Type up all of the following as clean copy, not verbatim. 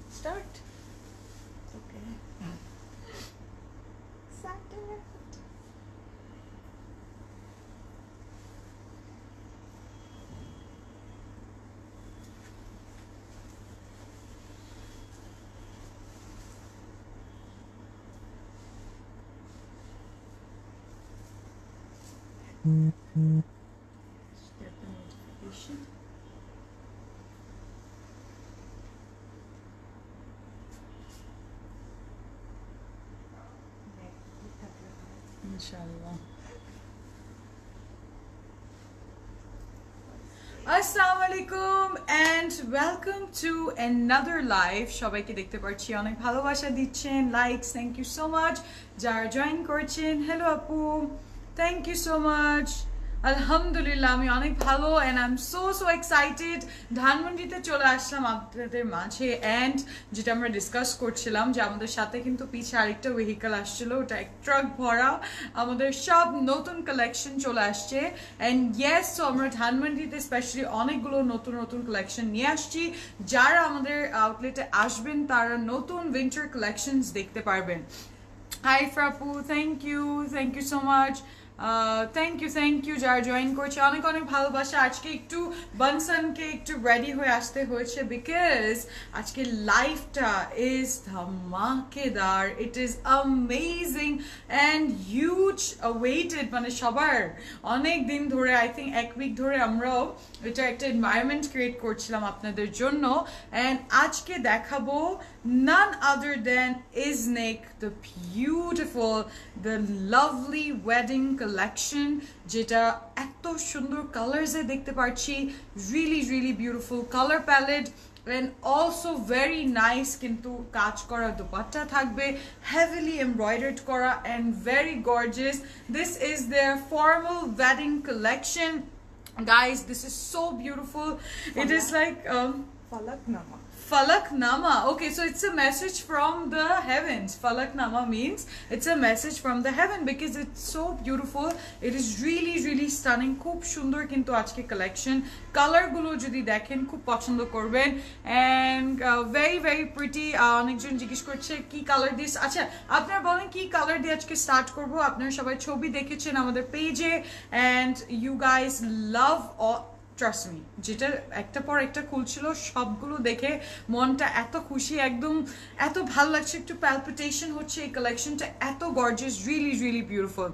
Start. Okay. Excited. Get the notification. Inshallah. Assalamu alaikum and welcome to another live. সবাইকে দেখতে পাচ্ছি অনেক ভালোবাসা দিচ্ছেন, likes, thank you so much. যারা জয়েন করছেন, হ্যালো আপু, থ্যাংক ইউ সো মাচ। আলহামদুলিল্লাহ আমি অনেক ভালো and I'm so excited ধানমন্ডিতে চলে আসলাম আপনাদের মাঝে। and যেটা আমরা ডিসকাস করছিলাম যে আমাদের সাথে কিন্তু পিছে আরেকটা ভেহিকল আসছিল, ওটা এক ট্রাক ভরা আমাদের সব নতুন কালেকশন চলে আসছে। and yes, so আমরা ধানমন্ডিতে স্পেশালি অনেকগুলো নতুন নতুন কালেকশন নিয়ে আসছি। যারা আমাদের আউটলেটে আসবেন তারা নতুন উইন্টার কালেকশনস দেখতে পারবেন। হাই ফ্রাপু, thank you so much. Thank you যারা জয়েন করছে, অনেক অনেক ভালোবাসা। আজকে একটু বানসানকে একটু রেডি হয়ে আসতে হয়েছে বিকজ আজকে লাইফটা ইজ ধামাকেদার, it is amazing and huge weighted. মানে সবার অনেক দিন ধরে, আই থিঙ্ক এক উইক ধরে আমরাও এটা একটা এনভায়রনমেন্ট ক্রিয়েট করছিলাম আপনাদের জন্য। অ্যান্ড আজকে দেখাবো none other than Iznik, the beautiful, the lovely wedding collection যেটা এত সুন্দর কালার্সে দেখতে পাচ্ছি, really beautiful color palette and also very nice কিন্তু কাজ করা দুপাট্টা থাকবে, heavily embroidered করা and very gorgeous. This is their formal wedding collection. Guys, this is so beautiful. It is like Falaknama. Okay, so it's a message from the heavens. Falaknama means it's a message from the heaven because it's so beautiful. It is really stunning. খুব সুন্দর কিন্তু আজকে collection. Colour গুলো যদি দেখেন খুব পছন্দ করবেন and very pretty. অনেকজন জিজ্ঞেস করছে কি কালার দিস। আচ্ছা আপনারা বলেন কি কালার দিয়ে আজকে স্টার্ট করব। আপনারা সবাই ছবি দেখেছেন আমাদের পেজে and you guys love all. Trust me, যেটা একটা পর একটা খুলছিল সবগুলো দেখে মনটা এত খুশি, একদম এত ভালো লাগছে, একটু প্যালপিটেশন হচ্ছে। এই কালেকশনটা এত gorgeous, really beautiful.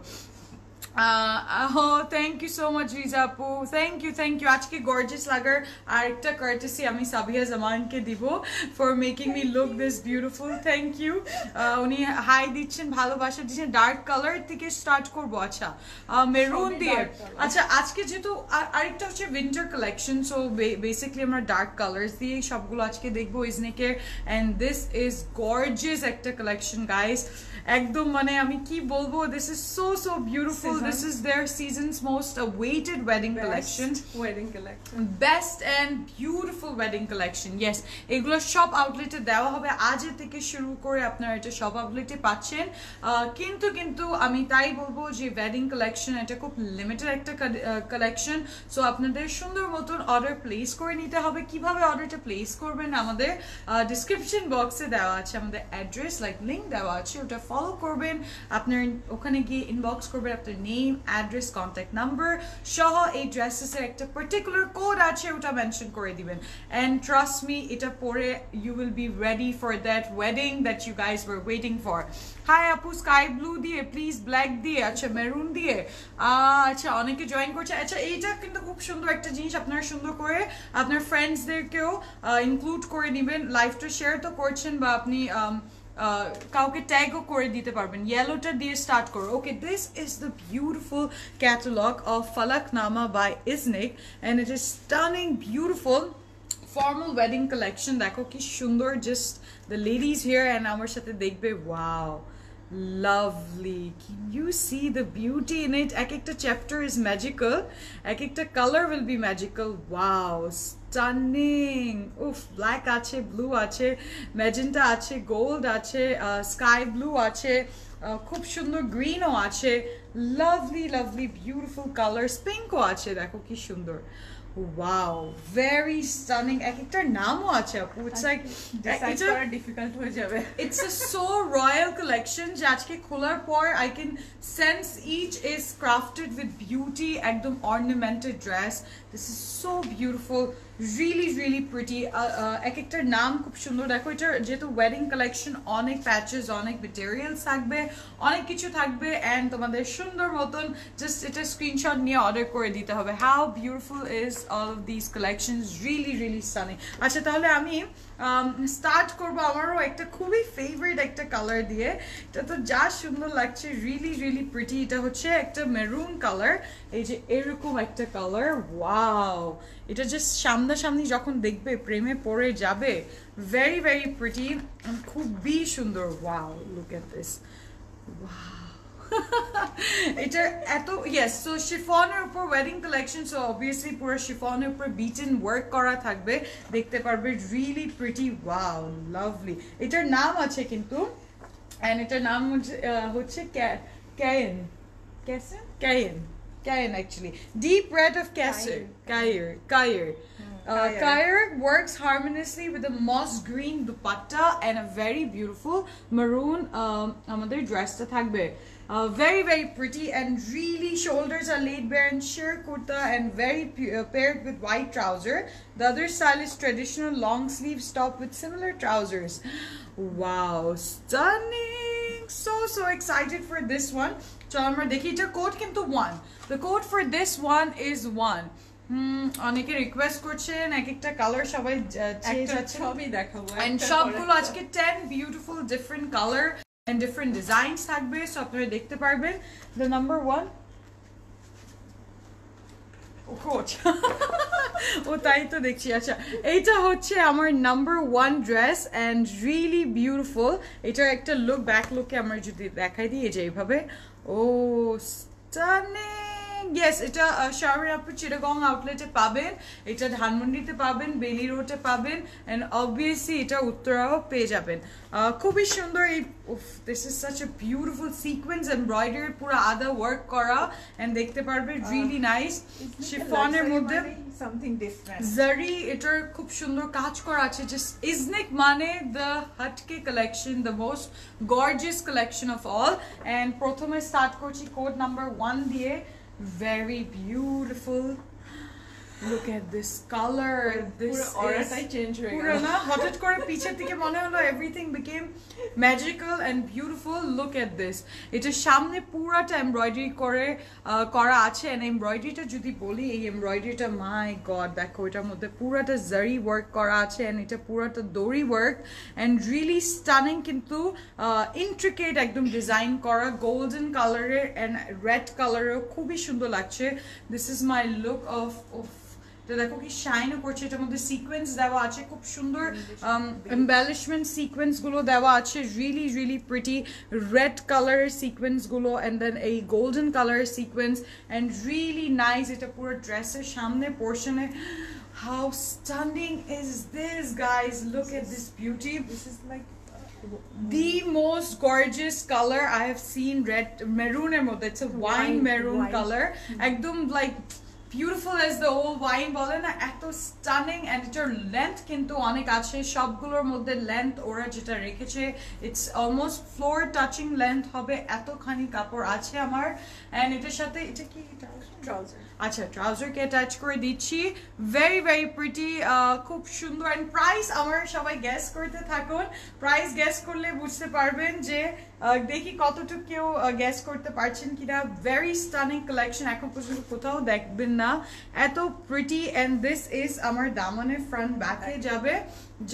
Thank you so much Riza আপু, থ্যাংক ইউ। আজকে গর্জিয়াস লাগার আরেকটা কার্টেসি আমি সাবিয়া জামানকে দিব for making me look this beautiful. Thank you. উনি হাই দিচ্ছেন, ভালোবাসা দিচ্ছেন। ডার্ক কালার থেকে স্টার্ট করবো। আচ্ছা মেরুন দিয়ে। আচ্ছা আজকে যেহেতু আরেকটা হচ্ছে উইন্টার কালেকশন, সো বেসিক্যালি আমরা ডার্ক কালার্স দিয়ে সবগুলো আজকে দেখবো ইজনিকের। অ্যান্ড দিস ইজ গর্জিয়াস একটা কালেকশন গাইস, একদম মানে আমি কি বলবো, this is so beautiful. This is their season's most awaited wedding collection. Best and beautiful wedding collection. Yes, এগুলো সব আউটলেটে দেওয়া হবে আজ থেকে শুরু করে আপনারা এটা সব আউটলেটে পাচ্ছেন। কিন্তু আমি তাই বলবো যে ওয়েডিং কালেকশন এটা খুব লিমিটেড একটা কালেকশন। সো আপনাদের সুন্দর মতন অর্ডার প্লেস করে নিতে হবে। কিভাবে অর্ডারটা প্লেস করবেন আমাদের ডিসক্রিপশন বক্সে দেওয়া আছে, আমাদের অ্যাড্রেস লাইক লিঙ্ক দেওয়া আছে, ওটা ফলো করবেন। আপনার ওখানে গিয়ে ইনবক্স করবেন আপনার নেম, অ্যাড্রেস, কন্ট্যাক্ট নাম্বার সহ এই ড্রেসেসের একটা পার্টিকুলার কোড আছে, ওটা মেনশন করে দিবেন। অ্যান্ড ট্রাস্ট মি, এটা পরে you will be ready for that wedding that you guys were waiting for. Hi আপু, স্কাই ব্লু দিয়ে প্লিজ, ব্ল্যাক দিয়ে, আচ্ছা মেরুন দিয়ে। আচ্ছা অনেকে জয়েন করছে। আচ্ছা এইটা কিন্তু খুব সুন্দর একটা জিনিস, আপনারা সুন্দর করে আপনার ফ্রেন্ডসদেরকেও ইনক্লুড করে নেবেন। লাইভটা শেয়ার তো করছেন বা আপনি কাউকে ট্যাগও করে দিতে পারবেন। ইয়েলোটা দিয়ে স্টার্ট করো। Okay, this is the beautiful catalogue of Falaknuma by Iznik and it is stunning beautiful formal wedding collection. দেখো কি সুন্দর, just the ladies here and আমার সাথে দেখবে। Wow, lovely. Can you see the beauty in it? Ek ekta chapter is magical, ek ekta color will be magical. Wow, stunning. Oof, black ache, blue ache, magenta ache, gold ache, sky blue ache, খুব সুন্দর গ্রিনও আছে। Lovely beautiful colours, পিঙ্কও আছে, দেখো কি সুন্দর। Wow, very stunning. Ekta namo ache apu. It's like decide kora difficult hoye jabe. It's a so royal collection je ajke kholar por I can sense each is crafted with beauty, ekdom ornamented dress. This is so beautiful, really pretty. Ekta naam khub sundor dekho eta jeto wedding collection onek patches, onek materials thakbe, onek kichu thakbe and tomader sundor moton just eta screenshot niye order kore dite hobe. How beautiful is all of these collections, really stunning. Acha tahole ami start korbo amaro ekta খুবই favorite ekta color diye. Eta to ja sundor lagche, really pretty. Eta hocche ekta maroon color, ei je erokom ekta color. Wow, এটা just সামনাসামনি যখন দেখবে প্রেমে পড়ে যাবে, very pretty and খুবই সুন্দর. Wow, look at this. Wow. এটা এত yes, so chiffon এর উপর wedding collection, so obviously পুরো chiffon এর উপর beaten work করা থাকবে, দেখতে পারবে, really pretty. Wow, lovely. এটার নাম আছে কিন্তু, and এটার নাম হচ্ছে Cayen. Cayen actually. Deep red of Cayer. Cayer works harmoniously with a moss green dupatta and a very beautiful maroon amader dress ta thakbe. Very pretty and really shoulders are laid bare in sheer kurta and very paired with white trouser. The other style is traditional long sleeves top with similar trousers. Wow, stunning. So excited for this one. চলো আমরা দেখি এটা code কিন্তু 1. The code for this one is 1. অনেকে request করছেন এক একটা colour সবাই চেঞ্জ আছে, সবই দেখাবো and সবগুলো আজকে 10 beautiful different color and different designs থাকবে, সো আপনারা দেখতে পারবেন. The number 1 ও তাই তো দেখছি. আচ্ছা, এইটা হচ্ছে আমার number 1 dress and really beautiful. এটার একটা লুক, ব্যাক লুকে আমরা যদি দেখাই দিই যে এইভাবে, ও stunning. Yes, এটা শাওরাপুর চিটাগং আউটলেটে পাবেন, এটা ধানমন্ডিতে পাবেন, বেলি রোডে পাবেন and obviously এটা উত্তরাও পেয়ে যাবেন. খুবই সুন্দর. এই this is such a beautiful sequence embroidered, পুরো আদা ওয়ার্ক করা and দেখতে পারবে, really nice. শিফনের মধ্যে something different. জারি এটার খুব সুন্দর কাজ করা আছে. just Iznik মানে the hatke collection, the most gorgeous collection of all. and প্রথমে স্টার্ট করছি কোড নাম্বার 1 দিয়ে. Very beautiful. Look at this color. This auratai change hoye pura na হঠাৎ করে পিছের থেকে মনে হলো everything became magical and beautiful. Look at this. এটা সামনে পুরাটা এমব্রয়ডারি করে করা আছে and এমব্রয়ডারিটা যদি বলি, এই এমব্রয়ডারিটা my god দেখো, এটার মধ্যে পুরাটা জারি ওয়ার্ক করা আছে and এটা পুরাটা দড়ি ওয়ার্ক and really stunning, কিন্তু intricate একদম ডিজাইন করা, গোল্ডেন কালারের and রেড কালারের খুবই সুন্দর লাগছে. This is my look of তো দেখো কি শাইনও করছে, এটার মধ্যে সিকোয়েন্স দেওয়া আছে, খুব সুন্দর এমবেলিশমেন্ট সিকোয়েন্স গুলো দেওয়া আছে, really pretty red color sequence গুলো and then এই golden color sequence and really nice. এটা পুরো ড্রেসের সামনে পোরশনে. How stunning is this, guys? Look at this beauty. This is like the most gorgeous color I have seen. Red maroon er moddhe, it's a wine maroon color, ekdom like beautiful as the old wine বলে না, এত stunning. and এটার length কিন্তু অনেক আছে, সবগুলোর মধ্যে length ওরা যেটা রেখেছে it's almost floor touching length হবে, এতখানি কাপড় আছে আমার. and এটার সাথে এটা কি ট্রাউজার, আচ্ছা ট্রাউজারকে অ্যাটাচ করে দিচ্ছি. very pretty, খুব সুন্দর. and প্রাইস আমার সবাই গেস করতে থাকুন, প্রাইস গেস করলে বুঝতে পারবেন যে দেখি কতটুকু কেউ গেস করতে পারছেন কিনা. very stunning collection, এখন পর্যন্ত কোথাও দেখবেন না এত প্রিটি. and this is আমার দামানের ফ্রন্ট ব্যাকে যাবে.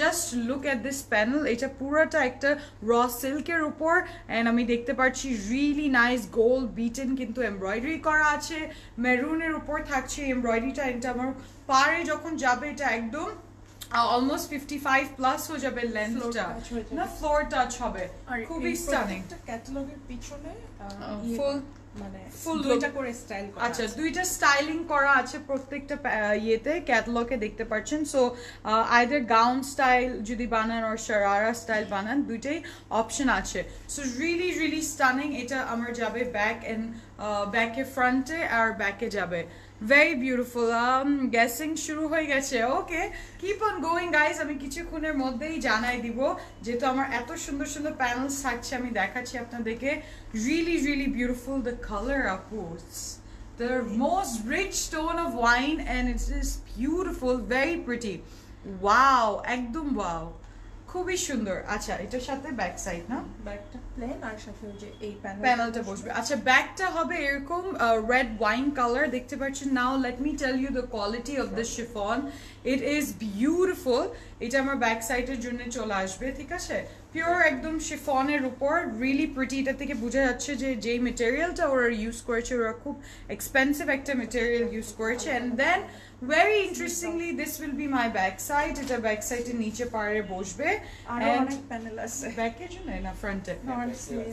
just look at this panel. এটা পুরোটা একটা র সিল্কের উপর and আমি দেখতে পাচ্ছি really nice gold beaten কিন্তু এমব্রয়ডারি করা আছে, মেরুনের উপর থাকছে এমব্রয়ডারিটা. এটা আমার পারে যখন যাবে এটা একদম almost 55 plus হয়ে যাবে লেন্থটা, না ফ্লোর টাচ হবে, খুবই স্টানিং. ক্যাটালগের পিছনে ফুল মানে ফুল দুইটা করে স্টাইল করা আছে. আচ্ছা, দুইটা স্টাইলিং করা আছে প্রত্যেকটা ইয়েতে, ক্যাটালগে দেখতে পাচ্ছেন. সো আইদার গাউন স্টাইল যদি বানান আর শারারা স্টাইল বানান, দুইটাই অপশন আছে. So really stunning. এটা আমার যাবে ব্যাক এন্ড ব্যাকে ফ্রন্টে আর ব্যাকে যাবে very beautiful guessing শুরু হয়ে গেছে ওকে keep on going guys আমি কিছুক্ষণের মধ্যেই জানাই দিব যেহেতু আমার এত সুন্দর সুন্দর প্যানেলস থাকছে আমি দেখাচ্ছি আপনাদেরকে really beautiful the color আপু the most rich tone of wine and it is beautiful very pretty wow একদম wow খুবই সুন্দর আচ্ছা এটার সাথে ব্যাক সাইড না ব্যাকটা প্লেন আর সাথে যে এই প্যানেলটা বসবে আচ্ছা ব্যাকটা হবে এরকম রেড ওয়াইন কালার দেখতে পাচ্ছেন now let me tell you the quality of this chiffon it is beautiful এটা আমার ব্যাক সাইডের জন্য চলে আসবে ঠিক আছে পিওর একদম শিফনের উপর রিয়েলি প্রিটি এটা থেকে বোঝা যাচ্ছে যে যেই মেটেরিয়ালটা ওরা ইউজ করেছে ওরা খুব এক্সপেন্সিভ একটা মেটেরিয়াল ইউজ করেছে and then very interestingly this will be my back side এটা ব্যাক সাইডের নিচে পারে বসবে আর অনেক প্যানেল আছে ব্যাকের জন্য না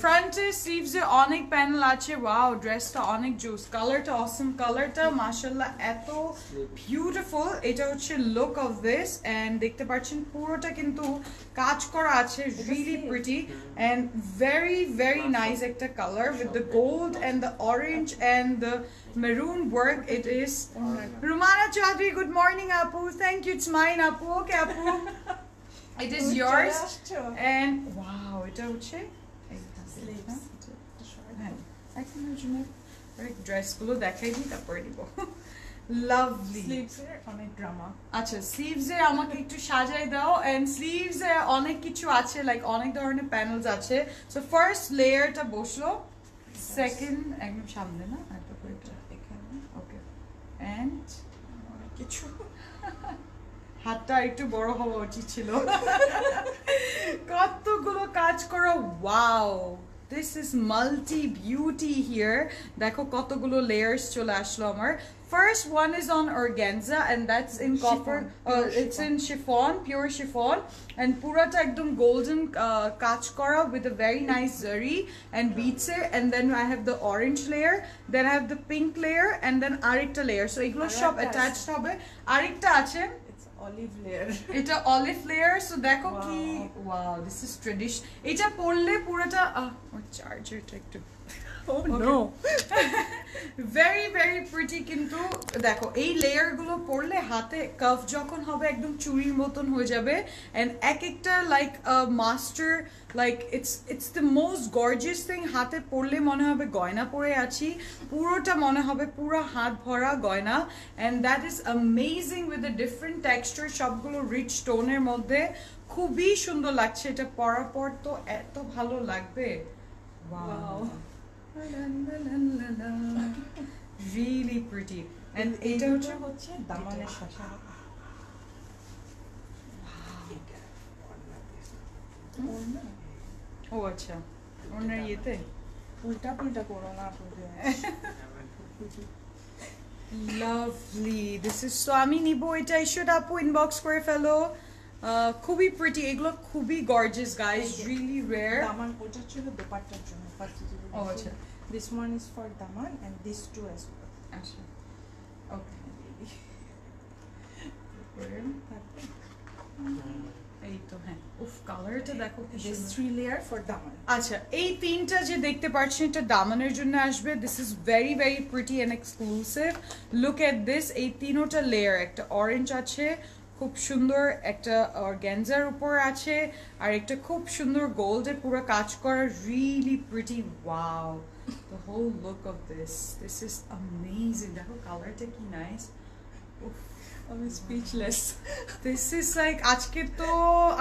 ফ্রন্টে স্লিভস এ অনেক প্যানেল আছে ওয়াও ড্রেসটা অনেক জোস কালারটা অসম কালারটা মাশাআল্লাহ এত বিউটিফুল এটা হচ্ছে লুক অফ দিস এন্ড দেখতে পাচ্ছেন পুরোটা কিন্তু কাজ করা আছে really pretty and very nice একটা colour with the gold and the orange and the maroon work it is Rumana Chaudhary good morning apu thank you it's mine apu okay apu it is yours and wow এটা হচ্ছে dress গুলো দেখাই দিই তারপরে দিব lovely sleeves এর অনেক drama আচ্ছা স্লিভস এ আমাকে একটু সাজাই দাও এন্ড স্লিভস এ অনেক কিছু আছে লাইক অনেক ধরনের প্যানেলস আছে সো ফার্স্ট লেয়ারটা বসলো সেকেন্ড একদম সামনে না ওকে এন্ড কিছু হাতটা একটু বড় হওয়া উচিত ছিল কতগুলো কাজ করো wow this is multi beauty here দেখো কতগুলো layers চলে আসলো আমার first one is on organza and that's in copper it's in chiffon pure chiffon and purata ekdom golden কাজ করা with a very nice zari and beads and then I have the orange layer then I have the pink layer and then arekta layer so egulo সব attached হবে arekta আছে olive layer এটা olive layer so দেখো কি wow this is tradition এটা পরলে পুরোটা চার্জারটা একটু oh no very pretty কিন্তু দেখো এই লেয়ার গুলো পরলে হাতে কাফ যখন হবে একদম চুড়ির মতন হয়ে যাবে এন্ড এক একটা like master like it's the most gorgeous thing হাতে পরলে মনে হবে গয়না পরে আছি পুরোটা মনে হবে পুরো হাত ভরা গয়না and that is amazing with the different texture সবগুলো রিচ টোনের মধ্যে খুবই সুন্দর লাগছে এটা পরার পর তো এত ভালো লাগবে ওয়াও really pretty and এটা হচ্ছে দামানের সাথে ও আচ্ছা ওনার ইয়েতে উল্টা পুল্টা করো না lovely this is so আমি নিব এটা should আপু ইনবক্স করে ফেলো খুবই প্রিটি এগুলো খুবই গর্জিয়াস গাইস রিয়েলি রেয়ার দামান ওটা ছিল দোপাট্টার জন্য ও আচ্ছা this one is for daman and these two as well আচ্ছা ওকে এই তো হ্যাঁ উফ কালারটা দেখো this three layer for daman আচ্ছা এই তিনটা যে দেখতে পাচ্ছেন এটা দামানের জন্য আসবে this is very pretty and exclusive look at this এই তিনটা লেয়ার একটা অরেঞ্জ আছে খুব সুন্দর একটা অর্গানজার উপর আছে আর একটা খুব সুন্দর গোল্ডের পুরো কাজ করা really pretty wow the whole look of this is amazing দেখো কালারটা কি nice I'm speechless this is like আজকে তো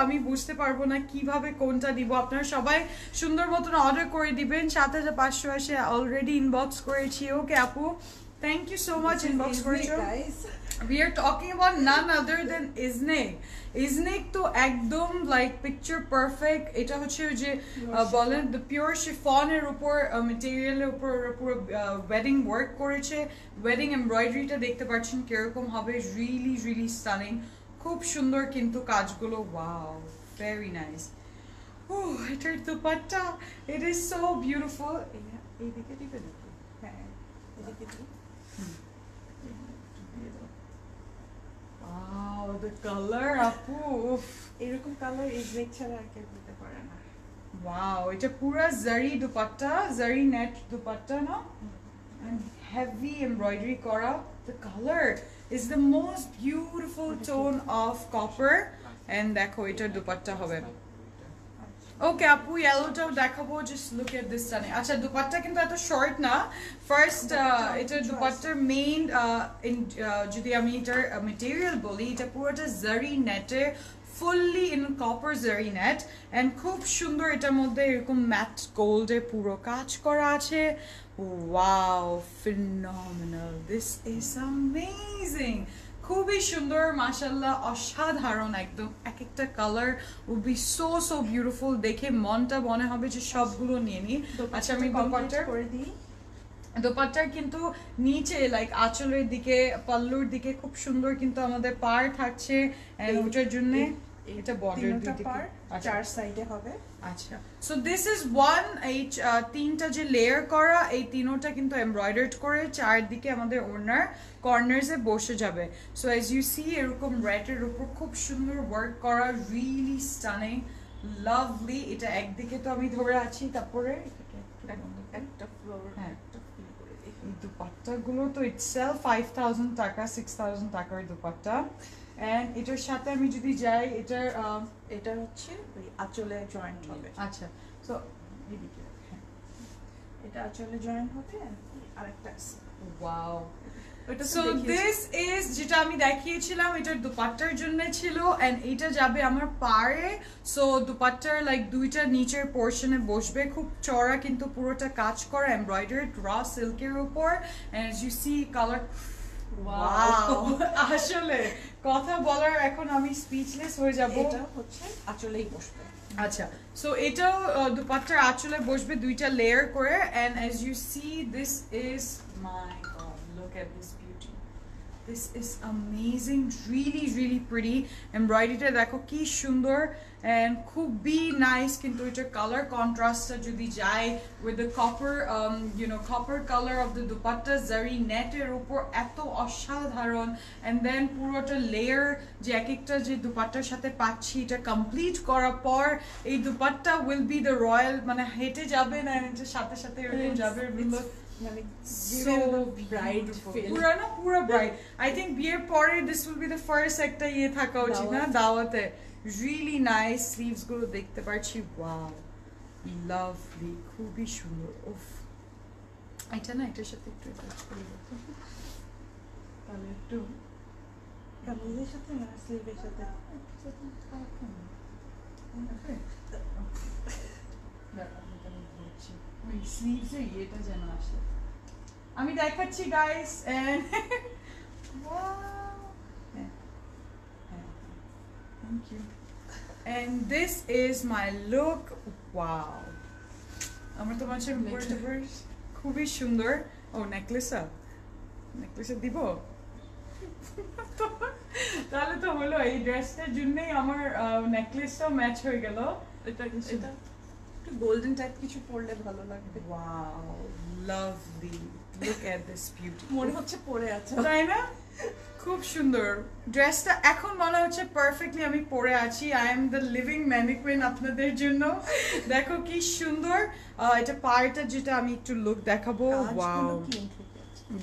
আমি বুঝতে পারবো না কিভাবে কোনটা দিব আপনারা সবাই সুন্দর মতন অর্ডার করে দিবেন 7500 আসে অলরেডি ইনবক্স করেছি ওকে আপু thank you so much inbox করেছো guys we are talking about none other than Iznik তো একদম like picture perfect এটা হচ্ছে যে বলেন the pure chiffon এর উপর material এর উপর পুরো wedding work করেছে wedding embroidery টা দেখতে পাচ্ছেন কিরকম হবে really stunning খুব সুন্দর কিন্তু কাজগুলো wow very nice এটার dupatta it is so beautiful এইদিকে দিবে নাকি হ্যাঁ এদিকে দিই wow the color আপু এরকম কালার ইজনেক ছাড়া আর কেউ দিতে পারে না wow এটা পুরো জারি দুপাট্টা জারি নেট দুপাট্টা না and heavy embroidery kora. The color is the most beautiful tone of copper, and দেখো এটার দুপাট্টা হবে। ওকে আপু ইয়েলোটাও দেখাবো, just look at this stunning. আচ্ছা দুপাট্টা কিন্তু এত শর্ট না। ফার্স্ট এটার দুপাট্টার মেইন যদি আমি এটার মেটেরিয়াল বলি, এটা পুরোটা জারি নেটের, ফুললি ইন কপার জারি নেট, এন্ড খুব সুন্দর এটার মধ্যে এরকম ম্যাট গোল্ডের পুরো কাজ করা আছে। Wow, phenomenal, this is amazing, খুবই সুন্দর মাশাআল্লাহ, অসাধারণ একদম। এক একটা colour would be so so beautiful, দেখে মনটা মনে হবে যে সবগুলো নিয়ে নিই। আচ্ছা আমি দুপাট্টা করে দিই। দোপাট্টার কিন্তু নিচে লাইক আঁচলের দিকে, পাল্লুর দিকে খুব সুন্দর কিন্তু আমাদের পার থাকছে, এন্ড ওটার জন্য এটা বর্ডার দিকে চার সাইডে হবে। আচ্ছা, সো দিস ইজ ওয়ান, এই তিনটা যে লেয়ার করা, এই তিনোটা কিন্তু এমব্রয়ডার্ড করে চারদিকে আমাদের ওড়নার কর্নার্সে বসে যাবে। সো অ্যাজ ইউ সি এরকম রেডের উপর খুব সুন্দর ওয়ার্ক করা, রিয়েলি স্টানিং, লাভলি। এটা একদিকে তো আমি ধরে আছি, তারপরে একটা ফ্লোর, হ্যাঁ একটা ফিল করে দিই। এই দুপাট্টাগুলো তো ইটসেলফ 5000 টাকা, 6000 টাকার দুপাট্টা। এন্ড এটার সাথে আমি যদি যাই, এটার এটা হচ্ছে ওই আঁচলে জয়েন্ট হবে। আচ্ছা, সো এদিকে, হ্যাঁ এটা আঁচলে জয়েন্ট হবে, আরেকটা ওয়াও। ওটা সো দিস ইজ যেটা আমি দেখিয়েছিলাম, এটার দুপাট্টার জন্য ছিল, এন্ড এটা যাবে আমার পাড়ে। সো দুপাট্টার লাইক দুইটা নিচের পোর্শনে বসবে, খুব চড়া কিন্তু পুরোটা কাজ করা এমব্রয়ডার্ড র সিল্কের উপর, and you see colour. Wow, আসলে কথা বলার এখন আমি স্পিচলেস হয়ে যাব। এটা হচ্ছে আঁচলেই বসবে। আচ্ছা, সো এটাও দুপাট্টার আঁচলে বসবে দুইটা লেয়ার করে, and as you see this is my God, look at this beauty, this is amazing, really really pretty. এমব্রয়ডারিটা দেখো কি সুন্দর, এন্ড খুবই নাইস। কিন্তু এটার কালার কন্ট্রাস্টটা যদি যায় with the copper, copper colour of the dupatta জারি নেটের উপর, এত অসাধারণ। এন্ড দেন পুরোটা লেয়ার যে এক একটা যে দুপাট্টার সাথে পাচ্ছি, এটা কমপ্লিট করার পর এই dupatta will be the royal, মানে হেঁটে যাবে না, এটার সাথে সাথে এরকম যাবে, মানে so ব্রাইড ফিল, পুরো ব্রাইড। আই থিঙ্ক বিয়ের পরে this will B the first একটা ইয়ে থাকা উচিত না, দাওয়াতে। রিয়েলি নাইস, স্লিভস গুলো দেখতে পাচ্ছি, ওয়াও লাভলি, খুবই সুন্দর। উফ, এটা না এটার সাথে একটু অ্যাটাচ করে দেখো, তাহলে একটু কামিজের সাথে না স্লিভের সাথে। স্লিভসে ইয়েটা যেন আসে, আমি দেখাচ্ছি guys. And thank you. And this is my look, wow. আমার তো মাঝে খুবই সুন্দর। ও নেকলেসা, নেকলেসা দিব তাহলে তো হলো, এই ড্রেসটার জন্যই আমার নেকলেসটাও ম্যাচ হয়ে গেল। এটা একটু গোল্ডেন টাইপ কিছু পরলে ভালো লাগবে। Wow, lovely, look at this beauty, মনে হচ্ছে পরে আছে, তাই না? খুব সুন্দর ড্রেসটা, এখন মনে হচ্ছে পারফেক্টলি আমি পরে আছি। I am the living mannequin আপনাদের জন্য। দেখো কি সুন্দর, এটা পার্টটা যেটা আমি একটু লুক দেখাবো। Wow,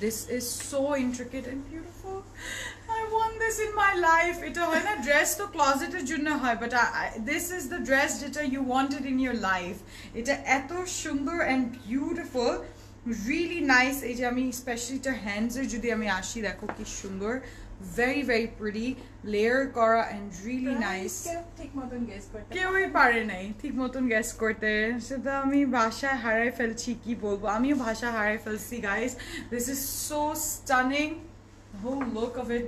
this is so intricate and beautiful. I want this in my life. এটা হয় না ড্রেস তো ক্লোজেটের জন্য হয়, but this is the dress যেটা you wanted in your life. এটা এত সুন্দর and beautiful, really nice. এই যে আমি স্পেশালি এটা হ্যান্ডসের যদি আমি আসি, দেখো কি সুন্দর, very very pretty, layer করা and really nice. ঠিক মতন গেস করতে কেউই পারে নাই ঠিক মতন গ্যাস করতে, সেটা আমি ভাষায় হারাই ফেলছি, কি বলবো, আমিও ভাষা হারাই ফেলছি guys. This is so stunning, whole look of it.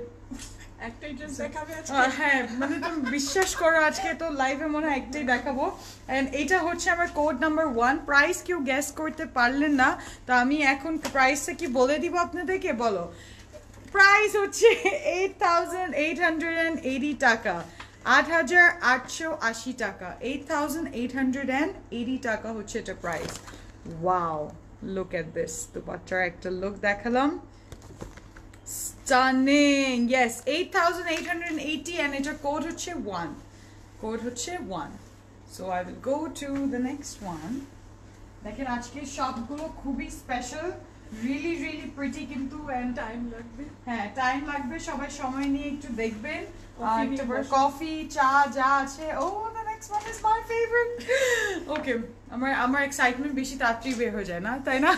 একটাই ড্রেস দেখাবে আজকে? হ্যাঁ, মানে তুমি বিশ্বাস করো আজকে তো লাইভে মনে হয় একটাই দেখাবো। এন্ড এটা হচ্ছে আমার কোড নাম্বার 1। প্রাইস কেউ গ্যাস করতে পারলেন না, তো আমি এখন প্রাইসটা কি বলে দিব আপনাদেরকে, বলো। প্রাইস হচ্ছে 8880 টাকা, 8880 টাকা, 8880 টাকা হচ্ছে এটা price. Wow, look at this, দুপাট্টার একটা লুক দেখালাম, স্টানিং। ইয়েস, 8880, and এটার কোড হচ্ছে 1, কোড হচ্ছে 1। So I will go to the next one. দেখেন আজকে সবগুলো খুবই স্পেশাল, রিয়েলি রিয়েলি প্রিটি কিন্তু এন্ড টাইম লাগবে। হ্যাঁ টাইম লাগবে, সবাই সময় নিয়ে একটু দেখবেন। Coffee নিয়ে বসো। কফি চা যা আছে। Oh the next one is my favourite. Okay, আমার এক্সাইটমেন্ট বেশি তাড়াতাড়ি বের হয়ে যায় না, তাই না?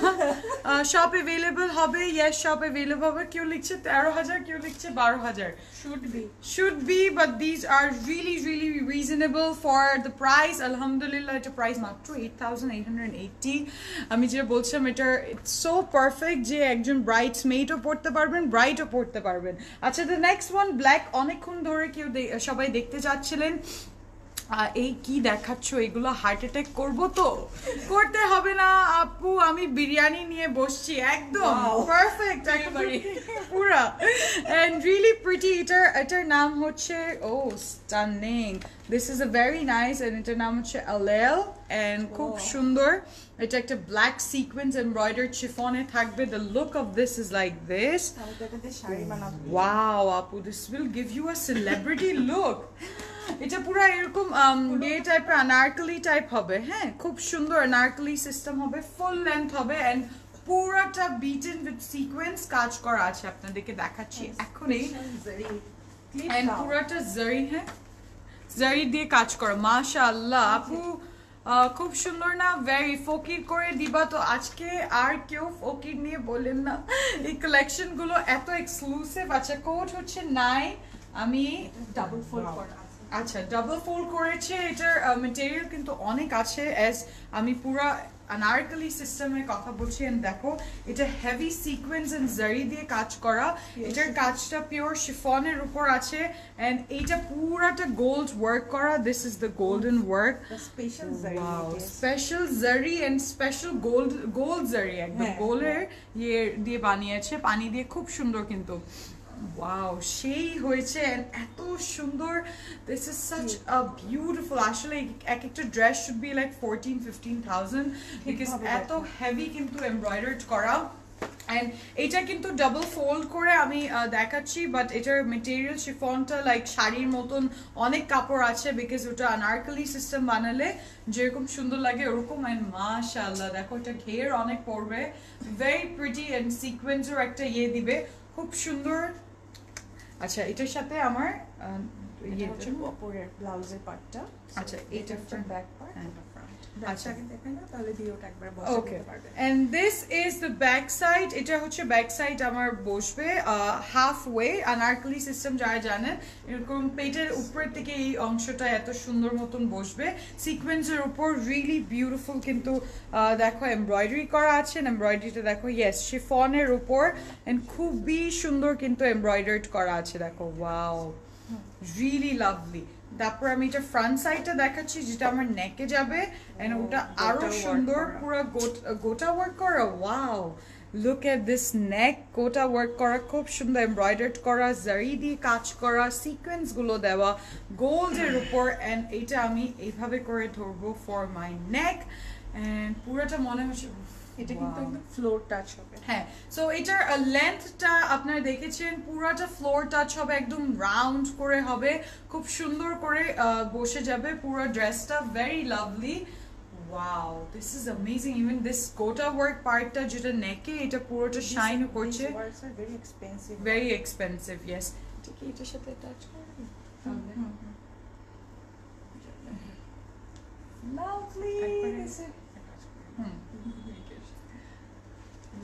শপ অ্যাভেলেবল হবে, ইয়েস শপ অ্যাভেলেবল হবে। কেউ লিখছে 13,000, কেউ লিখছে 12,000। Should be, but these are really really reasonable for the price. Alhamdulillah, এটা প্রাইস মাত্র 8,880। আমি যেটা বলছিলাম, এটা it's so perfect যে একজন ব্রাইডসমেডও পড়তে পারবেন, ব্রাইডও পড়তে পারবেন। আচ্ছা, the next one black, অনেকক্ষণ ধরে সবাই দেখতে যাচ্ছিলেন। এই কি দেখাচ্ছ, এগুলো হার্ট অ্যাটাক করবো তো? করতে হবে না আপু, আমি বিরিয়ানি নিয়ে বসছি একদম পারফেক্ট একেবারে পুরা এন্ড রিয়েলি প্রিটি। এটার নাম হচ্ছে oh stunning, this is a very nice and এটার নাম হচ্ছে আলেল এন্ড খুব সুন্দর। এটা একটা ব্ল্যাক সিকোয়েন্স এমব্রয়ডারি শিফনে থাকবে। The look of this is like this. Wow আপু, this will give you a celebrity look. এটা পুরো এরকম গে টাইপের আনারকলি টাইপ হবে। হ্যাঁ, খুব সুন্দর আনারকলি সিস্টেম হবে, ফুল লেন্থ হবে এন্ড পুরোটা বিটেন উইথ সিকোয়েন্স কাজ করা আছে। আপনাদেরকে দেখাচ্ছি এখনই। এন্ড পুরোটা জারি, হ্যাঁ জারি দিয়ে কাজ করা। মাশাআল্লাহ আপু, খুব সুন্দর না? ভেরি ফকির করে দিবা তো আজকে। আর কেউ ফকির নিয়ে বলেন না, এই কালেকশন গুলো এত এক্সক্লুসিভ। আচ্ছা, কোড হচ্ছে 9। আমি ডাবল ফোল্ড করা। আচ্ছা, ডাবল ফোল্ড করেছে। এটার মেটেরিয়াল কিন্তু অনেক আছে, এস আমি পুরা আনারকলি সিস্টেমের কথা বলছি। এন্ড দেখো, এটা হেভি সিকোয়েন্স এন্ড জারি দিয়ে কাজ করা। এটার কাজটা পিওর শিফনের উপর আছে এন্ড এইটা পুরাটা গোল্ড ওয়ার্ক করা। This is the golden work, special জারি এন্ড স্পেশাল গোল্ড জারি, একদম গোল্ডের ইয়ে দিয়ে বানিয়েছে, পানি দিয়ে। খুব সুন্দর কিন্তু। ওয়াও, সেই হয়েছে এত সুন্দর। This is such a beautiful. আসলে এক একটা dress should be like 14-15,000 because এত হেভি কিন্তু এমব্রয়ডার্ড করা। এন্ড এটা কিন্তু ডাবল ফোল্ড করে আমি দেখাচ্ছি, বাট এটার মেটেরিয়াল শিফনটা লাইক শাড়ির মতন অনেক কাপড় আছে বিকজ ওটা আনারকলি সিস্টেম বানালে যেরকম সুন্দর লাগে ওরকম। এন্ড মাশাআল্লাহ দেখো, এটা ঘের অনেক পড়বে, ভেরি প্রিটি এন্ড সিকোয়েন্সের একটা ইয়ে দিবে, খুব সুন্দর। আচ্ছা, এটার সাথে আমার ইয়ে হচ্ছে উপরের ব্লাউজের পার্টটা। আচ্ছা, এটা ব্যাক পার্ট, এটা ফ্রন্ট। ব্যাকটাকে দেখেন না, তাহলে ভিডিওটা একবার বসে দিতে পারবেন। And this is the back side. এটা হচ্ছে ব্যাক সাইড আমার বসবে হাফ ওয়ে আনারকলি সিস্টেম। যারা জানেন, এরকম পেটের উপরের থেকে এই অংশটা এত সুন্দর মতন বসবে সিকোয়েন্সের উপর। রিয়েলি বিউটিফুল কিন্তু। দেখো, এমব্রয়ডারি করা আছে, এমব্রয়ডারিটা দেখো, ইয়েস শিফনের উপর এন্ড খুবই সুন্দর কিন্তু এমব্রয়ডার্ড করা আছে। দেখো, ওয়াও, রিয়েলি লাভলি। তারপর আমি এটা ফ্রন্ট সাইডটা দেখাচ্ছি, যেটা আমার নেকে যাবে এন্ড ওটা আরো সুন্দর, পুরো গোটা ওয়ার্ক করা। ওয়াও, লুক এট দিস নেক, গোটা ওয়ার্ক করা, খুব সুন্দর এমব্রয়ডার্ড করা, জারি দিয়ে কাজ করা, সিকোয়েন্স গুলো দেওয়া গোল্ডের উপর। এন্ড এটা আমি এইভাবে করে ধরবো ফর মাই নেক এন্ড পুরোটা মনে হচ্ছে এটা কিন্তু একদম ফ্লোর টাচ হবে। হ্যাঁ, সো এটার লেন্থটা আপনারা দেখেছেন, পুরাটা ফ্লোর টাচ হবে, একদম রাউন্ড করে হবে, খুব সুন্দর করে বসে যাবে পুরো ড্রেসটা। Very lovely. Wow, this is amazing. Even this গোটা ওয়ার্ক পার্টটা যেটা নেকে, এটা পুরোটা শাইন করছে। Very expensive, yes. ঠিক, এটার সাথে টাচ করবে। Lovely.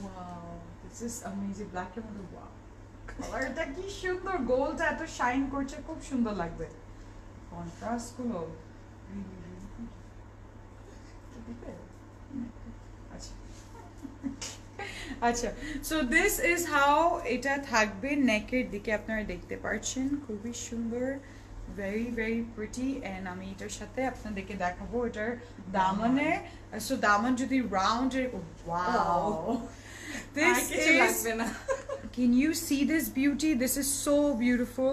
Wow, this is amazing. Black and blue. Wow. কালারটা কি সুন্দর, গোল্ডটা এত শাইন করছে, খুব সুন্দর লাগবে। কন্ট্রাস্ট গুলো আচ্ছা, সো দিস ইজ হাউ এটা থাকবে নেকের দিকে। আপনারা দেখতে পাচ্ছেন, খুবই সুন্দর, ভেরি ভেরি প্রিটি। এন্ড আমি এটার সাথে আপনাদেরকে দেখাবো এটার দামনে। সো দামন যদি round, wow, this is, can you see this beauty? This is so beautiful.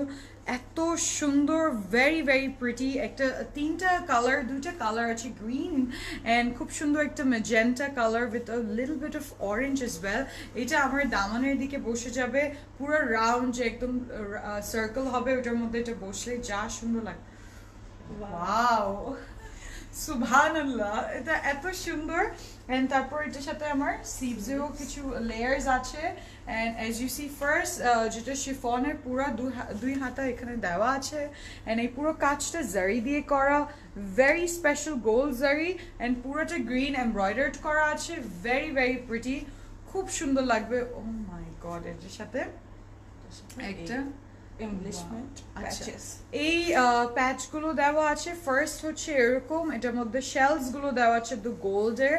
এত সুন্দর, ভেরি ভেরি প্রিটি। একটা তিনটা কালার, দুইটা কালার আছে, গ্রিন এন্ড খুব সুন্দর একটা magenta colour with a little bit of orange as well. এটা আমার দামানের দিকে বসে যাবে, পুরো রাউন্ড যে একদম সার্কেল হবে, ওটার মধ্যে এটা বসলে যা সুন্দর লাগে। ওয়াও, সুবহানাল্লাহ, এটা এত সুন্দর। এন্ড তারপর এটার সাথে আমার স্লিভসেও কিছু লেয়ার্স আছে। And as you see first যেটা শিফনের পুরো দুই হাতা এখানে দেওয়া আছে। এন্ড এই পুরো কাজটা জারি দিয়ে করা, ভেরি স্পেশাল গোল্ড জারি। এন্ড পুরোটা গ্রিন এমব্রয়ডার্ড করা আছে, ভেরি ভেরি প্রিটি, খুব সুন্দর লাগবে। ও মাই গড, এটার সাথে একটা এমব্লিশমেন্ট প্যাচেস, এই প্যাচগুলো দেওয়া আছে। ফার্স্ট হচ্ছে এরকম, এটার মধ্যে শেলস গুলো দেওয়া আছে দ্য গোল্ডের,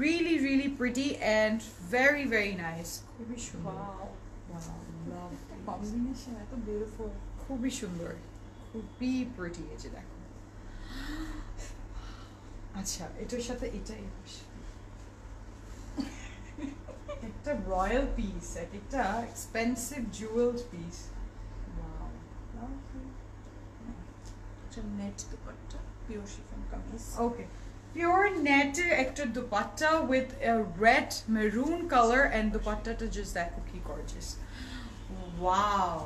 really really pretty and very very nice, খুবই সুন্দর। লাভ কম্বিনেশন, এত বিউটিফুল, খুবই সুন্দর, খুবই প্রিটি। এই যে দেখো, আচ্ছা এটার সাথে এটাই একটা রয়্যাল পিস, একটা expensive jewelled piece. Net dupatta, pure chiffon kameez. Okay, pure নেটের একটা dupatta with red maroon colour and দুপাট্টাটা জাস্ট দেখো কি gorgeous, wow,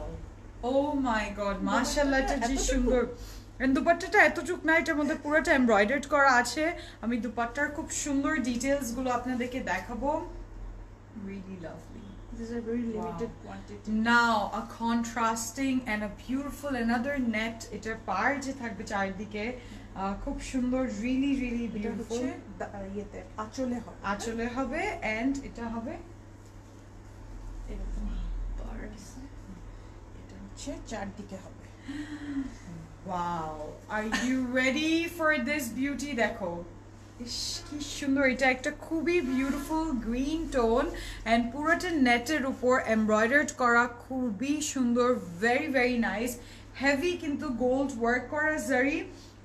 oh my God, মাশাআল্লাহ, এটা যে সুন্দর। এন্ড দুপাট্টাটা এতটুক না, এটার মধ্যে পুরোটা এমব্রয়ডার্ড করা আছে। আমি দুপাট্টার খুব সুন্দর ডিটেইলস গুলো আপনাদেরকে দেখাবো, really lovely. These are very limited quantity. Now a contrasting and a beautiful another net, এটার পার যে থাকবে চারদিকে, খুব সুন্দর, রিয়েলি রিয়েলি বিউটিফুল। ইয়েতে আঁচলে হবে, আঁচলে হবে এন্ড এটা হবে এরকম পার্টস, এটা হচ্ছে চারদিকে হবে। Wow, are you ready for this beauty? দেখো ইস কি সুন্দর, এটা একটা খুবই বিউটিফুল গ্রিন টোন এন্ড পুরোটা নেটের উপর এমব্রয়ডার্ড করা, খুবই সুন্দর, ভেরি ভেরি নাইস, হেভি কিন্তু গোল্ড ওয়ার্ক করা জারি।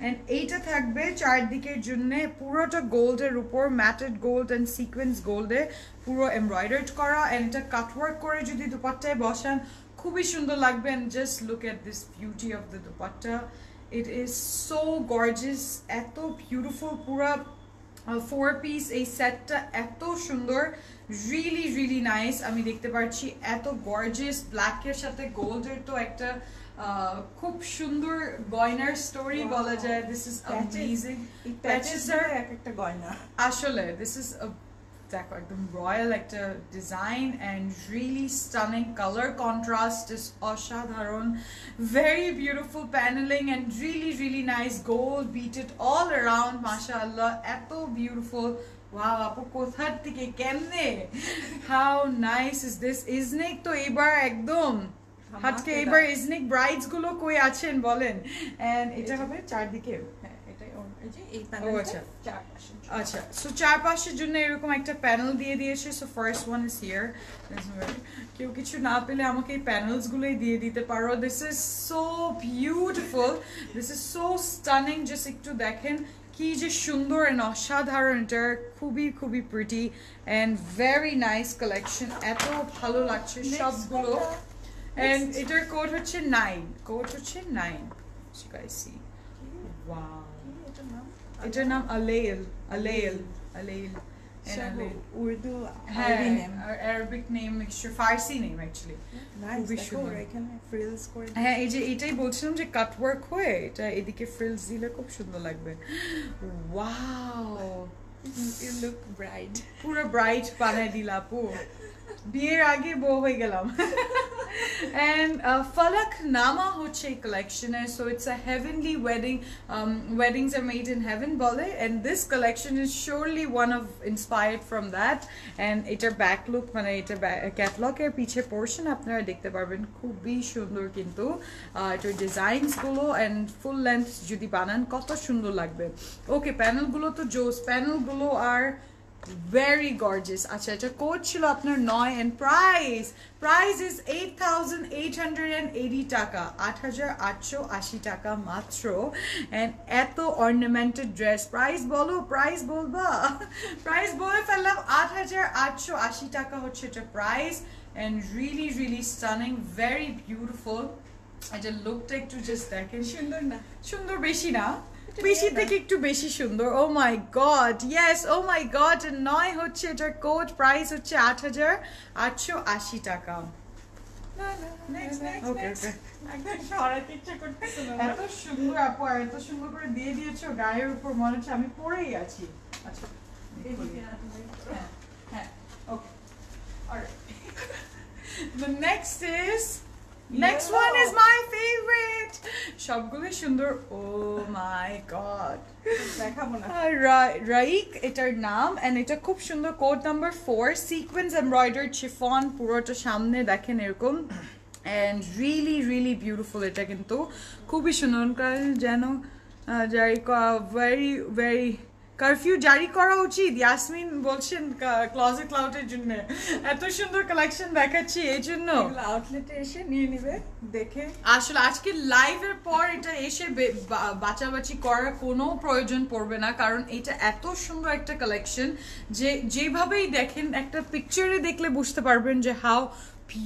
এন্ড এইটা থাকবে চারদিকের জন্য পুরোটা গোল্ডের উপর, ম্যাটেড গোল্ড এন্ড সিকোয়েন্স গোল্ডে পুরো এমব্রয়ডার্ড করা। এন্ড এটা কাটওয়ার্ক করে যদি দুপাট্টায় বসান খুবই সুন্দর লাগবে। And just look at this beauty of the dupatta, it is so gorgeous, এত বিউটিফুল। পুরো 4 পিস এই সেটটা এত সুন্দর, রিয়েলি রিয়েলি নাইস। আমি দেখতে পাচ্ছি এত গর্জিয়াস ব্ল্যাকের সাথে গোল্ডের তো একটা খুব সুন্দর গয়নার স্টোরি বলা যায়। দিস ইজ অ্যামেজিং, প্যাচেস আর এক একটা গয়না, আসলে দিস ইজ দেখো একদম রয়্যাল একটা design and really stunning colour contrast is অসাধারণ, very beautiful panelling and really really nice gold beaded all around, মাশাআল্লাহ, এত বিউটিফুল। ওয়াও আপু কোথার থেকে কেমনে, how nice is this. Iznik তো এবার একদম হাটকে, এবার ইজনিক ব্রাইডস গুলো কই আছেন বলেন। এন্ড এটা হবে চারদিকে, এই প্যানেলটা চারপাশে। আচ্ছা, সো চারপাশের জন্য এরকম একটা প্যানেল দিয়ে দিয়েছে। So first one is here, কেউ কিছু না পেলে আমাকে এই প্যানেলস গুলোই দিয়ে দিতে পারো। This is so beautiful, this is so stunning, just একটু দেখেন কি যে সুন্দর এন্ড অসাধারণ, এটা খুবই খুবই pretty and very nice collection, এত ভালো লাগছে সবগুলো। এন্ড এটার কোড হচ্ছে 9, কোড হচ্ছে 9, you guys see, wow, এটার নাম আলেইল, আলেইল, আলেইল, উর্দু আরবি নেম, আরবিক নেম মিক্সচার, ফার্সি নেম অ্যাকচুয়ালি। খুবই সুন্দর, এখানে ফ্রিলস করে, হ্যাঁ এই যে এটাই বলছিলাম যে কাট ওয়ার্ক হয়ে এটা এদিকে ফ্রিলস দিলে খুব সুন্দর লাগবে। ওয়াও, ইউ লুক ব্রাইট, পুরো ব্রাইট বানাই দিলা আপু, বিয়ের আগে বউ হয়ে গেলাম। And Falak Nama হচ্ছে এই collection-এর, so it's a heavenly wedding, weddings are made in heaven বলে, and this collection is surely one of inspired from that. And এটার back look মানে এটা ক্যাটালগের পিছে পোর্শন আপনারা দেখতে পারবেন, খুবই সুন্দর কিন্তু এটার ডিজাইনস গুলো and full length যদি বানান কত সুন্দর লাগবে। ওকে, প্যানেল গুলো তো জোস, প্যানেল গুলো আর very gorgeous. আচ্ছা, এটা কোড ছিল আপনার 9 and price is 8,880 টাকা, 8,880 টাকা মাত্র। and এত ornamented dress, price বলো, price বলবা, price বলে ফেললাম, 8,880 টাকা হচ্ছে এটা price and really really stunning, very beautiful। এটা লুকটা একটু জাস্ট দেখেন, সুন্দর না? সুন্দর বেশি না, বেশি থেকে একটু বেশি সুন্দর। ও my god, yes, O my god, 9 হচ্ছে এটার কোড, প্রাইস হচ্ছে 8,880 টাকা। Next, next, ওকে next. ওকে একদম সরাতে ইচ্ছা করতেছে না। এত সুন্দর আপু আর এত সুন্দর করে দিয়ে দিয়েছো গায়ের উপর মনে হচ্ছে আমি পরেই আছি আচ্ছা এদিকে রাখো। হ্যাঁ হ্যাঁ okay alright the next is next Yellow. one is my favorite সবগুলো সুন্দর oh my god দেখাবো না। রাইক এটার নাম এন্ড এটা খুব সুন্দর code number 4 sequence embroidered chiffon পুরোটা সামনে দেখেন এরকম এন্ড রিয়েলি রিয়েলি বিউটিফুল এটা কিন্তু খুবই সুন্দর কারণ যেন জারি ভেরি ভেরি কারফিউ জারি করা উচিত ইয়াসমিন বলছেন ক্লজেট ক্লাউডের জন্য এত সুন্দর কালেকশন দেখাচ্ছি এই জন্য এগুলো আউটলেটে এসে নিয়ে নেবে দেখে। আসলে আজকে লাইভের পর এটা এসে বাঁচাবাচি করার কোনো প্রয়োজন পড়বে না কারণ এটা এত সুন্দর একটা কালেকশন যে যেভাবেই দেখেন একটা পিকচারে দেখলে বুঝতে পারবেন যে how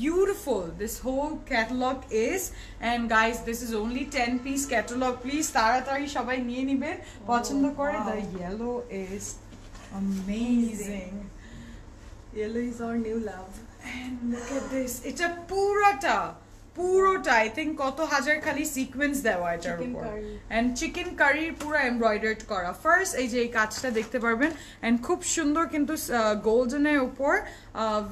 beautiful this whole catalog is and guys this is only 10-piece catalog please taratari shobai niye niben pochondo kore the yellow is amazing Yellow is our new love. and look at this এটা পুরোটা I think কত হাজার খালি sequence দেওয়া এটার Chicken উপর curry. and chicken curry পুরো embroidered করা ফার্স্ট এই যে এই কাজটা দেখতে পারবেন and খুব সুন্দর কিন্তু গোল্ডেনের উপর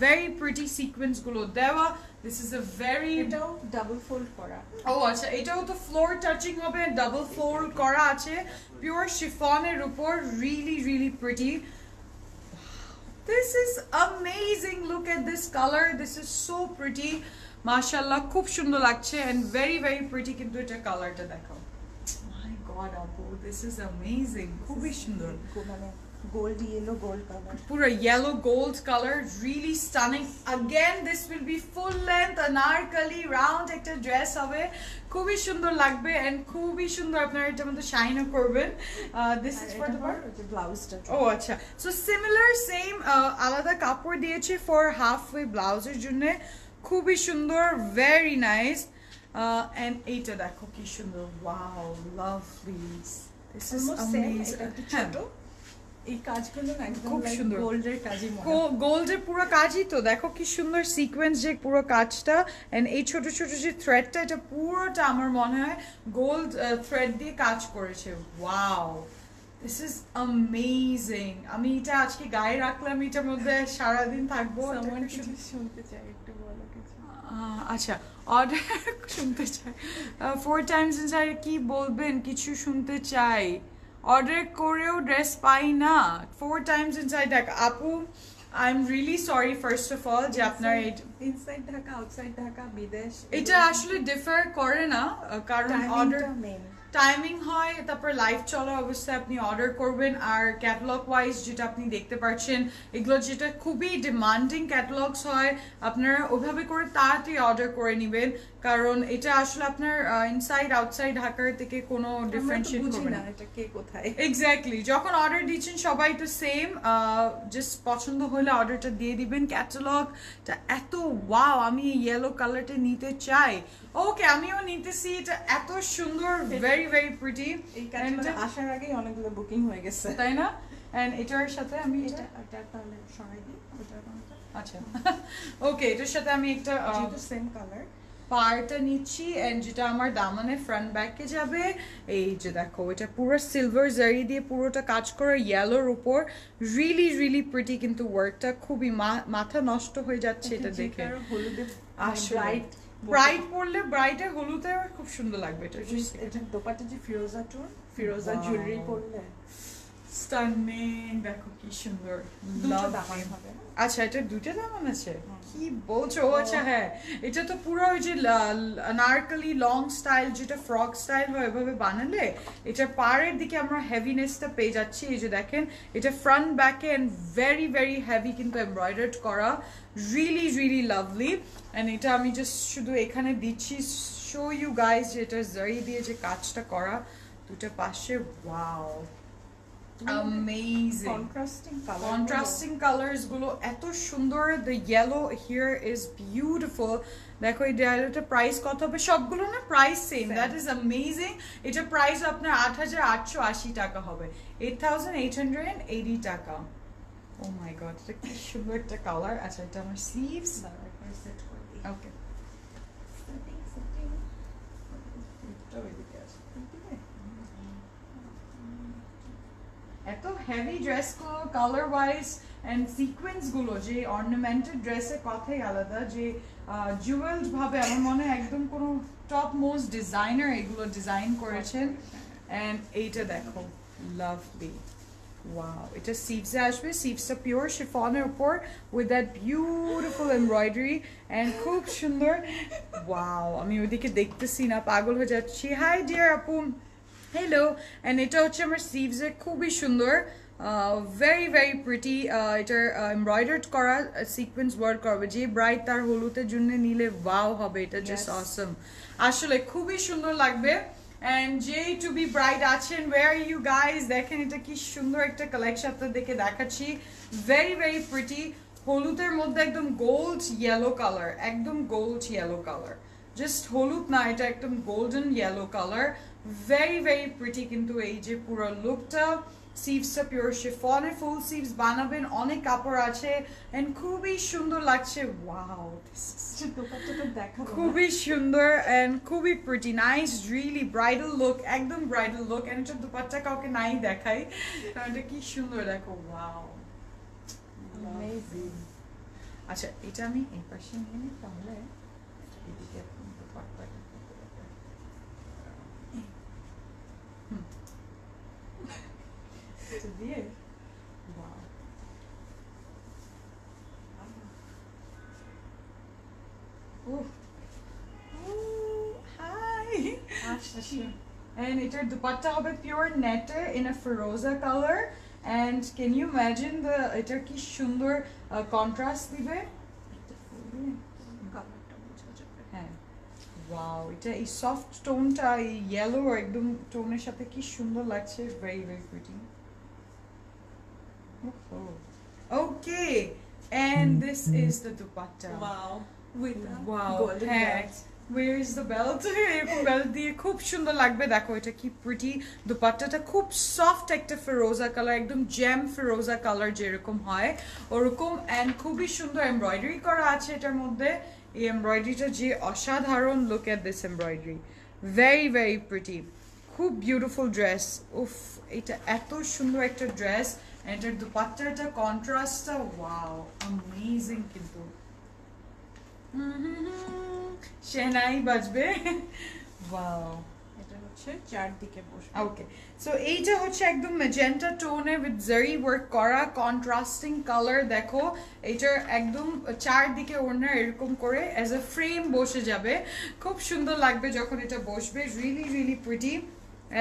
very pretty সিকোয়েন্স গুলো দেওয়া this is a very এটাও ডাবল ফোল্ড করা। ও আচ্ছা এটাও তো ফ্লোর টাচিং হবে ডাবল ফোল্ড করা আছে পিওর শিফনের উপর really really pretty This is amazing. Look at this color. This is so pretty. Mashallah, খুব সুন্দর লাগছে and very very pretty কিন্তু এটা কালারটা দেখো. My god, Apu, this is amazing. খুবই সুন্দর. মানে গোল্ড ইয়েলো গোল্ড কালার। পুরো yellow gold color, really stunning. Again, this will be full length anarkali round একটা dress হবে. খুবই সুন্দর লাগবে and খুবই সুন্দর আপনারা এটার মধ্যে শাইনও করবেন. This is for the ব্লাউজটা। ও আচ্ছা সো সিমিলার সেম আলাদা কাপড় দিয়েছে ফর হাফ ওয়ে ব্লাউজের জন্য খুবই সুন্দর ভেরি নাইস এন্ড এইটা দেখো কি সুন্দর wow lovely this is amazing ছোট এই কাজগুলো না একদম খুব সুন্দর গোল্ডের কাজই মনে গোল্ডের পুরো কাজই তো দেখো কি সুন্দর সিকোয়েন্স যে পুরো কাজটা এন্ড এই ছোট ছোট যে থ্রেডটা এটা পুরোটা আমার মনে হয় গোল্ড থ্রেড দিয়ে কাজ করেছে ওয়াও দিস ইজ অ্যামেজিং আমি এটা আজকে গায়ে রাখলাম এটার মধ্যে সারাদিন থাকবো সামওয়ান কিছু শুনতে চাই একটু বলো কিছু আচ্ছা অর্ডার শুনতে চাই 4 টাইমস ইনসাইড কি বলবেন কিছু শুনতে চাই অর্ডার করেও ড্রেস পাই না 4 টাইমস ইনসাইড আপু I am really sorry first of all যে আপনার ইনসাইড ঢাকা আউটসাইড ঢাকা বিদেশ এটা আসলে ডিফার করে না কারণ অর্ডার টাইমিং হয় তারপর লাইভ চলা অবস্থায় আপনি অর্ডার করবেন আর ক্যাটালগ ওয়াইজ যেটা আপনি দেখতে পাচ্ছেন এগুলো যেটা খুবই ডিমান্ডিং ক্যাটালগস হয় আপনারা ওইভাবে করে তাড়াতাড়ি অর্ডার করে নেবেন কারণ এটা আসলে আপনার ইনসাইড আউটসাইড ঢাকার থেকে কোনো ডিফারেন্সিয়েট করবে না এটা কে কোথায় এক্স্যাক্টলি যখন অর্ডার দিচ্ছেন সবাই তো সেম জাস্ট পছন্দ হলে অর্ডারটা দিয়ে দিবেন ক্যাটালগটা এত ওয়াও আমি এই ইয়েলো কালারটা নিতে চাই ওকে আমিও নিতেছি এটা এত সুন্দর ভেরি ভেরি প্রিটি এই কাজটা আসার আগেই অনেকগুলো বুকিং হয়ে গেছে তাই না এন্ড এটার সাথে আমি এটা তাহলে সরাই দিই ওটা আচ্ছা ওকে এটার সাথে আমি একটা যেটা সেম কালার পার্টটা নিচ্ছি এন্ড যেটা আমার দামানে ফ্রন্ট ব্যাকে যাবে এই যে দেখো এটা পুরো সিলভার জারি দিয়ে পুরোটা কাজ করা ইয়েলোর উপর রিয়েলি রিয়েলি প্রিটি কিন্তু ওয়ার্কটা খুবই মাথা নষ্ট হয়ে যাচ্ছে এটা দেখে হলুদে ব্রাইট ব্রাইট পরলে ব্রাইটে হলুদে খুব সুন্দর লাগবে এটা দোপাট্টা যে ফিরোজা টোন ফিরোজা জুয়েলারি পরলে স্টানিং দেখো কি সুন্দর দামান হবে আচ্ছা এটা দুটো দামান আছে কি বলছো আচ্ছা হ্যাঁ এটা তো পুরো ওই যে আনারকলি লং স্টাইল যেটা ফ্রক স্টাইল হয় এভাবে বানালে এটা পাড়ের দিকে আমরা হেভিনেসটা পেয়ে যাচ্ছি এই যে দেখেন এটা ফ্রন্ট ব্যাকে এন্ড ভেরি ভেরি হেভি কিন্তু এমব্রয়ডার্ড করা রিয়েলি রিয়েলি লাভলি এন্ড এটা আমি জাস্ট শুধু এখানে দিচ্ছি শো ইউ গাইজ যে এটা জারি দিয়ে যে কাজটা করা দুটো পাশে ওয়াও amazing contrasting colors গুলো এত সুন্দর the yellow here is beautiful দেখো এই ডায়ালোটা প্রাইস কত হবে সবগুলো না price same that is amazing এটা প্রাইস আপনার 8880 টাকা হবে 8880 টাকা oh my god এটা কি সুন্দর একটা কালার আচ্ছা এটা আমার স্লিভস ওকে হাতটা ওইদিকে আছে এত হেভি ড্রেস গুলো কালার ওয়াইজ এন্ড সিকোয়েন্স গুলো যে অর্নামেন্টেড ড্রেসের কথাই আলাদা যে জুয়েলড ভাবে আমার মনে হয় একদম কোনো টপ মোস্ট ডিজাইনার এগুলো ডিজাইন করেছেন এন্ড এইটা দেখো লাভলি ওয়াও এটা সিভসে আসবে সিভসটা পিওর শিফনের উপর with that beautiful embroidery and খুব সুন্দর ওয়াও আমি ওইদিকে দেখতেছি না পাগল হয়ে যাচ্ছি হাই ডিয়ার আপু হ্যালো এন্ড এটা হচ্ছে আমার সিভসে খুবই সুন্দর ভেরি ভেরি প্রিটি এটার এমব্রয়ডার্ড করা সিকোয়েন্স ওয়ার্ক করবে যে ব্রাইট তার হলুদের জন্য নিলে ওয়াও হবে এটা জাস্ট অসম আসলে খুবই সুন্দর লাগবে এন্ড যে টু বি ব্রাইট আছেন ওয়্যার ইউ গাইজ দেখেন এটা কি সুন্দর একটা কালেকশন আপনাদেরকে দেখাচ্ছি ভেরি ভেরি প্রিটি হলুদের মধ্যে একদম গোল্ড ইয়েলো কালার একদম গোল্ড ইয়েলো কালার জাস্ট হলুদ না এটা একদম golden yellow colour very very pretty কিন্তু এই যে পুরো লুকটা সিভসটা পিওর শিফনে ফুল সিভস বানাবেন অনেক কাপড় আছে এন্ড খুবই সুন্দর লাগছে ওয়াও খুবই সুন্দর এন্ড খুবই pretty nice really bridal look একদম ব্রাইডাল লুক এন্ড এটা দুপাট্টা কাউকে নাই দেখাই কারণ এটা কি সুন্দর দেখো ওয়াও আচ্ছা এটা আমি এই পাশে নিয়ে নিই তাহলে এদিকে দুপাট্টাটা to দিয়ে wow hi and এটার দুপাট্টা হবে পিওর নেটের in a feroza color and can you imagine the এটার কি সুন্দর কন্ট্রাস্ট দিবে হ্যাঁ ওয়াও এটা এই সফট টোনটা এই ইয়েলো একদম টোনের সাথে কি সুন্দর লাগছে very very pretty Okay, and this is the dupatta. Wow, with golden belt. Where is the belt? এরকম বেল্ট দিয়ে খুব সুন্দর লাগবে দেখো এটা কি প্রিটি দুপাট্টাটা খুব সফট একটা ফিরোজা কালার একদম জেম ফিরোজা কালার যেরকম হয় ওরকম এন্ড খুবই সুন্দর এমব্রয়ডারি করা আছে এটার মধ্যে এই এমব্রয়ডারিটা যে অসাধারণ look at this embroidery very very pretty খুব বিউটিফুল ড্রেস উফ এটা এত সুন্দর একটা ড্রেস এটার দুপাট্টাটা কন্ট্রাস্টটা ওয়াও অ্যামেজিং কিন্তু শেহনাই বাজবে ওয়াও এটা হচ্ছে চারদিকে বসবে ওকে সো এইটা হচ্ছে একদম ম্যাজেন্টা টোনে উইথ জারি ওয়ার্ক করা কন্ট্রাস্টিং কালার দেখো এটার একদম চারদিকে ওড়না এরকম করে অ্যাজ আ ফ্রেম বসে যাবে খুব সুন্দর লাগবে যখন এটা বসবে রিয়েলি রিয়েলি প্রিটি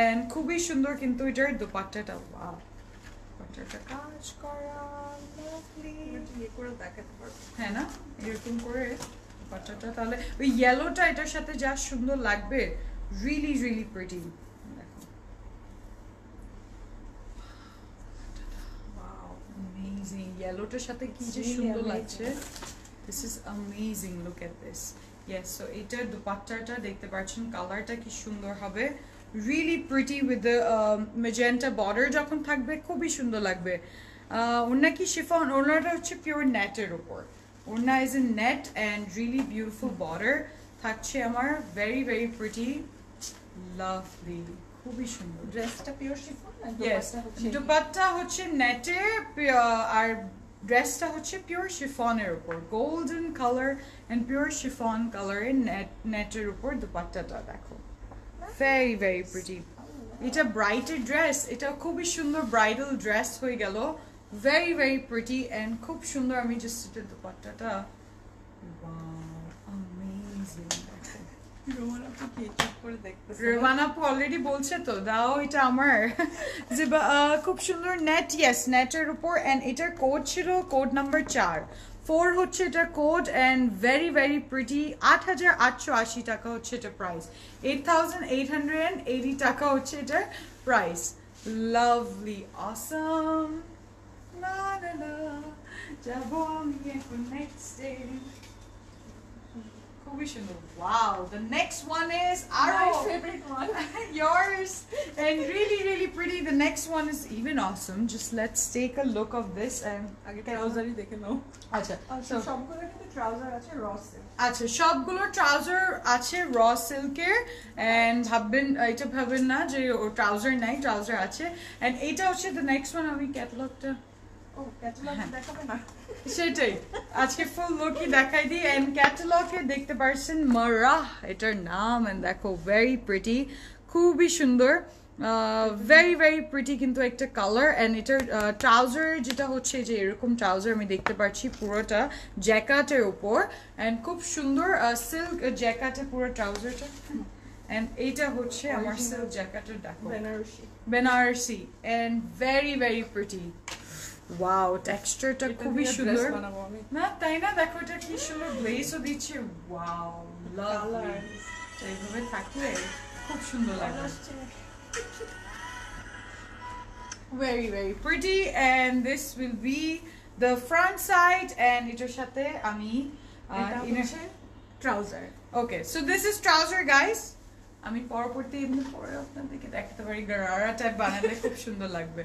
এন্ড খুবই সুন্দর কিন্তু এটার দুপাট্টাটা ওয়াও দুপাট্টাটা কাজ করা লাভলি ইয়ে করে দেখাতে পারবো হ্যাঁ না এরকম করে দুপাট্টাটা তাহলে ওই ইয়েলোটা এটার সাথে যা সুন্দর লাগবে রিয়েলি রিয়েলি প্রিটি দেখো ওয়াও amazing ইয়েলোটার সাথে কি যে সুন্দর লাগছে this is amazing look at this yes so এটার দুপাট্টাটা দেখতে পাচ্ছেন কালারটা কি সুন্দর হবে really pretty with the magenta border যখন থাকবে খুবই সুন্দর লাগবে ওড়না কি শিফন ওড়নাটা হচ্ছে পিওর নেটের উপর ওড়না is in net and really beautiful border থাকছে আমার very very pretty lovely খুবই সুন্দর ড্রেসটা পিওর শিফন আর yes দুপাট্টা হচ্ছে নেটের আর ড্রেসটা হচ্ছে পিওর শিফনের উপর golden colour and pure chiffon কালারের নেটের উপর দুপাট্টাটা দেখো very very pretty এটা ব্রাইটের ড্রেস এটা খুবই সুন্দর ব্রাইডাল ড্রেস হয়ে গেল very very pretty and খুব সুন্দর আমি জাস্ট এটা দুপাট্টাটা wow amazing রোমান আপু কি চেক করে দেখতেছে রোমান আপু অলরেডি বলছে তো দাও এটা আমার যে খুব সুন্দর নেট ইয়েস নেটের উপর এন্ড এটার কোড ছিল কোড নাম্বার 4 হচ্ছে এটা code end very very pretty 8880 টাকা হচ্ছে এটা প্রাইস 8880 টাকা হচ্ছে এটা প্রাইস লাভলি অসম না না না যাবো আমি এখন নেক্সট ডে খুবই সুন্দর wow the next one is My Aro favorite one. yours and really pretty the next one is even awesome just let's take a look of this and আগে ট্রাউজারই দেখে নাও। আচ্ছা আচ্ছা সবগুলো কিন্তু ট্রাউজার আছে র সিল্ক। আচ্ছা সবগুলো ট্রাউজার আছে র সিল্কের এন্ড ভাববেন না যে ও ট্রাউজার নাই ট্রাউজার আছে এন্ড এটা হচ্ছে দ্য নেক্সট ওয়ান আমি ক্যাটালগটা ও ক্যাটালগ দেখাবে না? সেটাই আজকে ফুল লুকই দেখাই দিই এন্ড ক্যাটালগে দেখতে পারছেন মারাহ এটার নাম এন্ড দেখো ভেরি প্রিটি খুবই সুন্দর ভেরি প্রিটি কিন্তু একটা কালার এন্ড এটার ট্রাউজার যেটা হচ্ছে যে এরকম ট্রাউজার আমি দেখতে পাচ্ছি পুরোটা জ্যাকেটের উপর এন্ড খুব সুন্দর সিল্ক জ্যাকেটে পুরো ট্রাউজারটা এন্ড এইটা হচ্ছে আমার সিল্ক জ্যাকেটের দেখো Banarasi and very pretty wow টেক্সচারটা খুবই সুন্দর না তাই না দেখো এটা কি সুন্দর গ্লেজও দিচ্ছে ওয়াও লাভলি এইভাবে থাকলে খুব সুন্দর লাগে very pretty and this will be the front side and এটার সাথে আমি trouser okay so this is trouser guys আমি পরবর্তী এমনি পরে আপনাদেরকে দেখাতে পারি গারারা টাইপ বানালে খুব সুন্দর লাগবে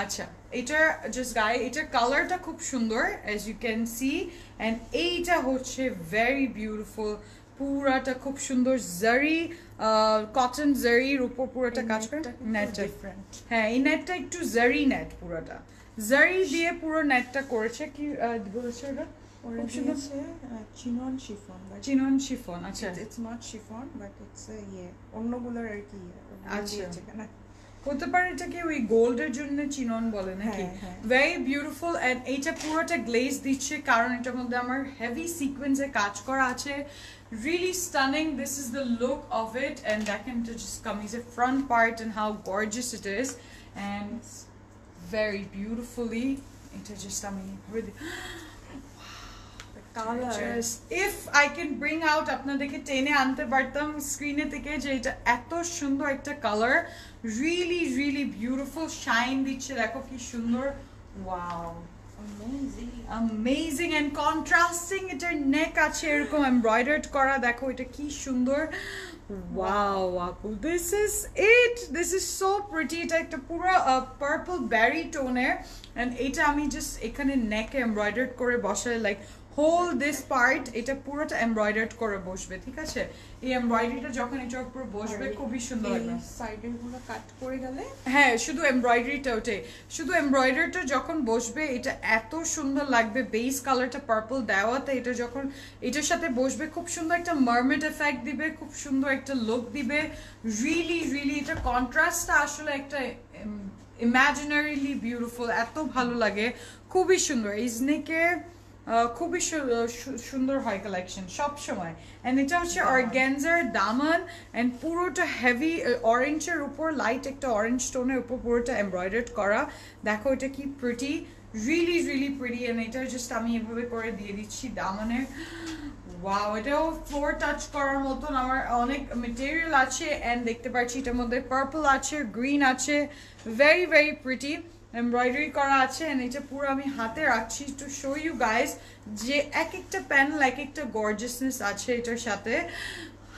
আচ্ছা এটা জাস্ট গাই এটা কালারটা খুব সুন্দর as you can see and এইটা হচ্ছে very beautiful পুরাটা খুব সুন্দর জারি কটন জারির উপর পুরাটা কাজ করে নেটটা ডিফারেন্ট হ্যাঁ এই নেটটা একটু জারি নেট পুরাটা জারি দিয়ে পুরো নেটটা করেছে কি বলেছে এটা খুব সুন্দর চিনন শিফন চিনন শিফন আচ্ছা it's not chiffon but it's অন্যগুলোর আর কি আচ্ছা হতে পারে এটাকে ওই গোল্ডের জন্য চিনন বলে নাকি ভেরি বিউটিফুল এন্ড এইটা পুরোটা গ্লেজ দিচ্ছে কারণ এটার মধ্যে আমার হেভি সিকোয়েন্সে কাজ করা আছে really stunning this is the look of it and that can just come as a front part and how gorgeous it is and very beautifully এটা just I mean really Just, if I can bring out আপনাদেরকে টেনে আনতে পারতাম স্ক্রিনে থেকে যে এটা এত সুন্দর একটা কালার really beautiful শাইন দিচ্ছে দেখো কি সুন্দর wow amazing and contrasting এটার নেক আছে এরকম এমব্রয়ডার্ড করা দেখো এটা কি সুন্দর wow আপু this is so pretty এটা একটা পুরো পার্পল বেরি টোনের and এটা আমি জাস্ট এখানে নেকে এমব্রয়ডার্ড করে বসাই লাইক হোল দিস পার্ট এটা পুরোটা এমব্রয়ডার্ড করে বসবে ঠিক আছে এই এমব্রয়ডারিটা যখন এটার উপর বসবে খুবই সুন্দর লাগবে সাইডের গুলো কাট করে গেলে হ্যাঁ শুধু এমব্রয়ডারিটা ওঠে শুধু এমব্রয়ডারিটা যখন বসবে এটা এত সুন্দর লাগবে বেস কালারটা পার্পল দেওয়াতে এটা যখন এটার সাথে বসবে খুব সুন্দর একটা মারমেড এফেক্ট দিবে খুব সুন্দর একটা লুক দিবে রিয়েলি এটা কন্ট্রাস্টটা আসলে একটা ইমাজিনারিলি বিউটিফুল এত ভালো লাগে খুবই সুন্দর ইজনিকে খুবই সুন্দর হয় কালেকশন সব সময় এন্ড এটা হচ্ছে অর্গানজার দামান এন্ড পুরোটা হেভি অরেঞ্জের উপর লাইট একটা অরেঞ্জ টোনের উপর পুরোটা এমব্রয়ডার্ড করা দেখো এটা কি প্রিটি রিয়েলি প্রিটি এন্ড এটা জাস্ট আমি এভাবে করে দিয়ে দিচ্ছি দামানের ওয়াও এটাও ফ্লোর টাচ করার মতন আমার অনেক মেটেরিয়াল আছে এন্ড দেখতে পাচ্ছি এটার মধ্যে পার্পল আছে গ্রিন আছে ভেরি প্রিটি এমব্রয়ডারি করা আছে এন্ড এটা পুরো আমি হাতে রাখছি টু শো ইউ গাইস যে এক একটা প্যানেল এক একটা গর্জিয়াসনেস আছে এটার সাথে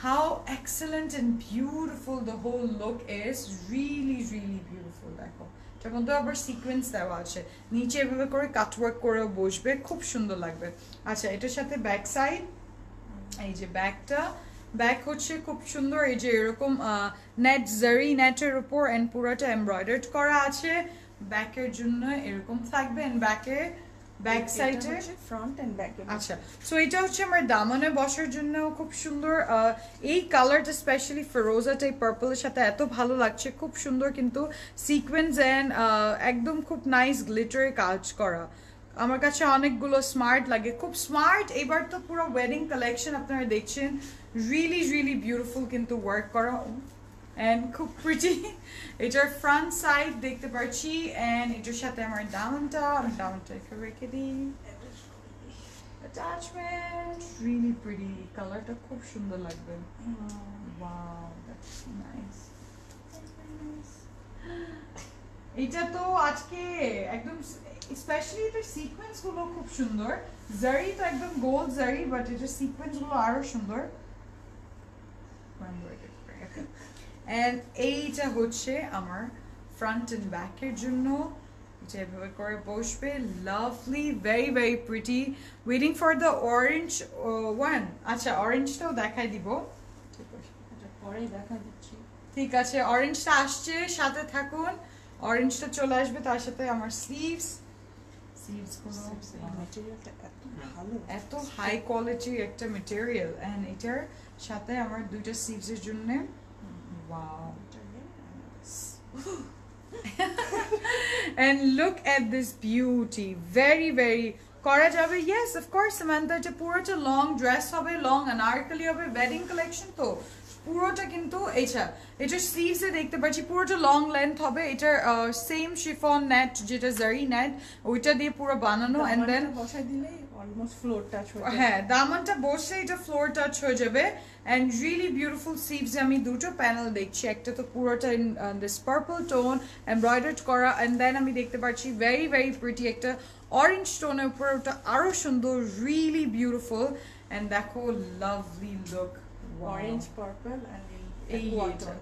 how excellent and beautiful the whole look is really beautiful দেখো এটার মধ্যে আবার সিকোয়েন্স দেওয়া আছে নিচে এভাবে করে কাটওয়ার্ক করে বসবে খুব সুন্দর লাগবে আচ্ছা এটার সাথে ব্যাক সাইড এই যে ব্যাক হচ্ছে খুব সুন্দর এই যে এরকম নেট জারি নেটের উপর এন্ড পুরোটা এমব্রয়ডার্ড করা আছে ব্যাকের জন্য এরকম থাকবে এন্ড ব্যাক সাইডে ফ্রন্ট এন্ড ব্যাক আচ্ছা সো এটা হচ্ছে আমার দামনে বসার জন্য খুব সুন্দর এই কালারটা স্পেশালি ফিরোজা টাইপ পার্পলের সাথে এত ভালো লাগছে খুব সুন্দর কিন্তু সিকোয়েন্স এন্ড একদম খুব নাইস গ্লিটারে কাজ করা আমার কাছে অনেকগুলো স্মার্ট লাগে খুব স্মার্ট এবার তো পুরো ওয়েডিং কালেকশন আপনারা দেখছেন রিয়েলি বিউটিফুল কিন্তু ওয়ার্ক করা and খুব প্রিটি এটার ফ্রন্ট সাইড দেখতে পাচ্ছি and এটার সাথে আমার দামনটা একটু রেখে দিই attachment really pretty কালারটা খুব সুন্দর লাগবে wow that's nice এটা তো আজকে একদম স্পেশালি এটার সিকোয়েন্স গুলো খুব সুন্দর জারি তো একদম গোল্ড জারি বাট এটার সিকোয়েন্স গুলো আরো সুন্দর এন্ড এইটা হচ্ছে আমার ফ্রন্ট এন্ড ব্যাক এর জন্য এটা এভাবে করে বসবে lovely very very pretty waiting for the orange one আচ্ছা অরেঞ্জটাও দেখাই দিব ঠিক আছে এটা পরেই দেখা দিচ্ছি ঠিক আছে অরেঞ্জটা আসছে সাথে থাকুন অরেঞ্জটা চলে আসবে তার সাথে আমার স্লিভস গুলো ম্যাটেরিয়ালটা এত ভালো এত হাই কোয়ালিটির একটা ম্যাটেরিয়াল এন্ড এটার সাথে আমার দুইটা স্লিভস এর জন্য wow and look at this beauty very very করা যাবে yes of course Samantha এটা পুরোটা লং ড্রেস হবে লং আনারকলি হবে ওয়েডিং কালেকশন তো পুরোটা কিন্তু এটার স্লিভস এ দেখতে পাচ্ছি পুরোটা লং লেন্থ হবে এটার সেম শিফন নেট যেটা জারি নেট ওইটা দিয়ে পুরো বানানো এন্ড দেন বসাই দিলেই অলমোস্ট ফ্লোর টাচ হয়ে যাবে হ্যাঁ দামানটা বসে এটা ফ্লোর টাচ হয়ে যাবে এন্ড রিয়েলি বিউটিফুল স্লিভস আমি দুটো প্যানেল দেখছি একটা তো পুরোটা in this purple tone embroidered করা এন্ড দেন আমি দেখতে পাচ্ছি ভেরি ভেরি প্রিটি একটা অরেঞ্জ টোনের উপর ওটা আরো সুন্দর রিয়েলি বিউটিফুল এন্ড দেখো lovely look orange purple and এই water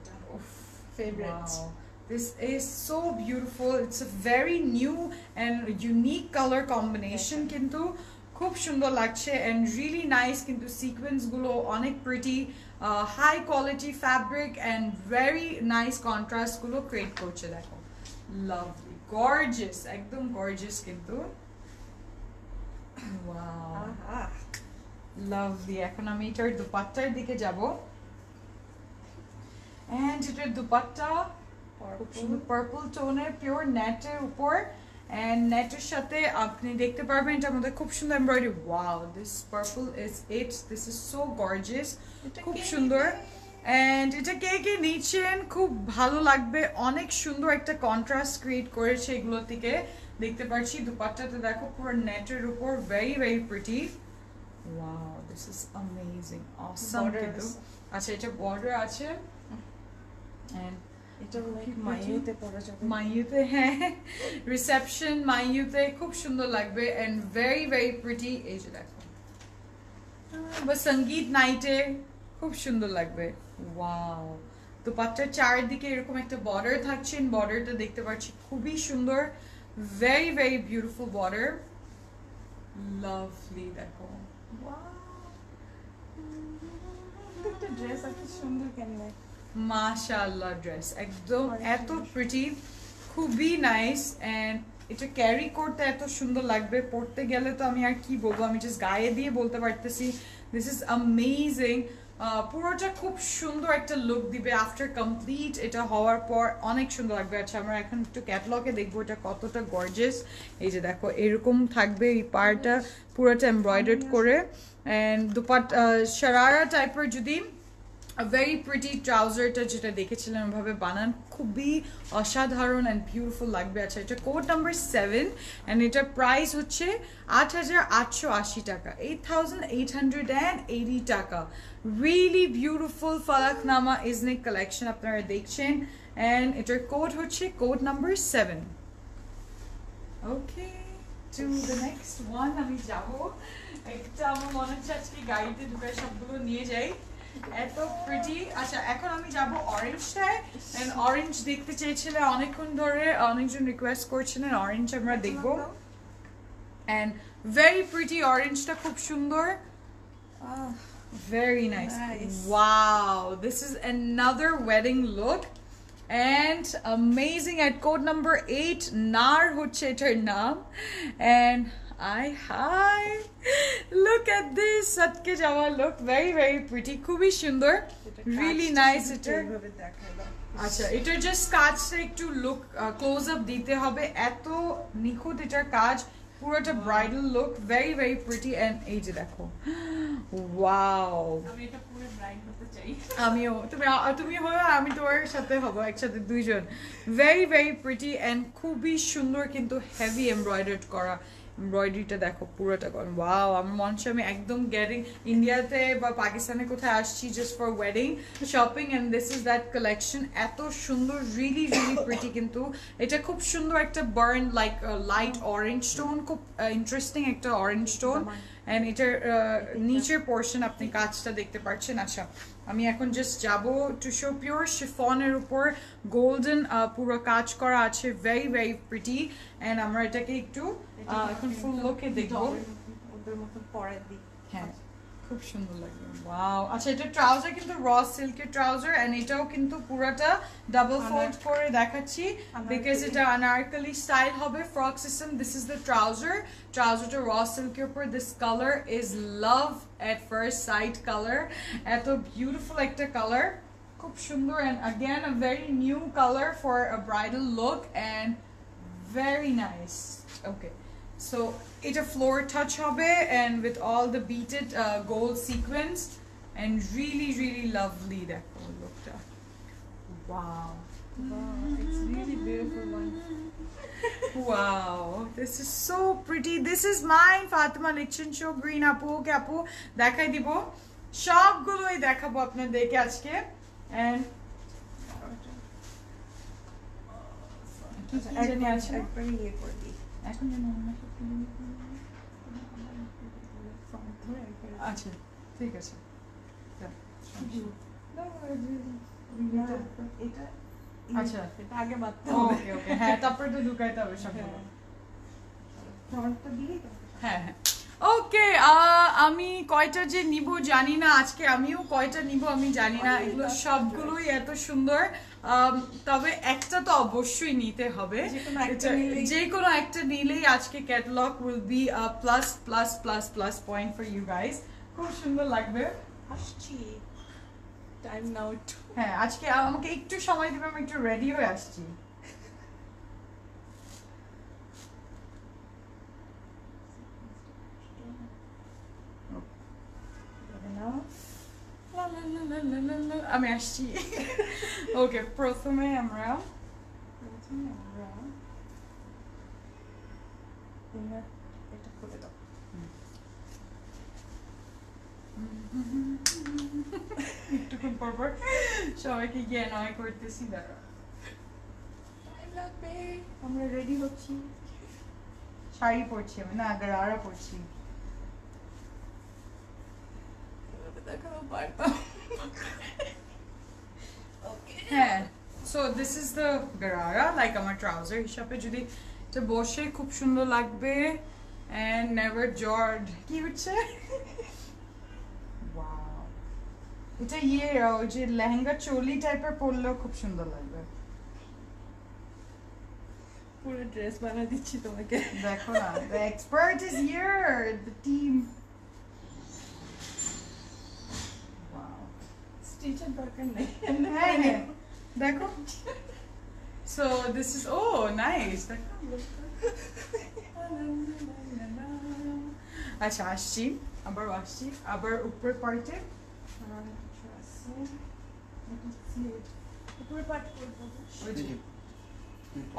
favorites wow. This is so beautiful. It's a very new and unique color combination কিন্তু খুব সুন্দর লাগছে and really nice কিন্তু সিকোয়েন্স গুলো অনেক pretty high quality fabric and very nice contrast গুলো create করছে দেখো lovely gorgeous একদম gorgeous কিন্তু wow lovely এখন আমি এটার দুপাট্টার দিকে যাব and এটার দুপাট্টা পার্পল টোনের পিওর নেটের উপর and নেটের সাথে আপনি দেখতে পারবেন এটার মধ্যে খুব সুন্দর embroidery wow this purple is it this is so gorgeous খুব সুন্দর and এটা কে কে নিচ্ছেন খুব ভালো লাগবে অনেক সুন্দর একটা কন্ট্রাস্ট ক্রিয়েট করেছে এগুলো থেকে দেখতে পাচ্ছি দুপাট্টাতে দেখো পুরো নেটের উপর very very pretty wow this is amazing awesome কিন্তু আচ্ছা এটা বর্ডার আছে and এটা লাইক মাইতে পরা যাবে মাইতে হ্যাঁ রিসেপশন মাইতে খুব সুন্দর লাগবে and very very pretty এই যে দেখো বা সঙ্গীত নাইটে খুব সুন্দর লাগবে ওয়াও দুপাট্টার চারদিকে এরকম একটা বর্ডার থাকছে বর্ডারটা দেখতে পাচ্ছি খুবই সুন্দর very very beautiful border lovely দেখো একটা ড্রেস আছে সুন্দর কেন মাশাআল্লাহ ড্রেস একদম এত প্রিটি খুবই নাইস এন্ড এটা ক্যারি করতে এত সুন্দর লাগবে পড়তে গেলে তো আমি আর কি বলবো আমি জাস্ট গায়ে দিয়ে বলতে পারতেছি দিস ইজ অ্যামেজিং পুরোটা খুব সুন্দর একটা লুক দিবে আফটার কমপ্লিট এটা হওয়ার পর অনেক সুন্দর লাগবে আচ্ছা আমরা এখন একটু ক্যাটালগে দেখবো এটা কতটা গর্জিয়াস এই যে দেখো এরকম থাকবে এই পার্টটা পুরোটা এমব্রয়ডার্ড করে এন্ড দুপাট্টা শারারা টাইপের যদি ভেরি প্রিটি ট্রাউজারটা যেটা দেখেছিলাম ভাবে বানান খুবই অসাধারণ এন্ড বিউটিফুল লাগবে আচ্ছা এটা কোড নাম্বার 7 এন্ড এটার প্রাইস হচ্ছে 8880 টাকা 8880 টাকা রিয়েলি বিউটিফুল ফালাকনামা ইজনিক কালেকশন আপনারা দেখছেন এন্ড এটার কোড হচ্ছে code number 7 okay two the next one আমি যাব একটা আমার মনে হচ্ছে আজকে গাড়িতে ঢুকে সবগুলো নিয়ে যাই এত প্রিটি আচ্ছা এখন আমি যাব অরেঞ্জটায় এন্ড অরেঞ্জ দেখতে চেয়েছিলে অনেকক্ষণ ধরে অনেকজন রিকোয়েস্ট করছিলেন অরেঞ্জ আমরা দেখব এন্ড ভেরি প্রিটি অরেঞ্জটা খুব সুন্দর very nice wow this is another wedding look and amazing at code number 8 nar হচ্ছে এটার নাম and hi look at this satke jawa look very very pretty খুবই সুন্দর really nice এটা আচ্ছা এটা জাস্ট কাজটা একটু লুক ক্লোজ আপ দিতে হবে এত নিখুঁত এটার কাজ পুরোটা bridal look very very pretty and এই যে দেখো wow আমি এটা পুরো ব্রাইড হতে চাই আমিও তুমি হলো আমি তোমার সাথে হব একসাথে দুইজন very very pretty and খুবই সুন্দর কিন্তু হেভি এমব্রয়ডার্ড করা এমব্রয়ডারিটা দেখো পুরোটা করেন। ওয়াও, আমার মনে হচ্ছে আমি একদম গেটিং ইন্ডিয়াতে বা পাকিস্তানে কোথায় আসছি just for wedding shopping, and this is that collection. এত সুন্দর, রিয়েলি রিয়েলি প্রিটি। কিন্তু এটা খুব সুন্দর একটা burn like light orange tone, খুব ইন্টারেস্টিং একটা অরেঞ্জ টোন। অ্যান্ড এটার নিচের পোর্শন আপনি কাজটা দেখতে পাচ্ছেন। আচ্ছা, আমি এখন জাস্ট যাব টু শো পিওর শিফনের উপর গোল্ডেন পুরো কাজ করা আছে, ভেরি ভেরি প্রিটি। অ্যান্ড আমরা এটাকে একটু এখন ফুল লোকে দেখবো। ওদের মতো পরে দিই। হ্যাঁ, খুব সুন্দর লাগবে। ওয়াও। আচ্ছা, এটা ট্রাউজার কিন্তু র সিল্কের ট্রাউজার, এন্ড এটাও কিন্তু পুরোটা ডাবল ফোল্ড করে দেখাচ্ছি বিকজ এটা আনারকলি স্টাইল হবে, frock system. This is the trouser. ট্রাউজারটা র সিল্কের উপর। This colour is love at first sight colour. এত বিউটিফুল একটা কালার, খুব সুন্দর। And again a very new colour for a bridal look and very nice. Okay, so এটা floor touch হবে and with all the beaded gold sequence and really really lovely দেখো lookটা. Wow, It's really beautiful one. wow, this is so pretty. This is mine. Fatima লিখছেন show green আপু। ওকে আপু, দেখাই দিব, সবগুলোই দেখাবো আপনাদেরকে আজকে। and কি জানি আছে একবার ইয়ে করে দিই। এখন যেন অন্য আচ্ছা, ঠিক আছে। এটা আচ্ছা, এটা আগে বাঁধতে হবে। ওকে ওকে, হ্যাঁ, তারপরে তো ঢুকাইতে হবে সবগুলো। ফ্রন্টটা দিয়ে হ্যাঁ হ্যাঁ, ওকে। আমি কয়টা যে নিব জানি না আজকে, আমিও কয়টা নিব আমি জানি না। এগুলো সবগুলোই এত সুন্দর, তবে একটা তো অবশ্যই নিতে হবে। যে কোনো একটা নিলেই আজকে catalogue will be plus plus plus plus point for you guys. খুব সুন্দর লাগবে। আসছি, টাইম নাও একটু। হ্যাঁ, আজকে আমাকে একটু সময় দিবে, আমি একটু রেডি হয়ে আসছি। আমি আসছি। ওকে, প্রথমে আমরা এটা খুলে দাও। একটুক্ষণ পর পর সবাইকে গিয়ে নয় করতেছি। দাঁড়া, আমরা রেডি হচ্ছি। শাড়ি পরছি আমি, না গারারা পরছি। হ্যাঁ, so this is the gharara, like আমার ট্রাউজার হিসাবে যদি এটা বসে খুব সুন্দর লাগবে। এন্ড নেভার জর্ড কি হচ্ছে। ওয়াও, এটা ওই যে লেহেঙ্গা চোলি টাইপের পরলেও খুব সুন্দর লাগবে। পুরো ড্রেস বানিয়ে দিচ্ছি তোমাকে। দেখো না, the expert is here, the team. Wow, স্টিচের দরকার নেই। হ্যাঁ হ্যাঁ, দেখো। So this is, oh nice, দেখো। আচ্ছা, আসছি, আবার আসছি, আবার উপরের পার্টে উপরে পাট করবো।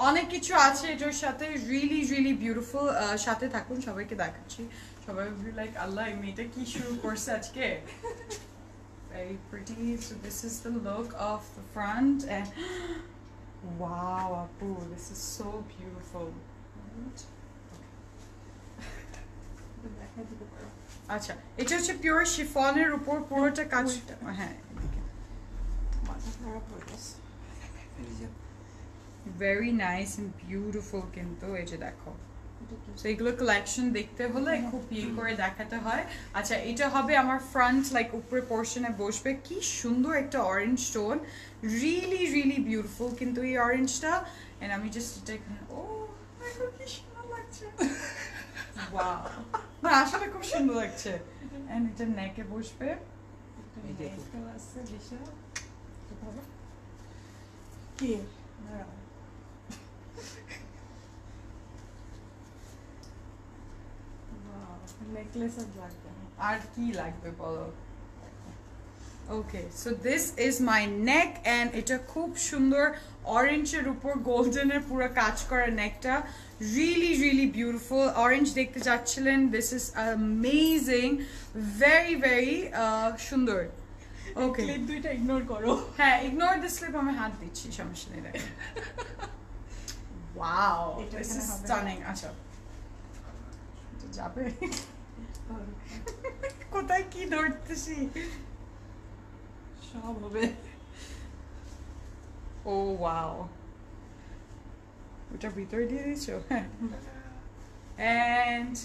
অনেক কিছু আছে এটার সাথে, রিয়েলি রিয়েলি বিউটিফুল। সাথে থাকুন, সবাইকে দেখাচ্ছি। সবাই লাইক, আল্লাহ এই মেয়েটা কি শুরু করছে আজকে। Very pretty. So this is the look of the front and wow, Apu, this is so beautiful. আচ্ছা, এটা হচ্ছে পিওর শিফনের উপর পুরোটা কাজ। হ্যাঁ, ভেরি নাইস এন্ড বিউটিফুল। কিন্তু এই যে দেখো, তো এগুলো কালেকশন দেখতে হলে খুব ইয়ে করে দেখাতে হয়। আচ্ছা, এটা হবে আমার ফ্রন্ট, লাইক উপরে পোর্শনে বসবে। কি সুন্দর একটা orange tone, really really beautiful কিন্তু এই অরেঞ্জটা। এন্ড আমি জাস্ট এটা এখানে, ও কি সুন্দর লাগছে। ওয়াও, না আসলে খুব সুন্দর লাগছে। এন্ড এটা নেকে বসবে। কি নেকলেস আর লাগবে, আর কি লাগবে বলো। Okay, so this is my neck and এটা খুব সুন্দর অরেঞ্জের উপর গোল্ডেনের পুরো কাজ করা নেকটা really beautiful orange দেখতে যাচ্ছিলেন this is amazing very সুন্দর okay ক্লিপ দুইটা ইগনোর করো হ্যাঁ ignore the slip আমি হাত দিচ্ছি সমস্যা নেই দেখো wow this is stunning আচ্ছা যাবে কোথায় কি ধরতেছি সব হবে ও ওয়াও ওটা ভিতরে দিয়ে দিছো and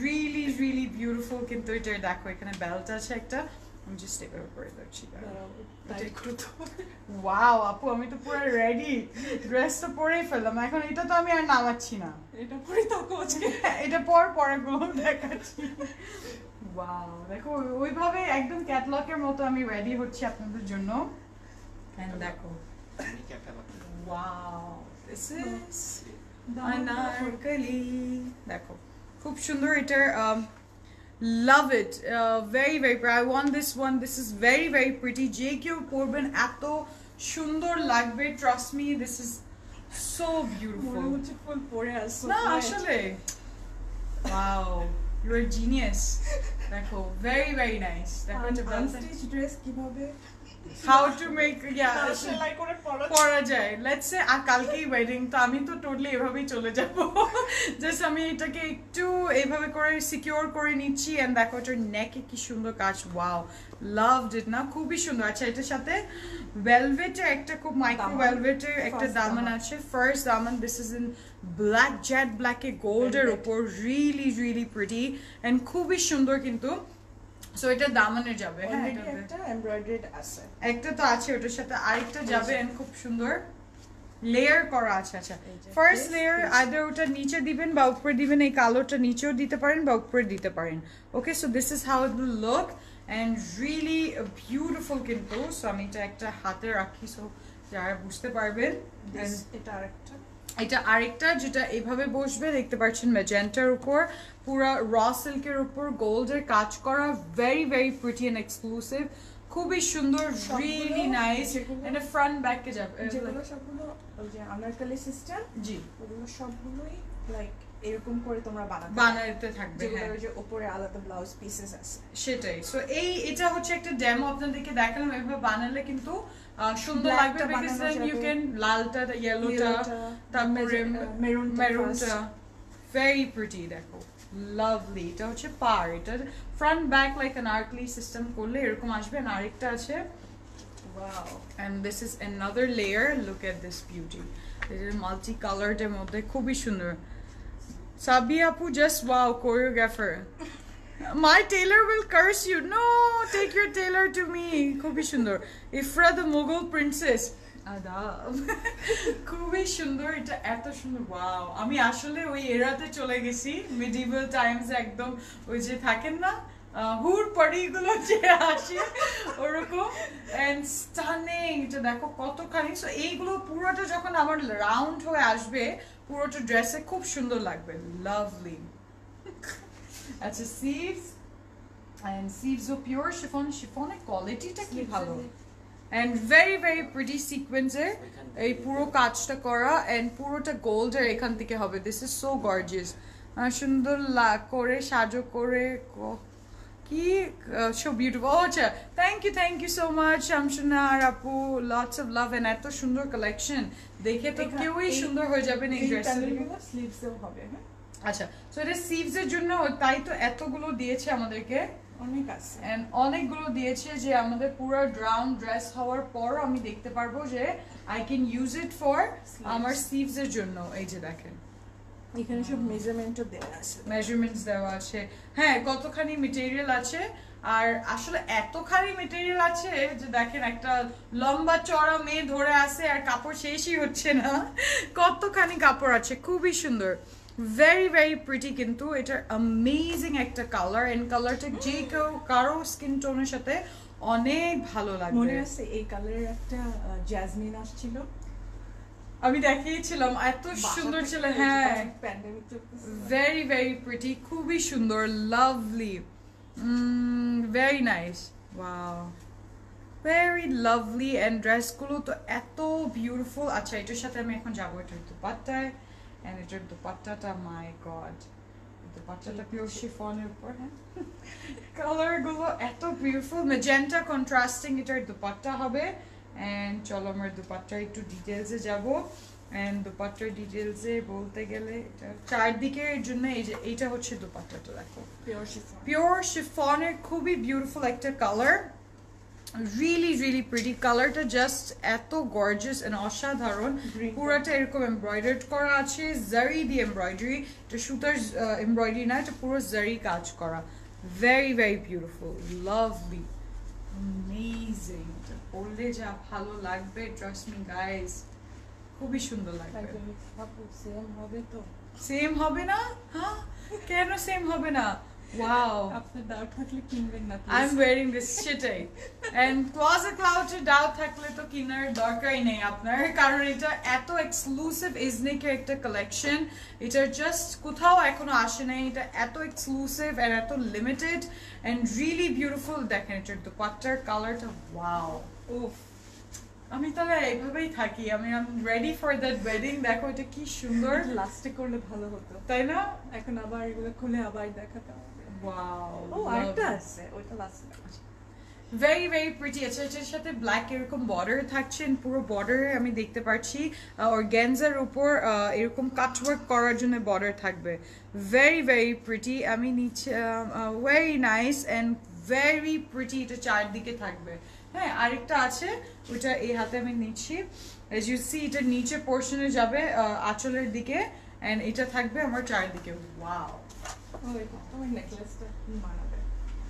really beautiful কিন্তু এটা দেখো এখানে বেল্ট আছে একটা আমি জাস্ট এভাবে করে দিচ্ছি ওয়াও আপু আমি তো পুরো রেডি ড্রেসটা পরেই ফেললাম এখন এটা তো আমি আর নামাচ্ছি না এটা পরে থাকো আজকে এটা পরেগুলো দেখাচ্ছি ওয়াও দেখো ওইভাবে একদম ক্যাটলগের মতো আমি রেডি হচ্ছি আপনাদের জন্য দেখো ওয়াও দিস ইজ আনারকলি দেখো খুব সুন্দর এটা love it very I want this one this is very pretty যে কেউ পরবেন এত সুন্দর লাগবে trust me this is so beautiful মনে হচ্ছে ফুল পরে আসছো না আসলে wow you're a genius দেখো very nice দেখো এটা আনস্টিচ ড্রেস কিভাবে how to make yeah সেলাই করে পরা যায় লেটস সে কালকেই ওয়েডিং তো আমি তো টোটালি এভাবেই চলে যাব জাস্ট আমি এটাকে একটু এইভাবে করে সিকিউর করে নিচ্ছি এন্ড দেখো এটার নেকে কি সুন্দর কাজ ওয়াও লাভড ইট না খুবই সুন্দর আচ্ছা এটার সাথে ভেলভেটের একটা খুব মাইক্রো ভেলভেটের একটা দামান আছে ফার্স্ট দামান this is in black jet ব্ল্যাকে গোল্ডের উপর রিয়েলি প্রিটি এন্ড খুবই সুন্দর কিন্তু সো এটা দামানের যাবে হ্যাঁ একটা এমব্রয়ডারিড আছে একটা তো আছে ওটার সাথে আরেকটা যাবে এন্ড খুব সুন্দর লেয়ার করা আছে আচ্ছা ফার্স্ট লেয়ার আইদার ওটা নিচে দিবেন বা উপরে দিবেন এই কালোটা নিচেও দিতে পারেন বা উপরে দিতে পারেন okay so this is how it will look and really beautiful কিন্তু সো আমি এটা একটা হাতে রাখি সো যারা বুঝতে পারবেন এটা আরেকটা যেটা এইভাবে বসবে দেখতে পাচ্ছেন ম্যাজেন্টার উপর পুরো র সিল্কের উপর গোল্ডের কাজ করা very প্রিটি এন্ড এক্সক্লুসিভ খুবই সুন্দর really nice and front back কে যাবে যেগুলো সবগুলো ওই যে আনারকলি সিস্টেম জি ওগুলো সবগুলোই লাইক এরকম করে তোমরা বানাতে থাকবে হ্যাঁ যে উপরে আলাদা ব্লাউজ পিসেস আছে সেটাই সো এটা হচ্ছে একটা ডেমো আপনাদেরকে দেখালাম এভাবে বানালে কিন্তু সুন্দর লাগবে বিকজ দেন ইউ ক্যান লালটা ইয়েলোটা তারপরে মেরুনটা ভেরি প্রিটি দেখো লাভলি এটা হচ্ছে পার এটা front back like Anarkali system করলে এরকম আসবে আর আরেকটা আছে wow and this is another layer look at this beauty এটা মাল্টি কালারড এর মধ্যে খুবই সুন্দর সাবি আপু just wow choreographer My tailor will curse you. No, take your tailor to me. খুবই সুন্দর ইফরা the Mughal princess আদাব খুবই সুন্দর এটা এত সুন্দর ওয়াও আমি আসলে ওই এরাতে চলে গেছি মিডিভেল টাইমস একদম ওই যে থাকেন না হুর পরিগুলো যে আসে ওরকম এন্ড স্টানিং এটা দেখো কতখানি সো এইগুলো পুরোটা যখন আমার রাউন্ড হয়ে আসবে পুরোটা ড্রেসে খুব সুন্দর লাগবে লাভলি আচ্ছা সিভস এন্ড সিভস ও পিওর শিফনের কোয়ালিটিটা কি ভালো এন্ড ভেরি প্রিটি সিকোয়েন্সের এই পুরো কাজটা করা এন্ড পুরোটা গোল্ডের এখান থেকে হবে দিস ইজ সো গর্জিয়াস সুন্দর করে সাজো করে কি সো বিউটিফুল আচ্ছা থ্যাংক ইউ সো মাচ শামসুনা আর আপু লটস অফ লাভ এন্ড এত সুন্দর কালেকশন দেখে তো কেউই সুন্দর হয়ে যাবেন এই ড্রেসের স্লিভসেও হবে হ্যাঁ আচ্ছা সো এটা সিভস এর জন্য তাই তো এতগুলো দিয়েছে আমাদেরকে অনেক আছে এন্ড অনেকগুলো দিয়েছে যে আমাদের পুরো ড্রাউন ড্রেস হওয়ার পর আমি দেখতে পারবো যে I can use it for আমার স্লিভস এর জন্য এই যে দেখেন এখানে সব মেজারমেন্টও দেওয়া আছে মেজারমেন্টস দেওয়া আছে হ্যাঁ কতখানি মেটেরিয়াল আছে আর আসলে এতখানি মেটেরিয়াল আছে যে দেখেন একটা লম্বা চড়া মেয়ে ধরে আছে আর কাপড় শেষই হচ্ছে না কতখানি কাপড় আছে খুবই সুন্দর very pretty কিন্তু এটা অ্যামেজিং একটা কালার এন্ড কালারটা যে কেউ কারো স্কিন টোনের সাথে অনেক ভালো লাগবে মনে আছে এই কালারের একটা জ্যাসমিন আসছিল আমি দেখিয়েছিলাম এত সুন্দর ছিল হ্যাঁ very pretty খুবই সুন্দর lovely very nice wow very lovely and ড্রেসগুলো তো এত বিউটিফুল। আচ্ছা এটার সাথে আমি এখন যাবো এটার দুপাট্টায়, এন্ড এটার দুপাট্টাটা মাই গড, দুপাট্টাটা পিওর শিফনের উপর। হ্যাঁ কালার গুলো এত বিউটিফুল, ম্যাজেন্টা কন্ট্রাস্টিং এটার দুপাট্টা হবে। এন্ড চলো আমরা দুপাট্টার একটু ডিটেলসে যাব। এন্ড দুপাট্টার ডিটেলসে বলতে গেলে এটা চারদিকের জন্য এই যে এইটা হচ্ছে দুপাট্টাটা, দেখো পিওর শিফনের খুবই বিউটিফুল একটা কালার, রিয়েলি রিয়েলি প্রিটি কালারটা, জাস্ট এত গর্জিয়াস এন্ড অসাধারণ। পুরোটা এরকম এমব্রয়ডার্ড করা আছে, জারি দিয়ে এমব্রয়ডারি, এটা সুতার এমব্রয়ডারি না, এটা পুরো জারি কাজ করা, very very beautiful, lovely, amazing. এটা পরলে যা ভালো লাগবে, ট্রাস্ট মি গাইস, খুবই সুন্দর লাগবে। সেম হবে তো? সেম হবে না? হ্যাঁ কেন সেম হবে না? ওয়াও, আপনার ডাউট থাকলে কিনবেন না আই এম ওয়্যারিং দিস, সেটাই। এন্ড ক্লোজেট ক্লাউডে ডাউট থাকলে তো কেনার দরকারই নেই আপনার, কারণ এটা এত এক্সক্লুসিভ ইজনিকের একটা কালেকশন, এটা জাস্ট কোথাও এখনো আসে নাই, এটা এত এক্সক্লুসিভ এন্ড এত লিমিটেড এন্ড রিয়েলি বিউটিফুল। দেখেন এটার দুপাট্টার কালারটা, ওয়াও, উফ, আমি তাহলে এইভাবেই থাকি, আমি রেডি ফর দ্যাট ওয়েডিং। দেখো এটা কি সুন্দর, লাস্টে করলে ভালো হতো, তাই না? এখন আবার এগুলো খুলে আবার দেখাতে হবে। ওয়াও, ও আরেকটা আছে, ওইটা লাস্টে দেখাচ্ছি। Very very pretty. আচ্ছা এটার সাথে ব্ল্যাক এরকম বর্ডার থাকছে, পুরো বর্ডারে আমি দেখতে পাচ্ছি অর্গানজার উপর এরকম কাটওয়ার্ক করার জন্য বর্ডার থাকবে, ভেরি ভেরি প্রিটি। আমি নিচে very nice and very pretty, এটা চারদিকে থাকবে। হ্যাঁ আরেকটা আছে, ওইটা এই হাতে আমি নিচ্ছি, এজ ইউ সি এটা নিচে পোর্শনে যাবে আঁচলের দিকে, এন্ড এটা থাকবে আমার চারদিকে। ওয়াও, তোমার নেকলেসটা মানাবে।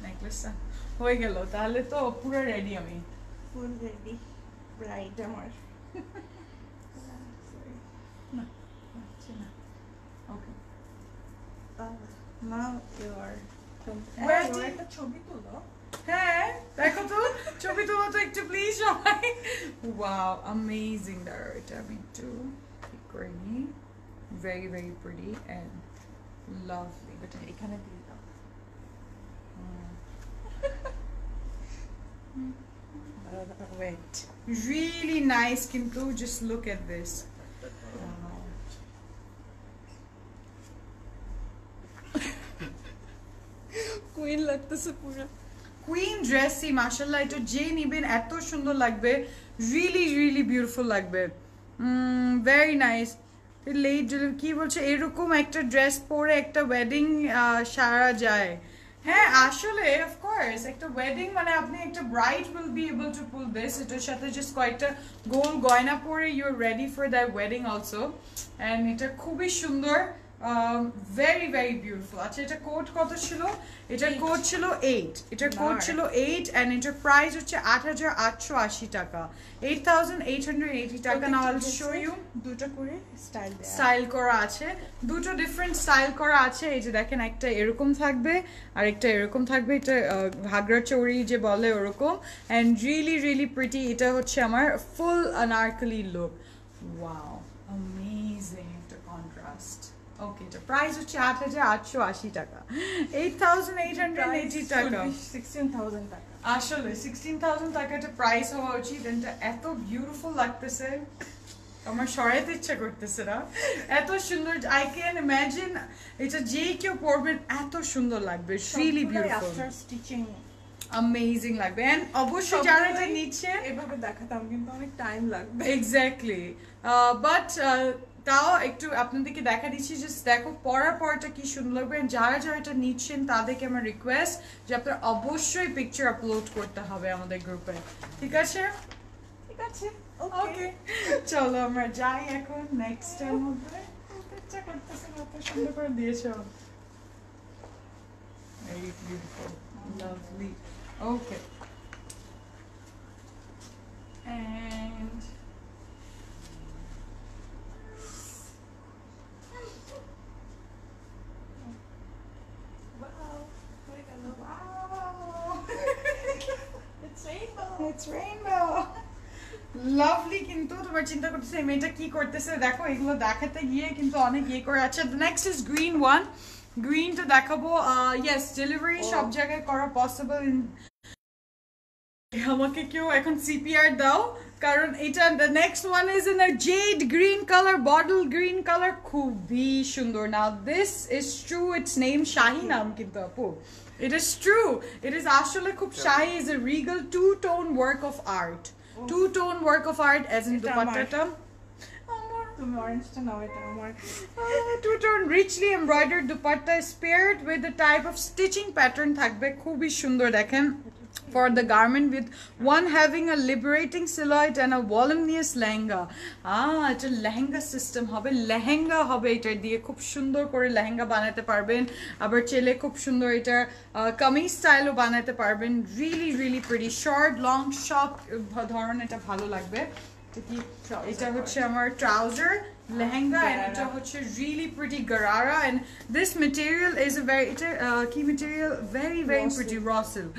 নেকলেসটা হয়ে গেল, তাহলে তো পুরো রেডি, আমি ফুল রেডি ব্রাইড আমার। ওকে নাও ইউ আর একটা ছবি তুলো। হ্যাঁ দেখো তো, ছবি তোলা তো একটু প্লিজ সবাই। Wow, amazing. দাঁড়াও এটা আমি একটু ঠিক করে নিই, very very pretty and lovely. এটা এখানে দিয়ে দাও। Wait, really nice কিন্তু, just look at this. Queen লাগতেছে পুরো। কুইন ড্রেসই মাশাআল্লাহ, এটা যে নিবেন এত সুন্দর লাগবে, রিয়েলি রিয়েলি বিউটিফুল লাগবে, ভেরি নাইস। লেট কি বলছে, এরকম একটা ড্রেস পরে একটা ওয়েডিং সারা যায়। হ্যাঁ আসলে অফকোর্স একটা ওয়েডিং মানে আপনি একটা bride will be able to pull this, এটার সাথে জাস্ট কয়েকটা গোল গয়না পরে you are ready for that wedding also, and এটা খুবই সুন্দর, ভেরি ভেরি বিউটিফুল। আচ্ছা এটা কোড কত ছিল? এটার কোড ছিল 8, এটার কোড ছিল 8 এন্ড এটার প্রাইস হচ্ছে 8880 টাকা, 8880 টাকা। নাও আইল শো ইউ, দুটো করে স্টাইল করা আছে, দুটো ডিফারেন্ট স্টাইল করা আছে। এই যে দেখেন একটা এরকম থাকবে আর একটা এরকম থাকবে, এটা ঘাগরা চৌড়ি যে বলে ওরকম, এন্ড রিয়েলি রিয়েলি প্রিটি। এটা হচ্ছে আমার ফুল আনারকলি লুক, ওয়াও, অ্যামেজিং একটা কন্ট্রাস্ট। ওকে এটা প্রাইস হচ্ছে 8880 টাকা, 8880 টাকা, 16,000 টাকা। আসলে 16,000 টাকা এটা প্রাইস হওয়া উচিত। এটা এত বিউটিফুল লাগতেছে, আমার সরাইতে ইচ্ছা করতেছে না, এত সুন্দর। আই ক্যান ইমাজিন এটা যে কেউ পরবেন এত সুন্দর লাগবে, really beautiful, after stitching amazing লাগবে। এন্ড অবশ্যই যারা এটা নিচ্ছেন, এভাবে দেখাতাম কিন্তু অনেক টাইম লাগবে। এক্স্যাক্টলি, বাট তাও একটু আপনাদেরকে দেখা দিচ্ছি, জাস্ট দেখো পরার পরটা কি সুন্দর লাগবে। যারা যারা এটা নিচ্ছেন তাদেরকে আমার রিকোয়েস্ট যে আপনারা অবশ্যই পিকচার আপলোড করতে হবে আমাদের গ্রুপে, ঠিক আছে? ঠিক আছে, ওকে চলো আমরা যাই এখন নেক্সট এর মধ্যে। ইচ্ছা করতেছে না, এত সুন্দর করে দিয়েছো, very beautiful, lovely. Okay and It's rainbow. Lovely. কিন্তু তোমার চিন্তা করতেছে এই মেয়েটা কি করতেছে, দেখো এগুলো দেখাতে গিয়ে কিন্তু অনেক ইয়ে করে। আচ্ছা নেক্সট ইজ গ্রিন ওয়ান, গ্রিনটা দেখাবো। ইয়েস ডেলিভারি সব জায়গায় করা পসিবল, আমাকে কেউ এখন সিপিআর দাও কারণ এটা the next one is in a jade green color, bottle green color, খুবই সুন্দর. Now this is true, its name Shahi নাম কিন্তু আপু. It is true. It is আসলে খুব Shahi is a regal two-tone work of art. Two-tone work of art as in dupatta. তুমি অরেঞ্জটা নাও, এটা আমার. Two-tone richly embroidered dupatta is paired with the type of stitching pattern থাকবে খুবই সুন্দর দেখেন. For the garment with one having a liberating silhouette and a voluminous lehenga. এটা lehenga system হবে, লেহেঙ্গা হবে এটা দিয়ে খুব সুন্দর করে লেহেঙ্গা বানাতে পারবেন. আবার চেলে খুব সুন্দর এটা কামিজ স্টাইলও বানাতে পারবেন. Really really pretty, short long সব ধরনের এটা ভালো লাগবে. এটা হচ্ছে আমার ট্রাউজার লেহেঙ্গা and এটা হচ্ছে really pretty garara and this material is a very এটা কি material, very very pretty raw silk.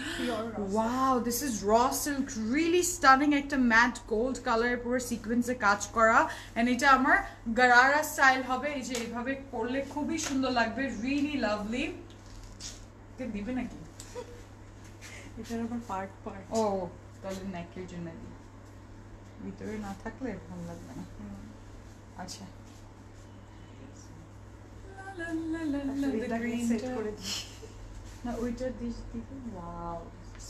Wow, this is raw silk, really stunning, একটা matte gold color পুরো সিকোয়েন্সে কাজ করা and এটা আমার garara স্টাইল হবে. এই যে এইভাবে পরলে খুবই সুন্দর লাগবে, really lovely. এটা দিবে নাকি? এটার আবার পার্ট ও তাহলে নেকের জন্য দিই, ভিতরে না থাকলে ভালো লাগবে না. আচ্ছা না ওইটা দিকে. ওয়াও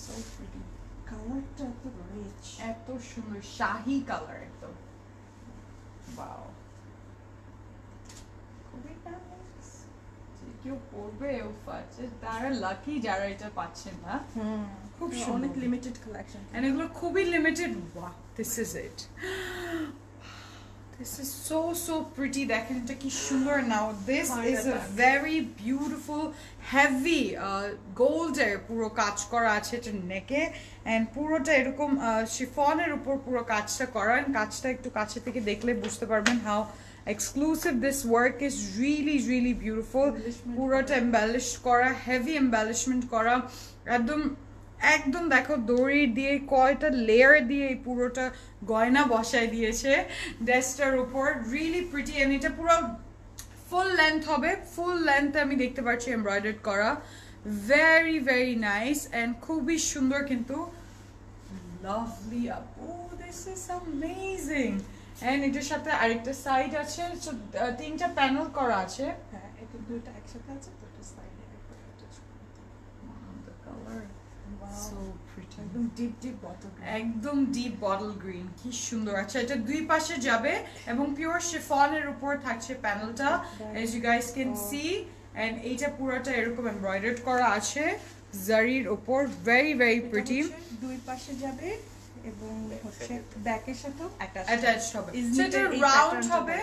সো প্রিটি, কালারটা এত রিচ, এত সুন্দর শাহি কালার একদম. ওয়াও খুবই নাইস. কেউ পরবে ও ফাটে, তারা লাকি যারা এটা পাচ্ছেন না. খুব সুন্দর, অনেক লিমিটেড কালেকশন and এগুলো খুবই limited. Wow this is it. This is so pretty. দেখেন এটা কি সুন্দর. Now this is a very beautiful heavy gold এর পুরো কাজ করা আছে এটা নেকে and পুরোটা এরকম শিফনের উপর পুরো কাজটা করা. কাজটা একটু কাছে থেকে দেখলে বুঝতে পারবেন how exclusive this work is. really really beautiful. পুরোটা embellished করা, heavy embellishment করা, একদম একদম দেখো দড়ি দিয়ে কয়টা লেয়ার দিয়ে এই পুরোটা গয়না বসায় দিয়েছে ড্রেসটার উপর. রিয়েলি প্রিটি এন্ড এটা পুরো ফুল লেন্থ হবে, ফুল লেন্থে আমি দেখতে পাচ্ছি এমব্রয়ডার্ড করা. ভেরি ভেরি নাইস এন্ড খুবই সুন্দর কিন্তু লাভলি. আপু দিস ইজ অ্যামেজিং. এন্ড এটার সাথে আরেকটা সাইড আছে, তিনটা প্যানেল করা আছে. হ্যাঁ এটা দুটো একসাথে আছে, দুটো সাইডে একবার অ্যাটাচ করতে. দ্য কালার so pretty, একদম ডিপ বটল, একদম ডিপ বটল গ্রিন, কি সুন্দর. আচ্ছা এটা দুই পাশে যাবে এবং পিওর শিফনের উপর থাকছে প্যানেলটা as you guys can see and এইটা পুরোটা এরকম এমব্রয়ডার্ড করা আছে জারির উপর. very very pretty. দুই পাশে যাবে এবং হচ্ছে ব্যাকের সাথেও অ্যাটাচড হবে. সেটা রাউন্ড হবে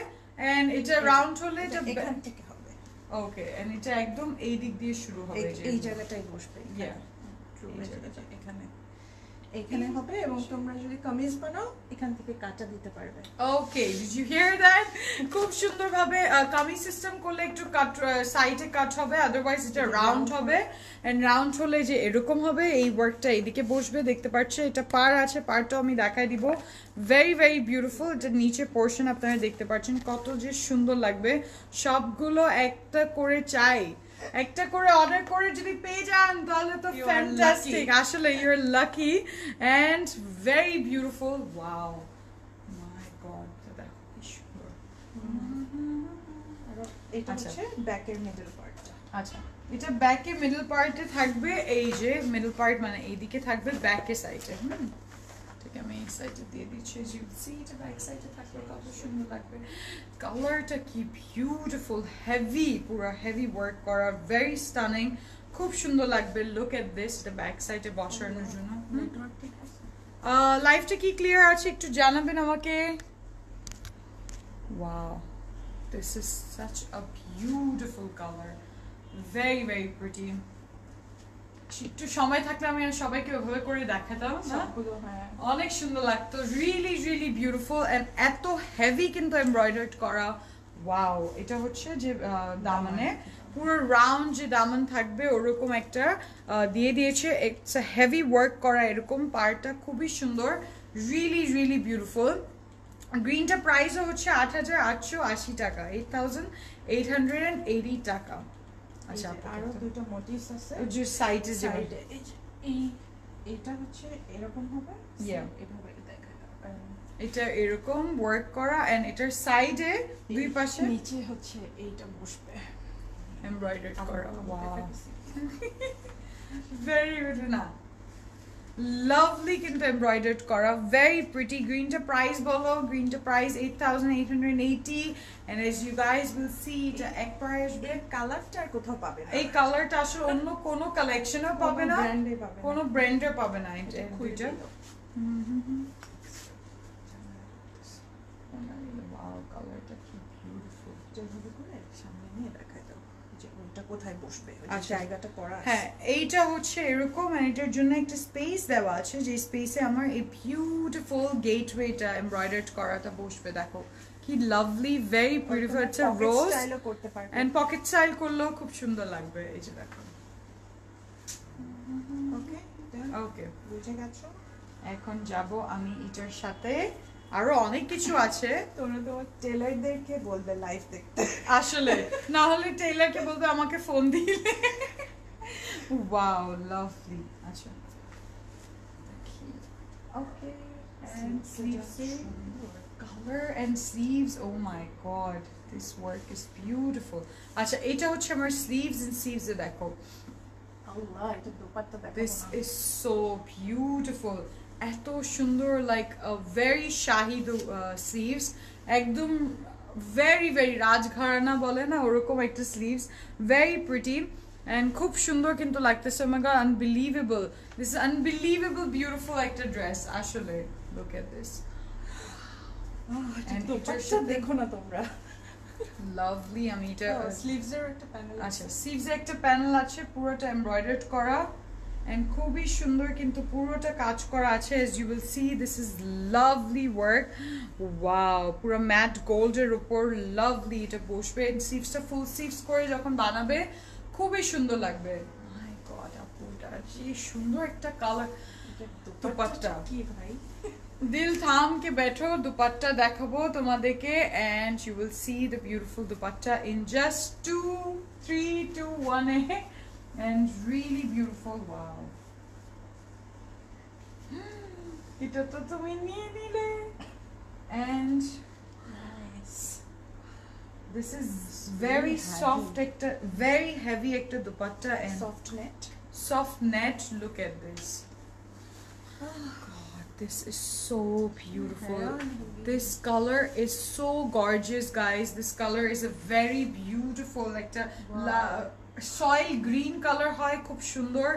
and এটা রাউন্ড হলে এটা এখান থেকে হবে. ওকে and এটা একদম এই দিক দিয়ে শুরু হবে, এই জায়গাটাই বসবে. এখানে এখানে হবে এবং তোমরা যদি কামিজ বানাও এখান থেকে কাটা দিতে পারবে. Okay did you hear that? খুব সুন্দরভাবে কামিজ সিস্টেম করলে একটু কাট সাইডে কাট হবে, আদারওয়াইজ এটা রাউন্ড হবে এন্ড রাউন্ড হলে যে এরকম হবে এই ওয়ার্কটা এইদিকে বসবে. দেখতে পাচ্ছ এটা পার আছে, পারটাও আমি দেখাই দিব. Very very beautiful. এটা নিচে পোর্শন আপনারা দেখতে পাচ্ছেন কত যে সুন্দর লাগবে. সবগুলো একটা করে চাই, একটা করে অর্ডার করে যদি পেয়ে যান তাহলে তো ফ্যান্টাস্টিক. আসলে you are lucky and very beautiful. Wow my god, দেখো কি সুন্দর. এটা হচ্ছে ব্যাকের মিডল পার্টটা. আচ্ছা এটা ব্যাকের মিডল পার্টে থাকবে, এই যে মিডল পার্ট মানে এইদিকে থাকবে ব্যাকের সাইডে. ঠিক আমি এই সাইডে দিয়ে দিচ্ছি, as you see এটা ব্যাক সাইডে থাকবে কত সুন্দর লাগবে. কালারটা কি বিউটিফুল, হেভি, পুরো হেভি ওয়ার্ক করা, ভেরি স্টানিং, খুব সুন্দর লাগবে. লুক এট দিস, এটা ব্যাক সাইডে বসানোর জন্য. লাইভটা কি ক্লিয়ার আছে একটু জানাবেন আমাকে. Wow this is such a beautiful colour, very very pretty. একটু সময় থাকলে আমি সবাইকে ওইভাবে করে দেখাতাম, অনেক সুন্দর লাগতো. রিয়েলি রিয়েলি বিউটিফুল এন্ড এত হেভি কিন্তু এমব্রয়ডার্ড করা. ওয়াও এটা হচ্ছে যে দামানে পুরো রাউন্ড যে দামান থাকবে ওরকম একটা দিয়ে দিয়েছে. ইটস আ হেভি ওয়ার্ক করা এরকম পার্টটা, খুবই সুন্দর, রিয়েলি রিয়েলি বিউটিফুল. গ্রিনটা প্রাইসও হচ্ছে ৮,৮৮০ টাকা, 8,880 টাকা. আচ্ছা আরো দুটো মোটিভস আছে যে সাইডে যে এই এটা হচ্ছে এরকম হবে Yeah. এভাবে দেখায় দাও এটা এরকম ওয়ার্ক করা এন্ড এটার সাইডে দুই পাশে নিচে হচ্ছে এইটা বসবে এমব্রয়ডারি করা ওয়াও very good না lovely কিন্তু embroidered করা very pretty greenটা price বলো greenটা price 8880 and as you guys will see এটা একবার আসবে কালারটা আর কোথাও পাবে না এই কালারটা আসলে অন্য কোনো কালেকশনও পাবে না ব্র্যান্ডে পাবে কোনো ব্র্যান্ডে পাবে না এটা দুইটা ওয়াও কালারটা কি বিউটিফুল যেভাবে করে সামনে নিয়ে দেখায় দাও যে ওটা কোথায় বসবে ওই আচ্ছা। জায়গাটা করা আছে। হ্যাঁ এইটা হচ্ছে এরকম and এটার জন্য একটা স্পেস দেওয়া আছে যে স্পেসে আমার এই বিউটিফুল গেটওয়েটা এমব্রয়ডার্ড করাটা বসবে দেখো কি লাভলি ভেরি বিউটিফুল একটা Pocket রোজ style ও করতে পারবে এন্ড পকেট স্টাইল করলেও খুব সুন্দর লাগবে এই যে দেখো ওকে ওকে বুঝে গেছো এখন যাব আমি এটার সাথে আরো অনেক কিছু আছে তোমরা তোমার টেলারদেরকে বলবে লাইভ দেখতে আসলে না হলে টেইলারকে বলবে আমাকে ফোন দিলে ওয়াও লাভলি আচ্ছা ওকে and sleeves color and sleeves oh my god this work is beautiful আচ্ছা এটা হচ্ছে আমার sleeves and sleeves এ দেখো আল্লাহ এটা দোপাট্টা দেখো this is so beautiful এত সুন্দর like a very shahi sleeves একদম very very রাজঘরানা বলে না ওরকম একটা sleeves very pretty and খুব সুন্দর কিন্তু লাগতেছে oh my god unbelievable this is unbelievable beautiful একটা dress আসলে look at this and dupatta দেখো না তোমরা lovely আমি এটা স্লিভস এর একটা প্যানেল আচ্ছা sleeves এ একটা প্যানেল আছে পুরোটা এমব্রয়ডার্ড করা and খুবই সুন্দর কিন্তু পুরোটা কাজ করা আছে as you will see this is lovely work wow পুরো ম্যাট গোল্ড এর উপর lovely এটা বসবে sleeves টা ফুল sleeves করে যখন বানাবে খুবই সুন্দর লাগবে my god আপুটা কি সুন্দর একটা কালার দোপাট্টা কি ভাই দিল থাম কে बैठो দুপাট্টা দেখাবো তোমাদেরকে and you will see the beautiful dupatta in just 2 3 2 1 and really beautiful wow এটা তো তুমি নিয়ে নিলে and nice this is very Very heavy. soft একটা very heavy একটা dupatta and soft net soft net look at this god this is so beautiful this color is so gorgeous guys this color is a very beautiful like the soil green color হয় খুব সুন্দর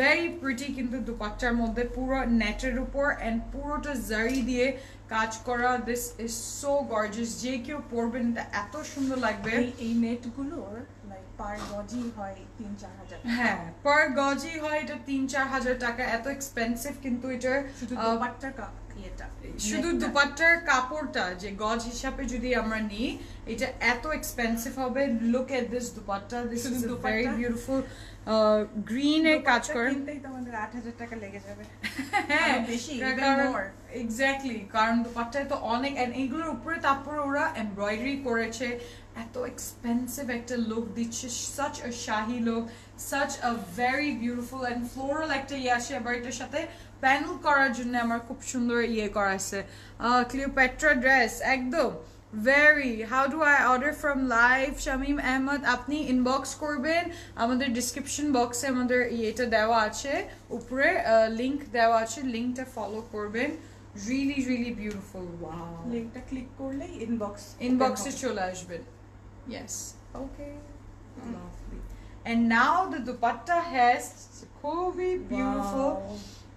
very pretty কিন্তু দুপাট্টার মধ্যে পুরো নেটের উপর and পুরোটা জারি দিয়ে কাজ করা this is so gorgeous যে কেউ পরবেন এটা এত সুন্দর লাগবে এই নেটগুলোর লাইক পার গজি হয় 3-4 হাজার হ্যাঁ পার গজি হয় এটা 3-4 হাজার টাকা এত এক্সপেন্সিভ কিন্তু এটা শুধু দোপাট্টার ইয়েটা শুধু দুপাট্টার কাপড়টা যে গজ হিসাবে যদি আমরা নিই এটা এত এক্সপেন্সিভ হবে look at this dupatta this is a very beautiful green এর কাজ করে কিনতেই তোমাদের 8000 টাকা লেগে যাবে হ্যাঁ বেশি এক্স্যাক্টলি কারণ দুপাট্টায় তো অনেক এন্ড এগুলোর উপরে তারপরে ওরা এমব্রয়ডারি করেছে এত এক্সপেন্সিভ একটা লুক দিচ্ছে such a Shahi look such a very beautiful and floral একটা ইয়ে আসে আবার এটার সাথে প্যানেল করার জন্য আমার খুব সুন্দর ইয়ে করা আছে ক্লিওপেট্রা ড্রেস একদম very how do I order from live Shamim Ahmed আপনি ইনবক্স করবেন আমাদের ডেসক্রিপশন বক্সে আমাদের এটা দেওয়া আছে উপরে লিংক দেওয়া আছে লিংকটা ফলো করবেন really really beautiful wow লিংকটা ক্লিক করলে ইনবক্সে চলে আসবেন yes okay lovely and now the dupatta has খুবই beautiful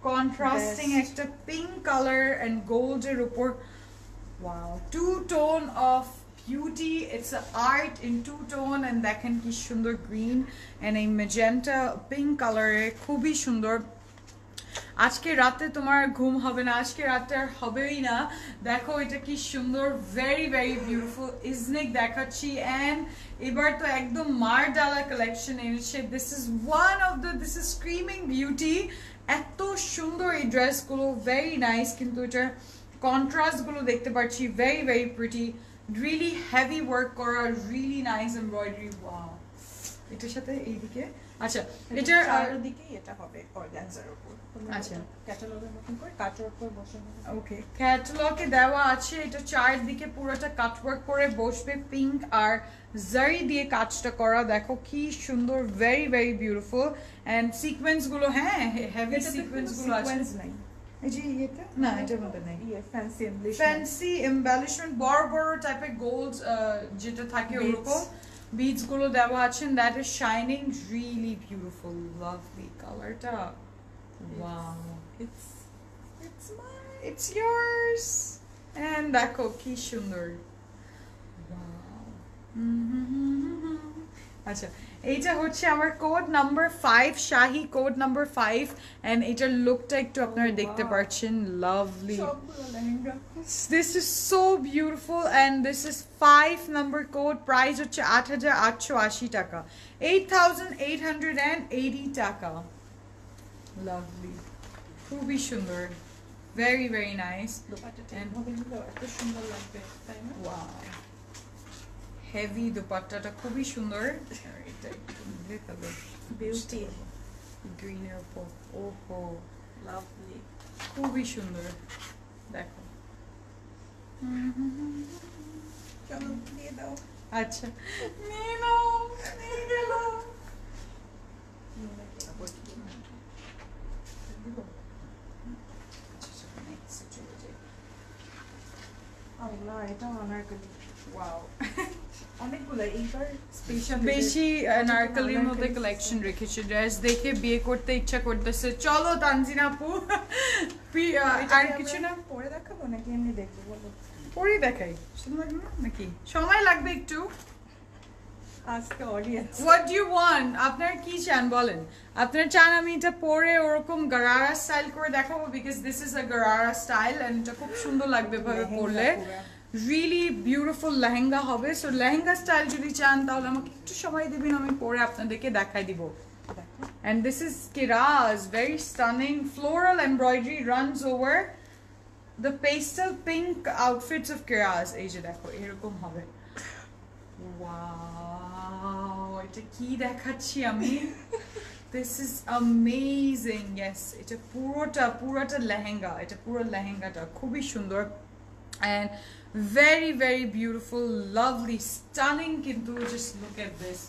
contrasting একটা pink color and gold এর উপর wow two-tone of beauty it's an art in two-tone and দেখেন কি সুন্দর green and a magenta pink color খুবই সুন্দর আজকে রাতে তোমার ঘুম হবে না আজকে রাতে আর হবেই না দেখো এটা কি সুন্দর very very beautiful ইজনিক দেখাচ্ছি and এবার তো একদম মারডালা কালেকশন এনেছে this is screaming beauty এত সুন্দর এই ড্রেসগুলো very nice কিন্তু এটা কন্ট্রাস্ট গুলো দেখতে পাচ্ছি very very pretty really heavy work করা really nice embroidery wow এটার সাথে এইদিকে আচ্ছা এটা এটা চারদিকেই এটা হবে অর্গানজার উপর আচ্ছা ক্যাটালগের মতন করে কাটার উপর বসে হবে ওকে ক্যাটালগে দেওয়া আছে এটা চারদিকে পুরোটা কাটওয়ার্ক করে বসবে পিঙ্ক আর জারি দিয়ে কাজটা করা দেখো কি সুন্দর very very beautiful and sequins গুলো হ্যাঁ হেভি সিকোয়েন্স গুলো আছে নাই এই যে এটা না এটার মধ্যে নেই ফ্যান্সি এমব্লিশমেন্ট ফ্যান্সি এমবেলিশমেন্ট বড় বড় টাইপের গোল্ড যেটা থাকে ওরকম বিডস গুলো দেওয়া আছে that is shining really beautiful lovely কালারটা wow it's mine It's yours. And দেখো কি সুন্দর আচ্ছা এইটা হচ্ছে আমার কোড নাম্বার 5 শাহি কোড নাম্বার 5 এন্ড এটার লুকটা একটু আপনারা দেখতে পাচ্ছেন লাভলি সবগুলো lehenga This is so beautiful and this is 5 number code price হচ্ছে 8880 টাকা 8880 টাকা lovely খুবই সুন্দর very very nice দোপাট্টাটা এভাবে নিলেও এত সুন্দর লাগবে তাই না wow heavy দুপাট্টাটা খুবই সুন্দর আর এটা একটু নিলে তবে বিউটি গ্রিনের উপর ওহো লাভলি খুবই সুন্দর দেখো চলো দিয়ে দাও আচ্ছা নিয়ে নাও নিয়ে গেল আল্লাহ এটা অনারকলি ওয়াও অনেকগুলো এইবার স্পেশাল বেশি নারকেলের মধ্যে কালেকশন রেখেছে ড্রেস দেখে বিয়ে করতে ইচ্ছা করতেছে চলো তানজিনা আপু আর কিছু না পরে দেখাবো নাকি এমনি দেখবো বলো পরেই দেখাই সময় লাগবে না নাকি সময় লাগবে একটু আজকে audience what do you want আপনার কি চান বলেন আপনার চান আমি এটা পরে ওরকম গারারা স্টাইল করে দেখাবো because this is a gharara style and এটা খুব সুন্দর লাগবে ভাবে পরলে রিয়েলি বিউটিফুল লেহেঙ্গা হবে সো লেহেঙ্গা স্টাইল যদি চান তাহলে আমাকে একটু সময় দিবেন আমি পরে আপনাদেরকে দেখাই দিব and this is Kiraz very stunning floral embroidery runs over the pastel pink outfits of Kiraz এই যে দেখো এরকম হবে wow এটা কি দেখাচ্ছি আমি this is amazing yes এটা পুরোটা লেহেঙ্গা এটা পুরো লেহেঙ্গাটা খুবই সুন্দর and very very beautiful lovely stunning কিন্তু just look at this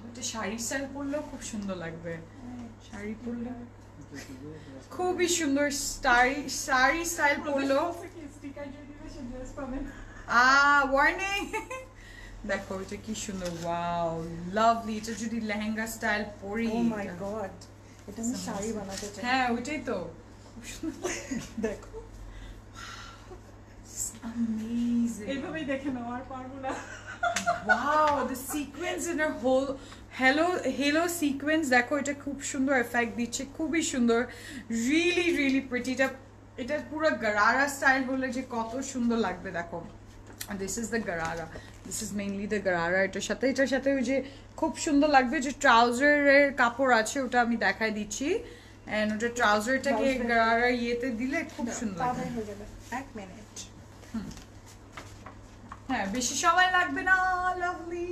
এটা শাড়ি স্টাইল পরলেও খুব সুন্দর লাগবে শাড়ি পরলে খুবই সুন্দর শাড়ি স্টাইল পরলেও ওয়ার্নিং দেখো এটা কি সুন্দর ওয়াও লাভলি এটা যদি লেহেঙ্গা স্টাইল পরি ও মাই গড এটা আমি শাড়ি বানাতে চাই হ্যাঁ ওইটাই তো খুব সুন্দর দেখো amazing এইভাবেই দেখে নাও আর পারবো না wow the sequence in her whole halo sequence দেখো এটা খুব সুন্দর এফেক্ট দিচ্ছে খুবই সুন্দর really really pretty এটা পুরো গারারা স্টাইল হলে যে কত সুন্দর লাগবে দেখো this is the garara this is mainly the garara এটার সাথে ওই যে খুব সুন্দর লাগবে যে ট্রাউজারের কাপড় আছে ওটা আমি দেখাই দিচ্ছি এন্ড ওটা ট্রাউজারটাকে গারারা ইয়েতে দিলে খুব সুন্দর লাগবে হয়ে যাবে 1 মিনিট হ্যাঁ বেশি সময় লাগবে না লাভলি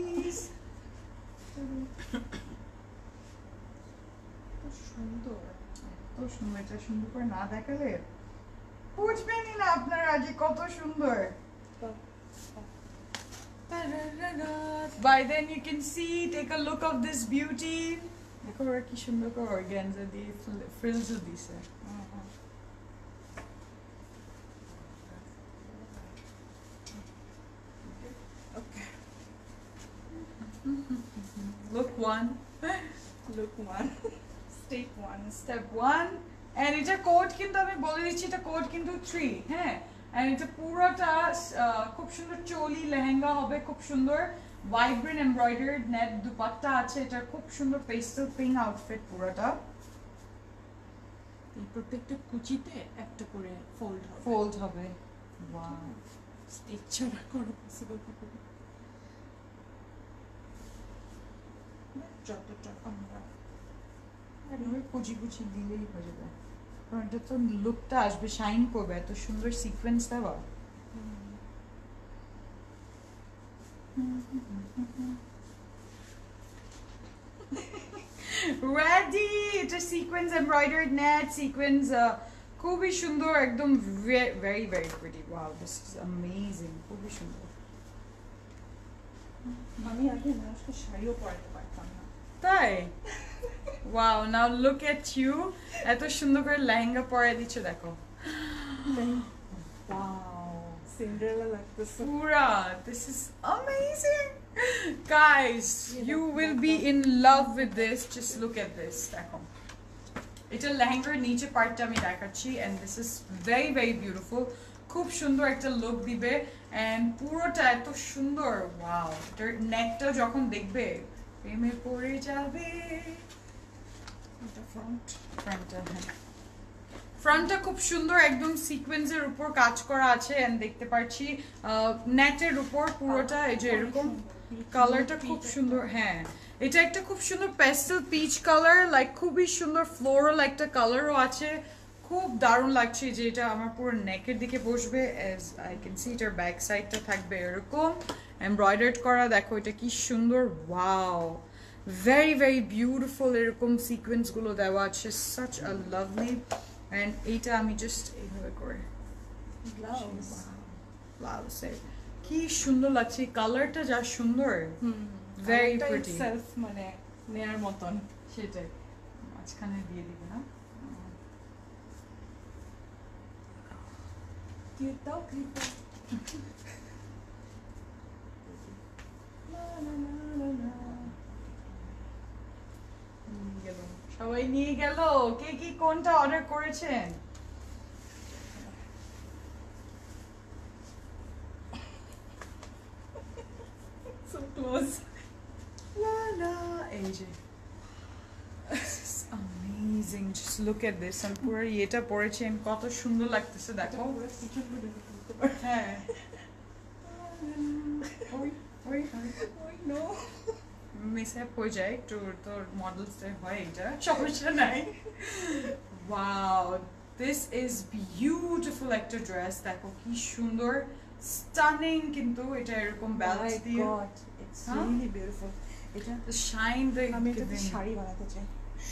সুন্দর তো সুন্দর এটা সুন্দর করে না দেখালে বুঝবেনই না আপনারা যে কত সুন্দর by then you can see take a look of this beauty দেখো ওরা কি সুন্দর করে অর্গানজা দিয়ে ফ্রিলস দিছে look one step 1 step 1 and এটা কোড কিন্তু আমি বলে দিচ্ছি এটা কোড কিন্তু 3 হ্যাঁ and এটা পুরোটা খুব সুন্দর চোলি লেহেঙ্গা হবে খুব সুন্দর ভাইব্রেন্ট এমব্রয়ডার্ড নেট দুপাট্টা আছে এটা খুব সুন্দর পেস্টেল পিঙ্ক আউটফিট পুরোটা এই প্রত্যেকটা কুচিতে একটা করে ফোল্ড হবে ওয়াও স্টিচ ছাড়া কোনো পসিবল হবে যতটা আমরা কুচি দিলেই হয়ে যাবে কারণ এটা তো লুকটা আসবে শাইন করবে এত সুন্দর সিকোয়েন্স দেওয়া রেডি। এটা সিকোয়েন্স এমব্রয়ডার্ড নেট সিকোয়েন্স, খুবই সুন্দর একদম, very very pretty. Wow, this is amazing, খুবই সুন্দর। আমি আগে মানুষকে শাড়িও পরাতে পারতাম না। তাই? Wow, now look at you, এত সুন্দর করে লেহেঙ্গা পরে দিচ্ছ দেখো। ওয়াও, সিন্ডারেলা লাগতেছে পুরা, this is amazing. Guys, you will be in love with this. Just look at this. দেখো, এটা লেহেঙ্গার নিচে পার্টটা আমি দেখাচ্ছি, and this is very very beautiful. খুব সুন্দর একটা লুক দিবে, and পুরোটা এত সুন্দর। ওয়াও, এটার নেকটা যখন দেখবে প্রেমে পড়ে যাবে। এটা ফ্রন্টটা, হ্যাঁ, ফ্রন্টটা খুব সুন্দর, একদম সিকোয়েন্সের উপর কাজ করা আছে, এন্ড দেখতে পাচ্ছি নেটের উপর পুরোটা এই যে এরকম কালারটা খুব সুন্দর। হ্যাঁ, এটা একটা খুব সুন্দর পেস্টেল পিচ কালার, লাইক খুবই সুন্দর ফ্লোরাল একটা কালারও আছে, খুব দারুণ লাগছে। যে এটা আমার পুরো নেকের দিকে বসবে, এজ আই ক্যান সি এটার ব্যাক সাইডটা থাকবে এরকম এমব্রয়ডার্ড করা। দেখো এটা কি সুন্দর, ওয়াও, ভেরি ভেরি বিউটিফুল। এরকম সিকোয়েন্সগুলো দেওয়া আছে, সাচ আ লাভলি। অ্যান্ড এইটা আমি জাস্ট এইভাবে করে ব্লাউজে কি সুন্দর লাগছে, কালারটা যা সুন্দর, ভেরি প্রিটি, সেলফ মানে নেয়ার মতন। সেটাই, মাঝখানে দিয়ে দিবে না? ক্লিপ দাও, ক্লিপ দাও। সবাই নিয়ে গেল। কে কি কোনটা অর্ডার করেছেন? So close. La la, এই যে amazing, just look at this. আমি পুরো এটা পরেছেন, কত সুন্দর লাগতেছে দেখো। হ্যাঁ, ওই নো মিসঅ্যাপ হয়ে যায় একটু, তোর মডেলস হয়, এটা সমস্যা নাই। ওয়াও, দিস ইজ বিউটিফুল একটা ড্রেস, দেখো কি সুন্দর, স্টানিং। কিন্তু এটা এরকম ব্যালেন্স দিয়ে, ইটস রিয়েলি বিউটিফুল। এটা the shine the আমি এটাতে শাড়ি বানাতে চাই,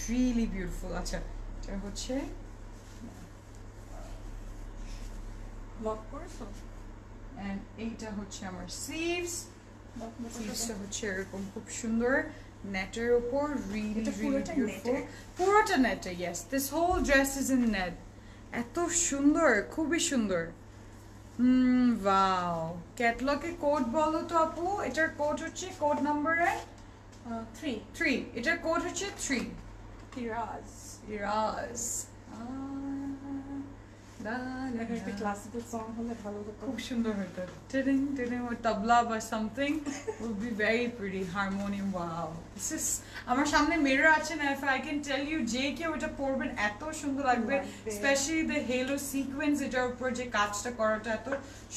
really beautiful। আচ্ছা, এটা হচ্ছে লক করছো, and এইটা হচ্ছে আমার sleeves। sleevesটা হচ্ছে এরকম খুব সুন্দর নেটের উপর, really really beautiful। পুরোটা নেটে, yes, this whole dress is in net। এত সুন্দর, খুবই সুন্দর। ওয়াও, ক্যাটালগে কোড বলো তো আপু, এটার কোড হচ্ছে, কোড নাম্বারে 3, এটার কোড হচ্ছে 3। তিরাজ ইরাজ, একটা ক্লাসিক্যাল সং হলে ভালো হতো, খুব সুন্দর হতো, টিডিং টিডিং or tabla or something would be very pretty, harmonium। wow, this is, আমার সামনে মিরর আছে না, if I can tell you যে কেউ এটা পরবেন এত সুন্দর লাগবে, স্পেশালি the halo sequence, এটার উপর যে কাজটা করাটা এত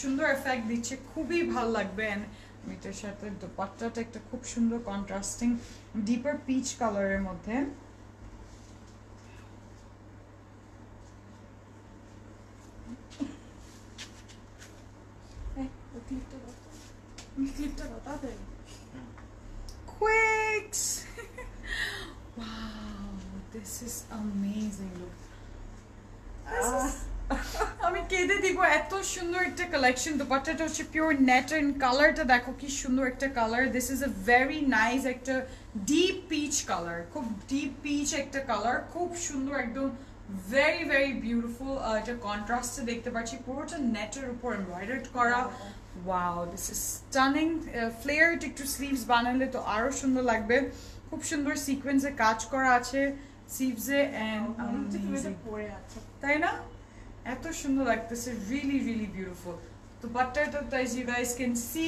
সুন্দর এফেক্ট দিচ্ছে, খুবই ভালো লাগবে। and এটার সাথে দোপাট্টাটা একটা খুব সুন্দর কন্ট্রাস্টিং ডিপার পিচ কালারের মধ্যে। ক্লিপটা দাও তাড়াতাড়ি। Quicks! Wow, this is amazing. Look. আমি কেঁদে দিব, এত সুন্দর একটা কালেকশন। দোপাট্টাটা হচ্ছে পিওর নেট, এন্ড কালারটা দেখো কি সুন্দর একটা colour. This is a very nice একটা ডিপ পিচ কালার, খুব ডিপ পিচ একটা কালার, খুব সুন্দর একদম, ভেরি ভেরি বিউটিফুল। এটা কন্ট্রাস্টে দেখতে পাচ্ছি, পুরোটা নেটের উপর এমব্রয়ডার্ড করা। Wow, this is stunning. Flared একটু স্লিভস বানালে তো আরো সুন্দর লাগবে, খুব সুন্দর সিকোয়েন্সে কাজ করা আছে স্লিভসে, এন্ড পরে আছে, তাই না? এত সুন্দর লাগতেছে, রিয়েলি রিয়েলি বিউটিফুল। তো বাট্টাটা তাই ইউ গাইস ক্যান সি,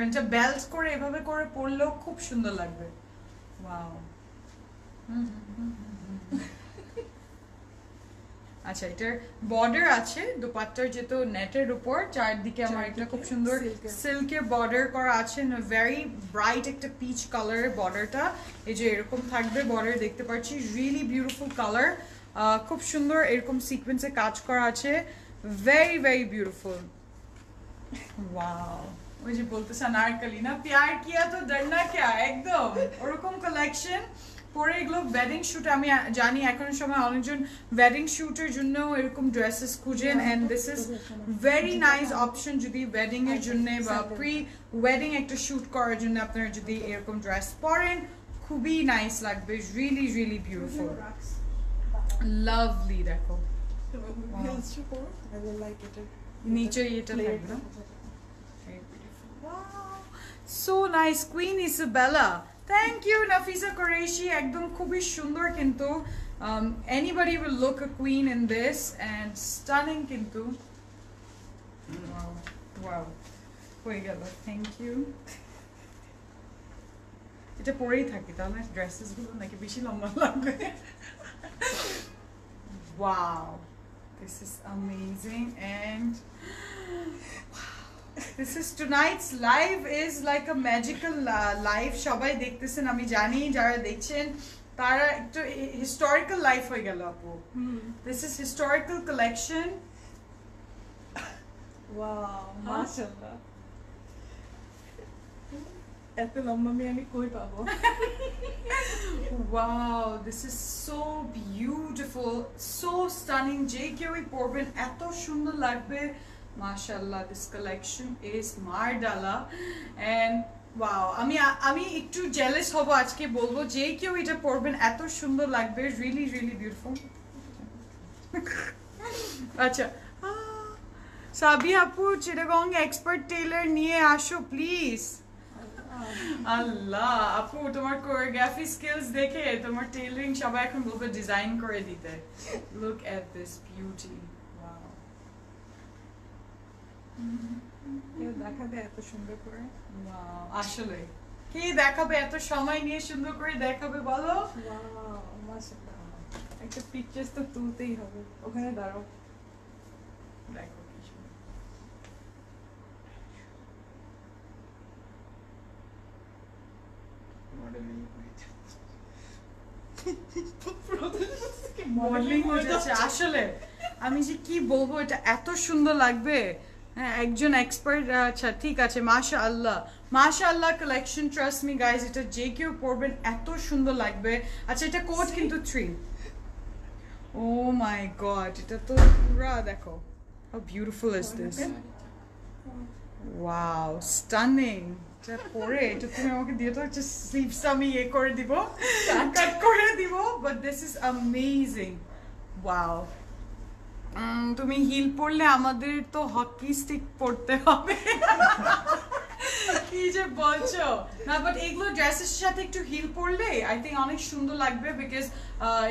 এটা বেল্ট করে এভাবে করে পরলেও খুব সুন্দর লাগবে। ওয়াও। আচ্ছা, এটার বর্ডার আছে, দোপাট্টার যেহেতু নেটের উপর চারদিকে আমার একটা খুব সুন্দর সিল্কের বর্ডার করা আছে, ভেরি ব্রাইট একটা পিচ কালারের বর্ডারটা, এই যে এরকম থাকবে বর্ডার, দেখতে পাচ্ছি, রিয়েলি বিউটিফুল কালার, খুব সুন্দর এরকম সিকোয়েন্সে কাজ করা আছে, ভেরি ভেরি বিউটিফুল। ওয়াও, ওই যে বলতেছে আনারকলি না, প্যার কিয়া তো ডরনা ক্যা, একদম ওরকম কালেকশন। পরে এগুলো ওয়েডিং শুট আমি জানি এখন সময় অনেকজন ওয়েডিং শুটের জন্য এরকম ড্রেসেস খুঁজেন and this is very nice option যদি ওয়েডিং এর জন্য বা প্রি ওয়েডিং একটা শুট করার জন্য আপনারা যদি এরকম ড্রেস পরেন খুবই নাইস লাগবে রিয়েলি রিয়েলি বিউটিফুল লাভলি দেখো নিচে এটা থাকবে না so nice queen Isabella thank you Nafisa Qureshi একদম খুবই সুন্দর কিন্তু anybody will look a queen in this and stunning কিন্তু wow wow হয়ে গেল থ্যাংক ইউ এটা পরেই থাকি তাহলে ড্রেসেস গুলো নাকি বেশি লম্বা লাগবে wow this is amazing and this is tonight's live is like a magical live সবাই দেখতেছেন আমি জানি যারা দেখছেন তারা একটু historical life হয়ে গেল আপু this is historical collection wow মাশাআল্লাহ এত লম্বা আমি কই পাবো wow this is so beautiful so stunning যে কেউই পরবেন এত সুন্দর লাগবে mashallah this collection is mardala and wow আমি একটু জেলাস হব আজকে বলবো যে কেউ এটা পরবেন এত সুন্দর লাগবে really really beautiful আচ্ছা সাবি আপু চিটাগং এক্সপার্ট টেইলার নিয়ে আসো প্লিজ আল্লাহ আপু তোমার কোরিওগ্রাফি স্কিলস দেখে তোমার টেইলারিং সবাই এখন বলবে ডিজাইন করে দিতে look at this beauty wow দেখাবে এত সুন্দর করে wow আসলে কি দেখাবে এত সময় নিয়ে সুন্দর করে দেখাবে বলো wow মাশাআল্লাহ একটা পিকচারস তো তুলতেই হবে ওখানে দাঁড়াও দেখো কি সুন্দর মডেলিং হয়ে যাচ্ছে আসলে আমি যে কি বলবো এটা এত সুন্দর লাগবে হ্যাঁ একজন এক্সপার্ট আচ্ছা ঠিক আছে মাশাআল্লাহ কালেকশন ট্রাস্ট মি গাইস এটা যে কেউ পরবেন এত সুন্দর লাগবে আচ্ছা এটা কোট কিন্তু 3 ও মাই গড এটা তো পুরো দেখো how beautiful is this wow stunning এটা পরে এটা তুমি আমাকে দিয়ে দাও জাস্ট স্লিভসটা আমি করে দিব কাট করে দিব but this is amazing wow তুমি হিল পরলে আমাদের তো হকি স্টিক পরতে হবে কি যে বলছো না বাট এগুলো ড্রেসের সাথে একটু হিল পরলে আই থিঙ্ক অনেক সুন্দর লাগবে বিকজ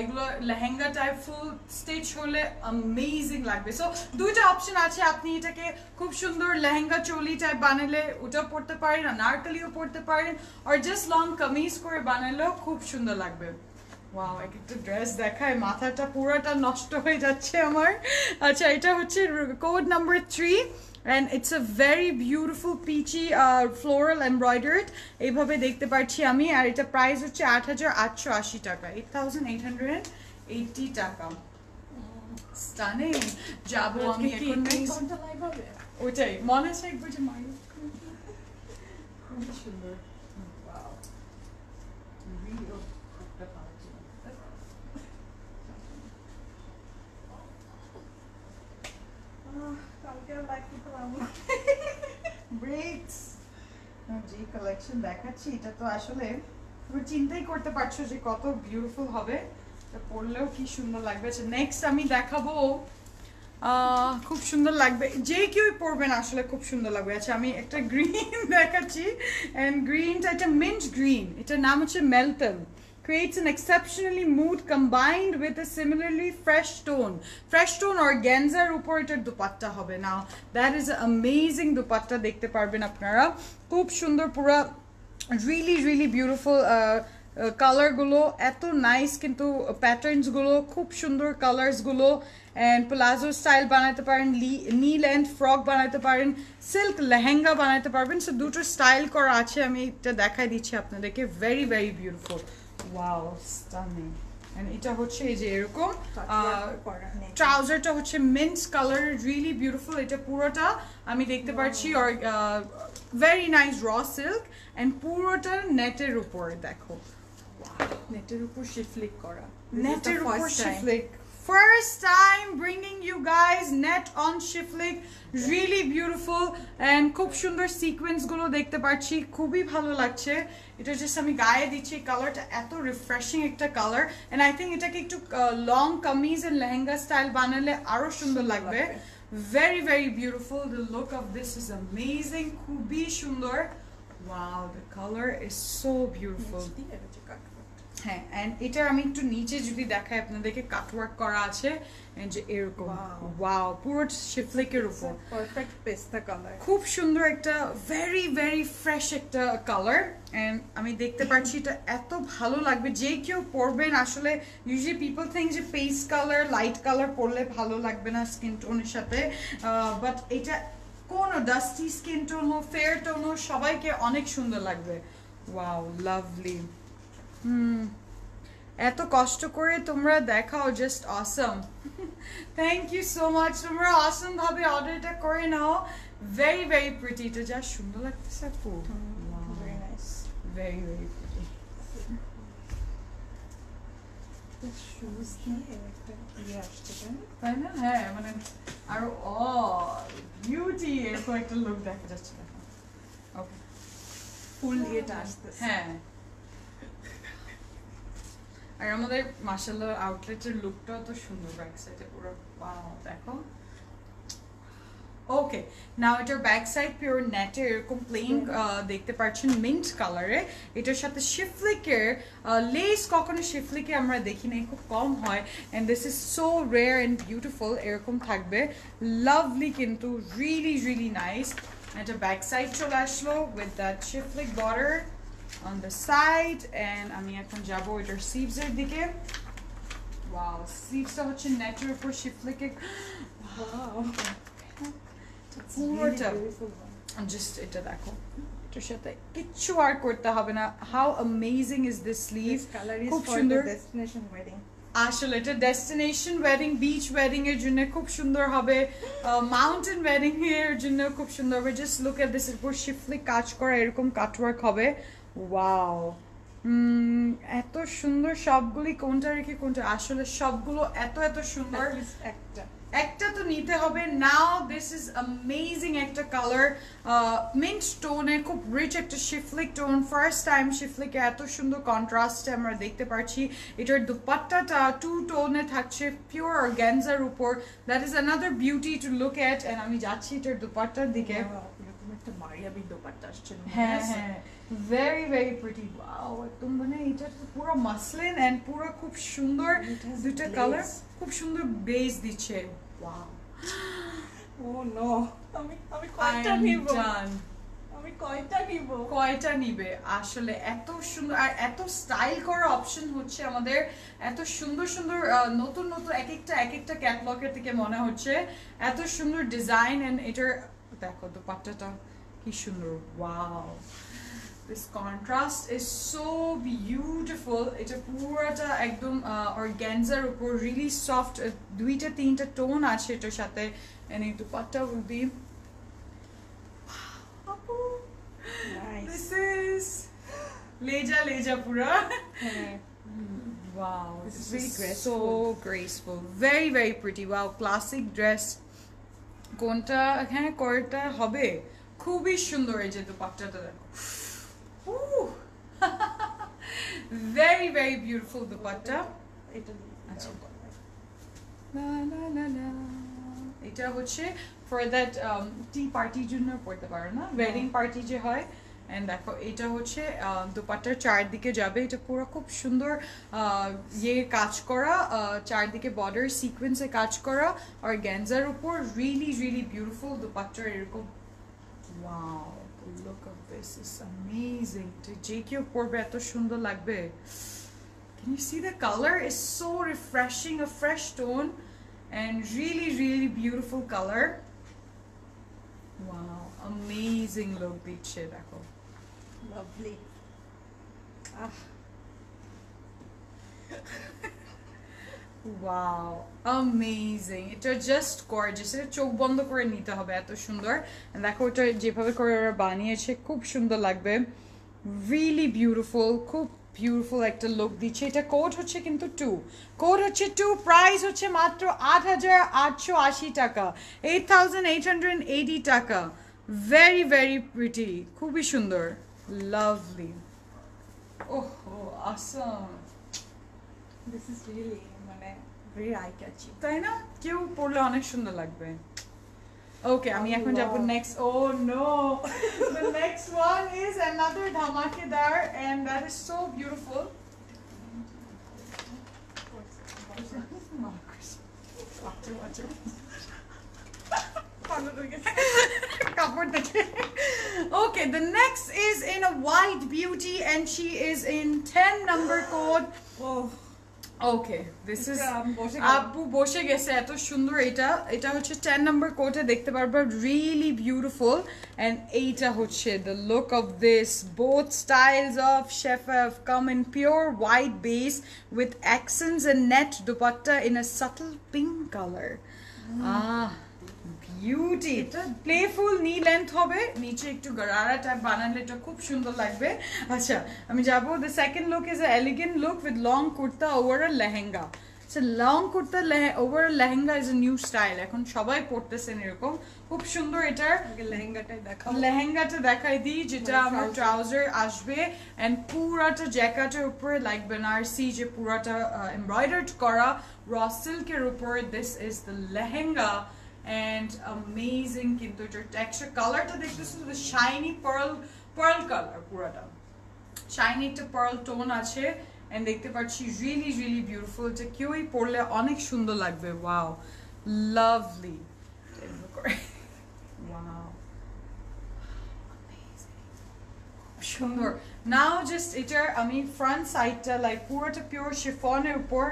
এগুলো লেহেঙ্গা টাইপ ফুল স্টিচ হলে অ্যামেজিং লাগবে সো দুইটা অপশন আছে আপনি এটাকে খুব সুন্দর লেহেঙ্গা চোলি টাইপ বানালে ওটা পরতে পারেন আর নারকেলিও পরতে পারেন আর জাস্ট লং কামিজ করে বানালেও খুব সুন্দর লাগবে ওয়াও একটা ড্রেস দেখায় মাথাটা পুরোটা নষ্ট হয়ে যাচ্ছে আমার আচ্ছা এটা হচ্ছে code number 3 and it's a very beautiful peachy floral embroidered এইভাবে দেখতে পাচ্ছি আমি আর এটা প্রাইস হচ্ছে 8880 টাকা 8880 টাকা স্টানিং যাবো আমি এখন নেক্সট ওইটাই মনে আছে একবার যে মাই খুব সুন্দর ওয়াও রিয়েল ব্রেকস যে কালেকশন দেখাচ্ছি এটা তো আসলে তুমি চিন্তাই করতে পারছো যে কত বিউটিফুল হবে এটা পরলেও কি সুন্দর লাগবে আচ্ছা নেক্সট আমি দেখাবো খুব সুন্দর লাগবে যে কেউ পরবেন আসলে খুব সুন্দর লাগবে আচ্ছা আমি একটা গ্রিন দেখাচ্ছি এন্ড গ্রিনটা এটা মিন্ট গ্রিন এটার নাম হচ্ছে Melton creates an exceptionally mood combined with a similarly fresh tone organza উপর এটার দুপাট্টা হবে now that is an amazing dupatta দেখতে পারবেন আপনারা খুব সুন্দর পুরো really really beautiful কালার গুলো এত নাইস কিন্তু প্যাটার্নস গুলো খুব সুন্দর কালারস গুলো এন্ড প্লাজো স্টাইল বানাতে পারেন নি লেন্থ ফ্রক বানাতে পারেন সিল্ক লেহেঙ্গা বানাতে পারবেন সো দুটো স্টাইল করা আছে আমি এটা দেখাই দিচ্ছি আপনাদেরকে very very beautiful wow stunning and এটা হচ্ছে এই যে এরকম ট্রাউজারটা হচ্ছে মিন্ট কালার রিয়েলি বিউটিফুল এটা পুরোটা আমি দেখতে পাচ্ছি আর very nice raw silk and পুরোটা নেটের উপর দেখো নেটের উপর শিফলিক করা নেটের উপর শিফলিক first time bringing you guys net on শিফলিক really beautiful and খুব সুন্দর সিকোয়েন্স গুলো দেখতে পাচ্ছি খুবই ভালো লাগছে এটা জাস্ট আমি গায়ে দিচ্ছি কালারটা এত রিফ্রেশিং একটা কালার এন্ড আই থিংক এটাকে একটু long kameez and lehenga style বানালে আরো সুন্দর লাগবে very very beautiful the look of this is amazing খুবই সুন্দর wow the color is so beautiful হ্যাঁ এন্ড এটা আমি একটু নিচে যদি দেখাই আপনাদেরকে কাটওয়ার্ক করা আছে এন্ড যে এরকম ওয়াও পুরো শিফলিকের উপর পারফেক্ট পেস্তা কালার খুব সুন্দর একটা ভেরি ভেরি ফ্রেশ একটা কালার এন্ড আমি দেখতে পাচ্ছি এটা এত ভালো লাগবে যে কেউ পরবেন আসলে ইউজুয়ালি পিপল থিঙ্ক যে পেস্ট কালার লাইট কালার পরলে ভালো লাগবে না স্কিন টোনের সাথে বাট এটা কোনো ডাস্টি স্কিন টোন হোক ফেয়ার টোন হোক সবাইকে অনেক সুন্দর লাগবে ওয়াও লাভলি এত কষ্ট করে তোমরা দেখাও just awesome thank you so much তোমরা অসম ভাবে অর্ডারটা করে নাও ভেরি ভেরি প্রিটি এটা যা সুন্দর লাগতেছে আপু very nice very very pretty shoes দিয়ে একটা ইয়ে আসছে তাই না হ্যাঁ মানে আর ও বিউটি এরকম একটা লুক দেখা যাচ্ছে ওকে ফুল দিয়ে আসতেছে হ্যাঁ আর আমাদের মাশাআল্লাহ আউটলেটের লুকটাও তো সুন্দর ব্যাক সাইডে পুরো ওয়াও দেখো ওকে নাও এটার ব্যাক সাইড পিওর নেটের এরকম প্লেন দেখতে পাচ্ছেন মিন্ট কালারে এটার সাথে শিফলিকের লেস কখনো শিফলিকে আমরা দেখি না খুব কম হয় and this is so rare and beautiful এরকম থাকবে লাভলি কিন্তু রিয়েলি রিয়েলি নাইস এটা ব্যাক সাইড চলে আসলো উইথ দ্যাট শিফলিক border on the side and আমি এখন যাব এটার sleeves এর দিকে wow sleeves টা হচ্ছে নেটের উপর শিফলিকে wow পুরোটা just এটা দেখো এটার সাথে কিচ্ছু আর করতে হবে না how amazing is this sleeve খুব সুন্দর ডেস্টিনেশন ওয়েডিং আসলে এটা ডেস্টিনেশন ওয়েডিং বিচ ওয়েডিং এর জন্য খুব সুন্দর হবে মাউন্টেন ওয়েডিং এর জন্য খুব সুন্দর হবে জাস্ট লুক এট দিস উপর শিফলিক কাজ করা এরকম কাটওয়ার্ক হবে ওয়াও এত সুন্দর সবগুলি কোনটা রেখে কোনটা আসলে সবগুলো এত এত সুন্দর একটা তো নিতে হবে নাও দিস ইজ অ্যামেজিং একটা কালার মিন্ট টোনে খুব রিচ একটা শিফলিক টোন ফার্স্ট টাইম শিফলিকে এত সুন্দর কন্ট্রাস্টে আমরা দেখতে পাচ্ছি এটার দুপাট্টাটা টু টোনে থাকছে পিওর অর্গানজার উপর that is another beauty to look at and আমি যাচ্ছি এটার দুপাট্টার দিকে একটা মারিয়াবি দোপাট্টা আসছে হ্যাঁ হ্যাঁ very very pretty wow একদম মানে এটা পুরো মাসলিন এন্ড পুরো খুব সুন্দর দুটো কালার খুব সুন্দর বেস দিচ্ছে wow oh no আমি কয়টা নিব কয়টা নিবে আসলে এত সুন্দর আর এত স্টাইল করার অপশন হচ্ছে আমাদের এত সুন্দর সুন্দর নতুন নতুন এক একটা ক্যাটালগের থেকে মনে হচ্ছে এত সুন্দর ডিজাইন এন্ড এটার দেখো দুপাট্টাটা কি সুন্দর wow this contrast is so beautiful এটা পুরোটা একদম অর্গানজার উপর রিয়েলি সফট দুইটা তিনটা টোন আছে এটার সাথে এন্ড এই dupatta will be nice this is leja pura wow this is very graceful so graceful very very pretty wow classic dress কোনটা হ্যাঁ কোনটা হবে খুবই সুন্দর এই যে দুপাট্টাটা দেখো very very beautiful dupatta এটা আচ্ছা la la la la এটা হচ্ছে for that tea party জন্য পড়তে পারো না wedding party যে হয় এন্ড দেখো এটা হচ্ছে দুপাট্টার চারদিকে যাবে এটা পুরো খুব সুন্দর ইয়ে কাজ করা চারদিকে বর্ডার সিকোয়েন্সে কাজ করা অর্গানজার উপর রিয়েলি রিয়েলি বিউটিফুল দুপাট্টার এরকম wow the look of this is amazing to যে কেউ পরবে এত সুন্দর লাগবে can you see the color is so refreshing a fresh tone and really really beautiful color wow amazing look দিচ্ছে দেখো lovely wow amazing এটা জাস্ট গর্জিয়াস এটা চোখ বন্ধ করে নিতে হবে এত সুন্দর দেখো এটা যেভাবে করে ওরা বানিয়েছে খুব সুন্দর লাগবে রিয়েলি বিউটিফুল খুব বিউটিফুল একটা লুক দিচ্ছে। এটা কোড হচ্ছে কিন্তু 2, কোড হচ্ছে 2, প্রাইস হচ্ছে মাত্র 8,880 টাকা, 8,880 টাকা। ভেরি ভেরি প্রিটি, খুবই সুন্দর, লাভলি। ওহো অসম, দিস ইজ রিয়েলি মানে ভেরি আই ক্যাচি, তাই না? কেউ পরলে অনেক সুন্দর লাগবে। ওকে, আমি এখন যাব next. Oh no, the next one is another dhamakedar and that is so beautiful. Okay, the next is in a white beauty and she is in 10 number code. Oh, okay, this is আপু বসে গেছে, এত সুন্দর। এটা হচ্ছে 10 number কোটে দেখতে পারবো, really beautiful. And এইটা হচ্ছে the look of this, both styles of শেফাফ come in pure white base with accents and net dupatta in a subtle pink colour. Beauty, playful knee length হবে, নিচে একটু গারারা টাইপ বানালে এটা খুব সুন্দর লাগবে। আচ্ছা, আমি যাবো the second look is a elegant look with long kurta over a lehenga. আচ্ছা, long kurta over a lehenga is a new style, এখন সবাই পড়তেছেন এরকম, খুব সুন্দর। এটার লেহেঙ্গাটা দেখাই দিই, যেটা আমার ট্রাউজার আসবে এন্ড পুরাটা জ্যাকেটের উপরে লাইক বেনারসি যে পুরাটা এমব্রয়ডার্ড করা র সিল্কের উপর। This is the lehenga and amazing, কিন্তু এটার টেক্সচার কালারটা দেখতেছো, the shiny pearl color, পুরোটা শাইনি একটা pearl টোন আছে and দেখতে পাচ্ছি really really beautiful। এটা কেউই পরলে অনেক সুন্দর লাগবে। ওয়াও, লাভলি, ওয়াও, সুন্দর। নাও জাস্ট এটার আমি ফ্রন্ট সাইডটা লাইক পুরোটা পিওর শিফনের উপর।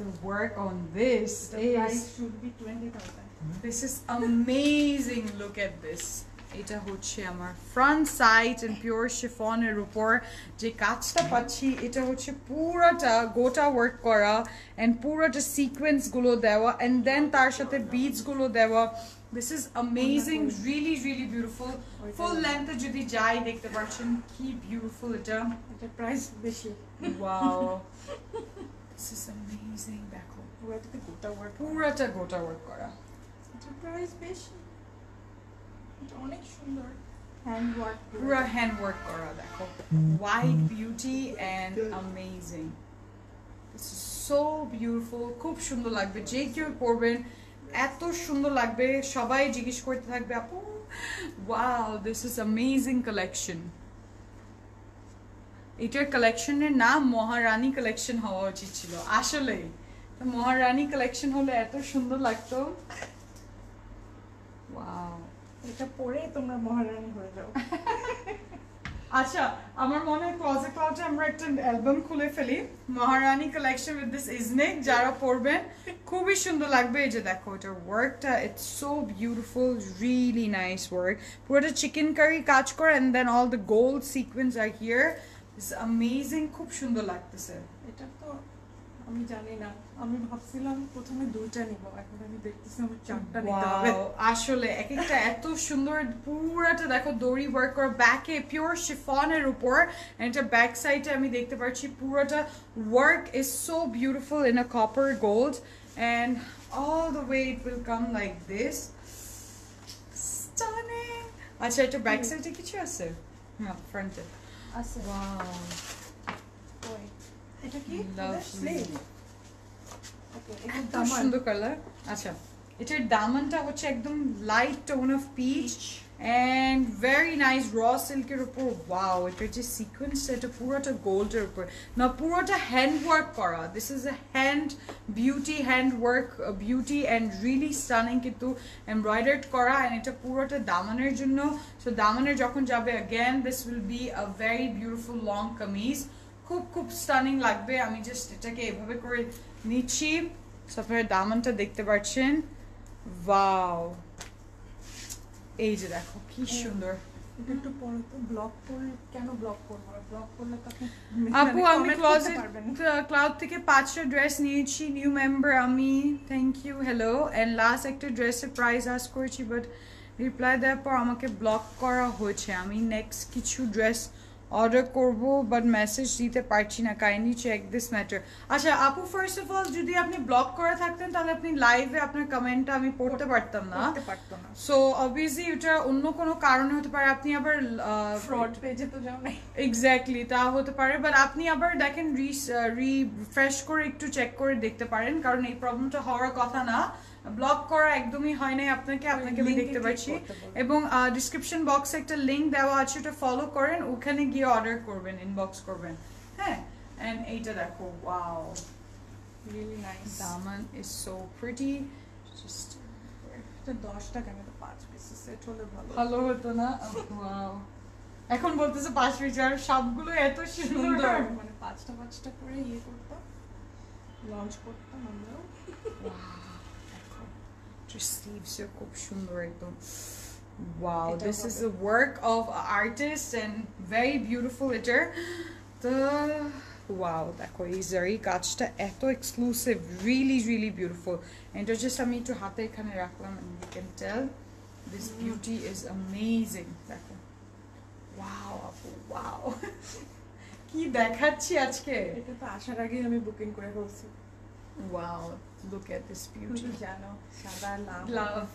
The work on this price should be 20,000. This is amazing. Look at this. এটা হচ্ছে আমার ফ্রন্ট সাইড এন্ড পিওর শিফনের উপর যে কাজটা পাচ্ছি, এটা হচ্ছে পুরোটা গোটা ওয়ার্ক করা এন্ড পুরোটা সিকোয়েন্স গুলো দেওয়া এন্ড দেন তার সাথে বিডস গুলো দেওয়া। This is amazing, really really beautiful. ফুল লেন্থে যদি যাই দেখতে পাচ্ছেন কি বিউটিফুল এটা। এটা প্রাইস বেশি। Wow. This is amazing. দেখো পুরোটা গোটা ওয়ার্ক করা, এটা প্রাইস বেশি, এটা অনেক সুন্দর হ্যান্ড ওয়ার্ক, পুরো হ্যান্ড ওয়ার্ক করা। দেখো white beauty and amazing, this is so beautiful, খুব সুন্দর লাগবে। যে কেউ পরবেন এত সুন্দর লাগবে, সবাই জিজ্ঞেস করতে থাকবে আপু wow this is amazing collection. এটার কালেকশনের নাম মহারানী কালেকশন হওয়া উচিত ছিল আসলে, তো মহারানী কালেকশন হলে এত সুন্দর লাগতো। ওয়াও, এটা পরে তোমরা মহারানী হয়ে যাও। আচ্ছা, আমার মনে হয় ক্লোজেট ক্লাউডে আমরা একটা অ্যালবাম খুলে ফেলি, মহারানী কালেকশন উইথ দিস ইজনেক, যারা পরবেন খুবই সুন্দর লাগবে। এই যে দেখো এটার ওয়ার্কটা, it's so beautiful, really nice work, পুরোটা চিকেন কারি কাজ করে and then all the gold sequins are here. It's amazing, খুব সুন্দর লাগতেছে। এটা তো আমি জানি না, আমি ভাবছিলাম প্রথমে দুইটা নিব, এখন আমি দেখতেছি আমার চারটা নিতে হবে। আসলে এক একটা এত সুন্দর, পুরাটা দেখো দড়ি ওয়ার্ক করা, ব্যাকে পিওর শিফনের উপর, এটা ব্যাক সাইডে আমি দেখতে পাচ্ছি পুরাটা work is so beautiful in a copper gold and all the way it will come like this, stunning. আচ্ছা, এটা ব্যাক সাইডে কিছু আছে? হ্যাঁ, ফ্রন্টে আছে। ওয়াও, এটা কি লাভলি, ওকে, এত সুন্দর কালার। আচ্ছা, এটার দামানটা হচ্ছে একদম light tone of peach and very nice raw সিল্কের উপর। ওয়াও, এটার যে সিকোয়েন্সটা এটা পুরোটা গোল্ডের উপর, না পুরোটা হ্যান্ড ওয়ার্ক করা। This is a hand beauty, hand work beauty and really stunning, কিন্তু এমব্রয়ডার্ড করা এন্ড এটা পুরোটা দামানের জন্য। সো দামানের যখন যাবে again this will be a very beautiful long kameez, খুব খুব স্টানিং লাগবে। আমি জাস্ট এটাকে এভাবে করে নিচ্ছি, আপনারা দামানটা দেখতে পাচ্ছেন। ওয়াও, এই যে দেখো কি সুন্দর। একটু পরে তো ব্লক করে, কেন ব্লক করবো? ব্লক করলে তো আপু আমি ক্লাউড থেকে 5টা ড্রেস নিয়েছি, নিউ মেম্বার আমি, thank you, hello. And last একটা ড্রেসের প্রাইস আস্ক করেছি বাট রিপ্লাই দেওয়ার পর আমাকে ব্লক করা হয়েছে। আমি নেক্সট কিছু ড্রেস অর্ডার করব বাট মেসেজ দিতে পারছি না, কাইন্ডলি চেক দিস ম্যাটার। আচ্ছা আপু, ফার্স্ট অফ অল যদি আপনি ব্লক করে থাকতেন তাহলে আপনি লাইভে আপনার কমেন্টটা আমি পড়তে পারতাম না, সো অবভিয়াসলি এটা অন্য কোনো কারণে হতে পারে। আপনি আবার ফ্রড পেজে তো যাও নাই, এক্স্যাক্টলি তা হতে পারে, বাট আপনি আবার দেখেন রিফ্রেশ করে একটু চেক করে দেখতে পারেন, কারণ এই প্রবলেমটা হওয়ার কথা না। ব্লক করা একদমই হয় নাই আপনাকে, আপনাকে আমি দেখতে পাচ্ছি। এবং ডিসক্রিপশন বক্সে একটা লিংক দেওয়া আছে, ওটা ফলো করেন, ওখানে গিয়ে অর্ডার করবেন, ইনবক্স করবেন। হ্যাঁ, এন্ড এইটা দেখো, wow really nice. Daman is so pretty. Just এটা 10 টাকা, আমি তো 5 পিস সেট হলে ভালো হতো না? ওয়াও, এখন বলতেছে 5 পিস, আর সবগুলো এত সুন্দর, মানে 5টা করে ইয়ে করতাম, লঞ্চ করতাম আমরাও। স্লিভস খুব সুন্দর একদম। Wow, this is the work of an artist and very beautiful এটা। তো ওয়াও, দেখো এই জারি কাজটা এত এক্সক্লুসিভ, রিয়েলি রিয়েলি বিউটিফুল। এটা জাস্ট আমি একটু হাতে এখানে রাখলাম, and you can tell this beauty is amazing। দেখো, ওয়াও আপু, ওয়াও কি দেখাচ্ছি আজকে। এটা তো আসার আগেই আমি বুকিং করে ফেলছি। Wow, look at this beauty. জানো সাদা লাভ।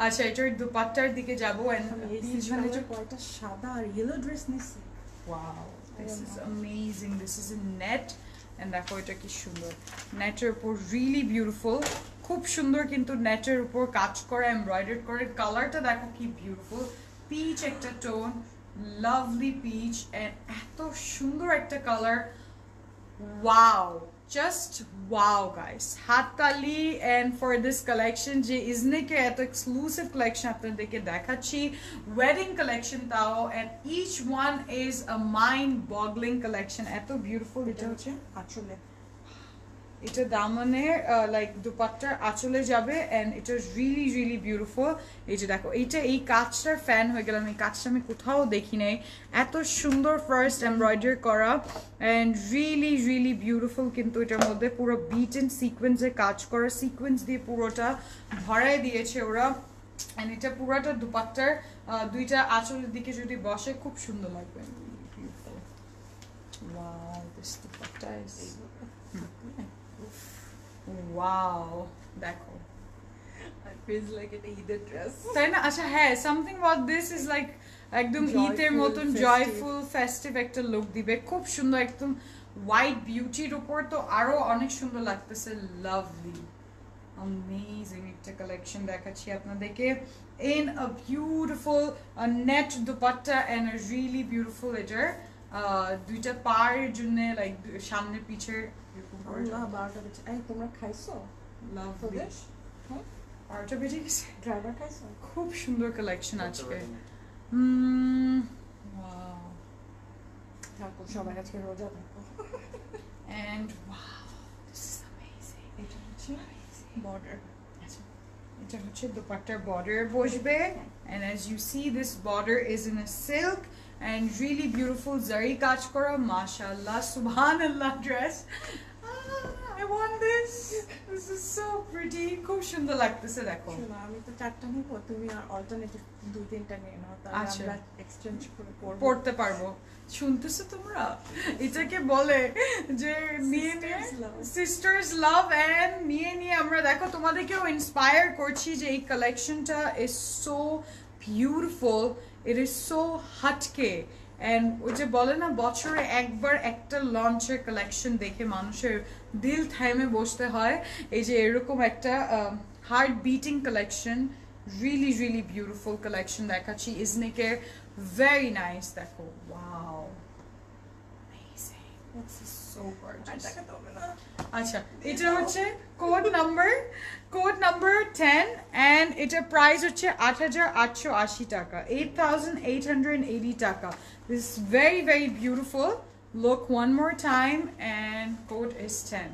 আচ্ছা, এটার দুপাট্টার দিকে যাবো, and এই সিজনে যে কয়টা সাদা আর ইয়েলো ড্রেস নিছি। Wow, this is amazing. This is a net, and দেখো এটা কি সুন্দর, নেটের উপর রিয়েলি বিউটিফুল, খুব সুন্দর, কিন্তু নেটের উপর কাজ করা, এমব্রয়ডারি করে, কালারটা দেখো কি বিউটিফুল, পিচ একটা টোন, লাভলি পিচ, এন্ড এত সুন্দর একটা colour. Wow, just wow guys, হাততালি and for this collection যে ইজনিকে এত এক্সক্লুসিভ কালেকশন আপনাদেরকে দেখাচ্ছি, ওয়েডিং কালেকশন তাও, and each one is a mind boggling collection, এত বিউটিফুল। এটা হচ্ছে আঁচলে, এটা দামনের লাইক দুপাট্টার আঁচলে যাবে, এন্ড এটা রিয়েলি রিয়েলি বিউটিফুল। এই যে দেখো, এইটা এই কাজটার ফ্যান হয়ে গেলাম, এই কাজটা আমি কোথাও দেখি নাই, এত সুন্দর ফার্স্ট এমব্রয়ডারি করা, এন্ড রিয়েলি রিয়েলি বিউটিফুল। কিন্তু এটার মধ্যে পুরো বিট এন্ড সিকোয়েন্সে কাজ করা, সিকোয়েন্স দিয়ে পুরোটা ভরাই দিয়েছে ওরা, এন্ড এটা পুরোটা দুপাট্টার দুইটা আঁচলের দিকে যদি বসে খুব সুন্দর লাগবে। Wow, this dupatta is wow, দেখো, I feels like an ঈদের ড্রেস, তাই না? আচ্ছা হ্যাঁ, something about this is like একদম ঈদের মতন জয়ফুল ফেস্টিভ একটা লুক দিবে, খুব সুন্দর, একদম হোয়াইট বিউটির উপর তো আরো অনেক সুন্দর লাগতেছে। লাভলি অ্যামেজিং একটা কালেকশন দেখাচ্ছি আপনাদেরকে in a beautiful net dupatta and a really beautiful এটার দুইটা পাড়ের জন্য লাইক সামনে পিছে এরকম করে। আল্লাহ 12টা বেজে, এই তোমরা খাইছো? লাভলি, হ্যাঁ 12টা বেজে গেছে। ড্রাইভার খাইছো? খুব সুন্দর কালেকশন আজকে। ওয়াও, থাকো সবাই আজকে রোজা থাকো। and wow, this is amazing. এটা হচ্ছে বর্ডার, আচ্ছা, এটা হচ্ছে দুপাট্টার বর্ডার বসবে, and as you see this border is in a silk and really beautiful zari কাজ করা, mashallah, subhanallah dress. I want this. This is so pretty. খুব সুন্দর লাগতেছে দেখো। শোনো, আমি তো 4টা নিব, তুমি আর অল্টারনেটিভ 2-3টা নিয়ে নাও, তাহলে আচ্ছা, আমরা এক্সচেঞ্জ করে পড়তে পারবো। শুনতেছো তোমরা? এটাকে বলে যে নিয়ে নিয়ে সিস্টার্স লাভ, এন্ড নিয়ে নিয়ে আমরা দেখো তোমাদেরকেও ইন্সপায়ার করছি যে এই কালেকশনটা is so beautiful, it is so হাটকে, এন্ড ওই যে বলে না বছরে একবার একটা লঞ্চের কালেকশন দেখে মানুষের দিল থাইমে বসতে হয়, এই যে এরকম একটা heart beating collection, really really beautiful collection দেখাচ্ছি ইজনিকের, ভেরি নাইস। দেখো, wow, amazing, this is so gorgeous. আচ্ছা, এটা হচ্ছে কোড নাম্বার 10, and এটা প্রাইস হচ্ছে 8,880 টাকা, 8,880 টাকা। This is very very beautiful. Look one more time, and code is 10.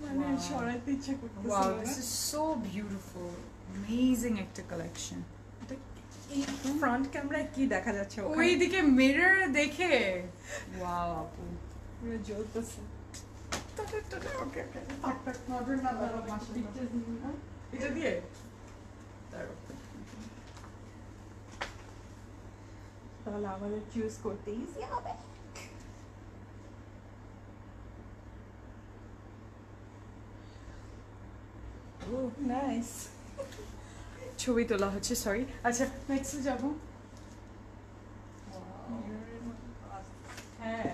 মানে সরাইতে ইচ্ছা করতেছে। Wow, this is so beautiful. Amazing একটা collection. এই ফ্রন্ট ক্যামেরায় কি দেখা যাচ্ছে ওখানে? ওইদিকে মিরর দেখে ওয়াও আপু পুরো জ্বলতেছে। ওকে ওকে, থাক থাক, নজর না লাগা, মাশাআল্লাহ। এটা দিয়ে তাহলে আমাদের চুজ করতে ইজি হবে। ওহ নাইস, ছবি তোলা হচ্ছে, সরি। আচ্ছা নেক্সট যাবো। হ্যাঁ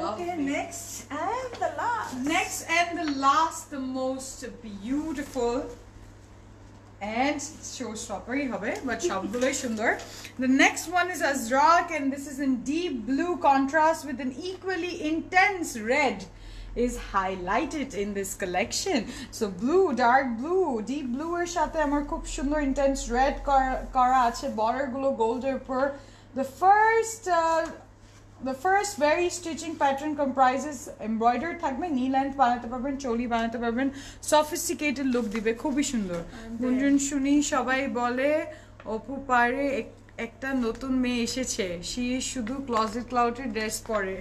Okay, next and the last. Next and the last, the most beautiful and showstopper hobe, but সবগুলোই সুন্দর. The next one is Azrak, and this is in deep blue contrast with an equally intense red is highlighted in this collection. So blue, dark blue, deep blue এর সাথে আমার খুব সুন্দর intense red করা আছে, border গুলো gold এর উপর. The first very stitching pattern comprises embroidered থাকবে, knee length বানাতে পারবেন, চোলি বানাতে পারবেন, sophisticated look দিবে, খুবই সুন্দর. গুঞ্জন শুনি সবাই বলে অপু পারে একটা নতুন মেয়ে এসেছে, সে শুধু ক্লোজেট ক্লাউডের ড্রেস পরে.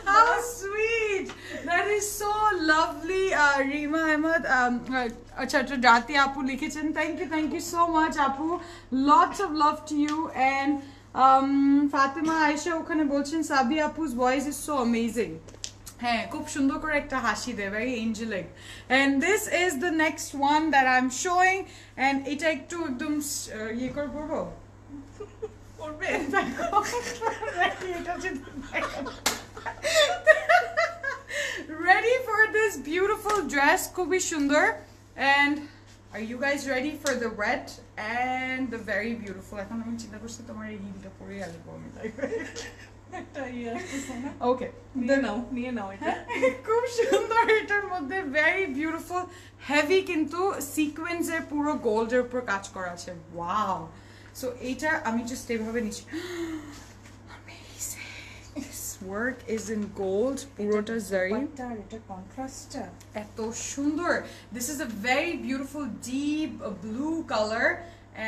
How sweet! That is so lovely. Reema Ahmed, acha Rati Apu likhechen. Thank you so much Apu. Lots of love to you. And Fatima Aisha ওখানে বলছেন সাবি আপু's voice is so amazing. হ্যাঁ খুব সুন্দর করে একটা হাসি দেয়, very angelic. And this is the next one that I'm showing, and এটা একটু একদম ইয়ে করে পড়বো পড়বে ready for this beautiful dress, খুবই সুন্দর. And are you guys ready for the red and the very beautiful? এখন আমি চিন্তা করছি তোমার এই হিলটা পরে আসবো আমি, তাই একটা ইয়ে আছে না, ওকে নিয়ে নাও এটা। খুব সুন্দর, এটার মধ্যে very beautiful heavy কিন্তু সিকোয়েন্স এর পুরো গোল্ড এর উপর কাজ করা আছে, ওয়াও. সো এইটা আমি জাস্ট এইভাবে নিচ্ছি, this work is in gold, পুরোটা জারি, এটা কন্ট্রাস্টটা এত সুন্দর. This is a very beautiful deep blue color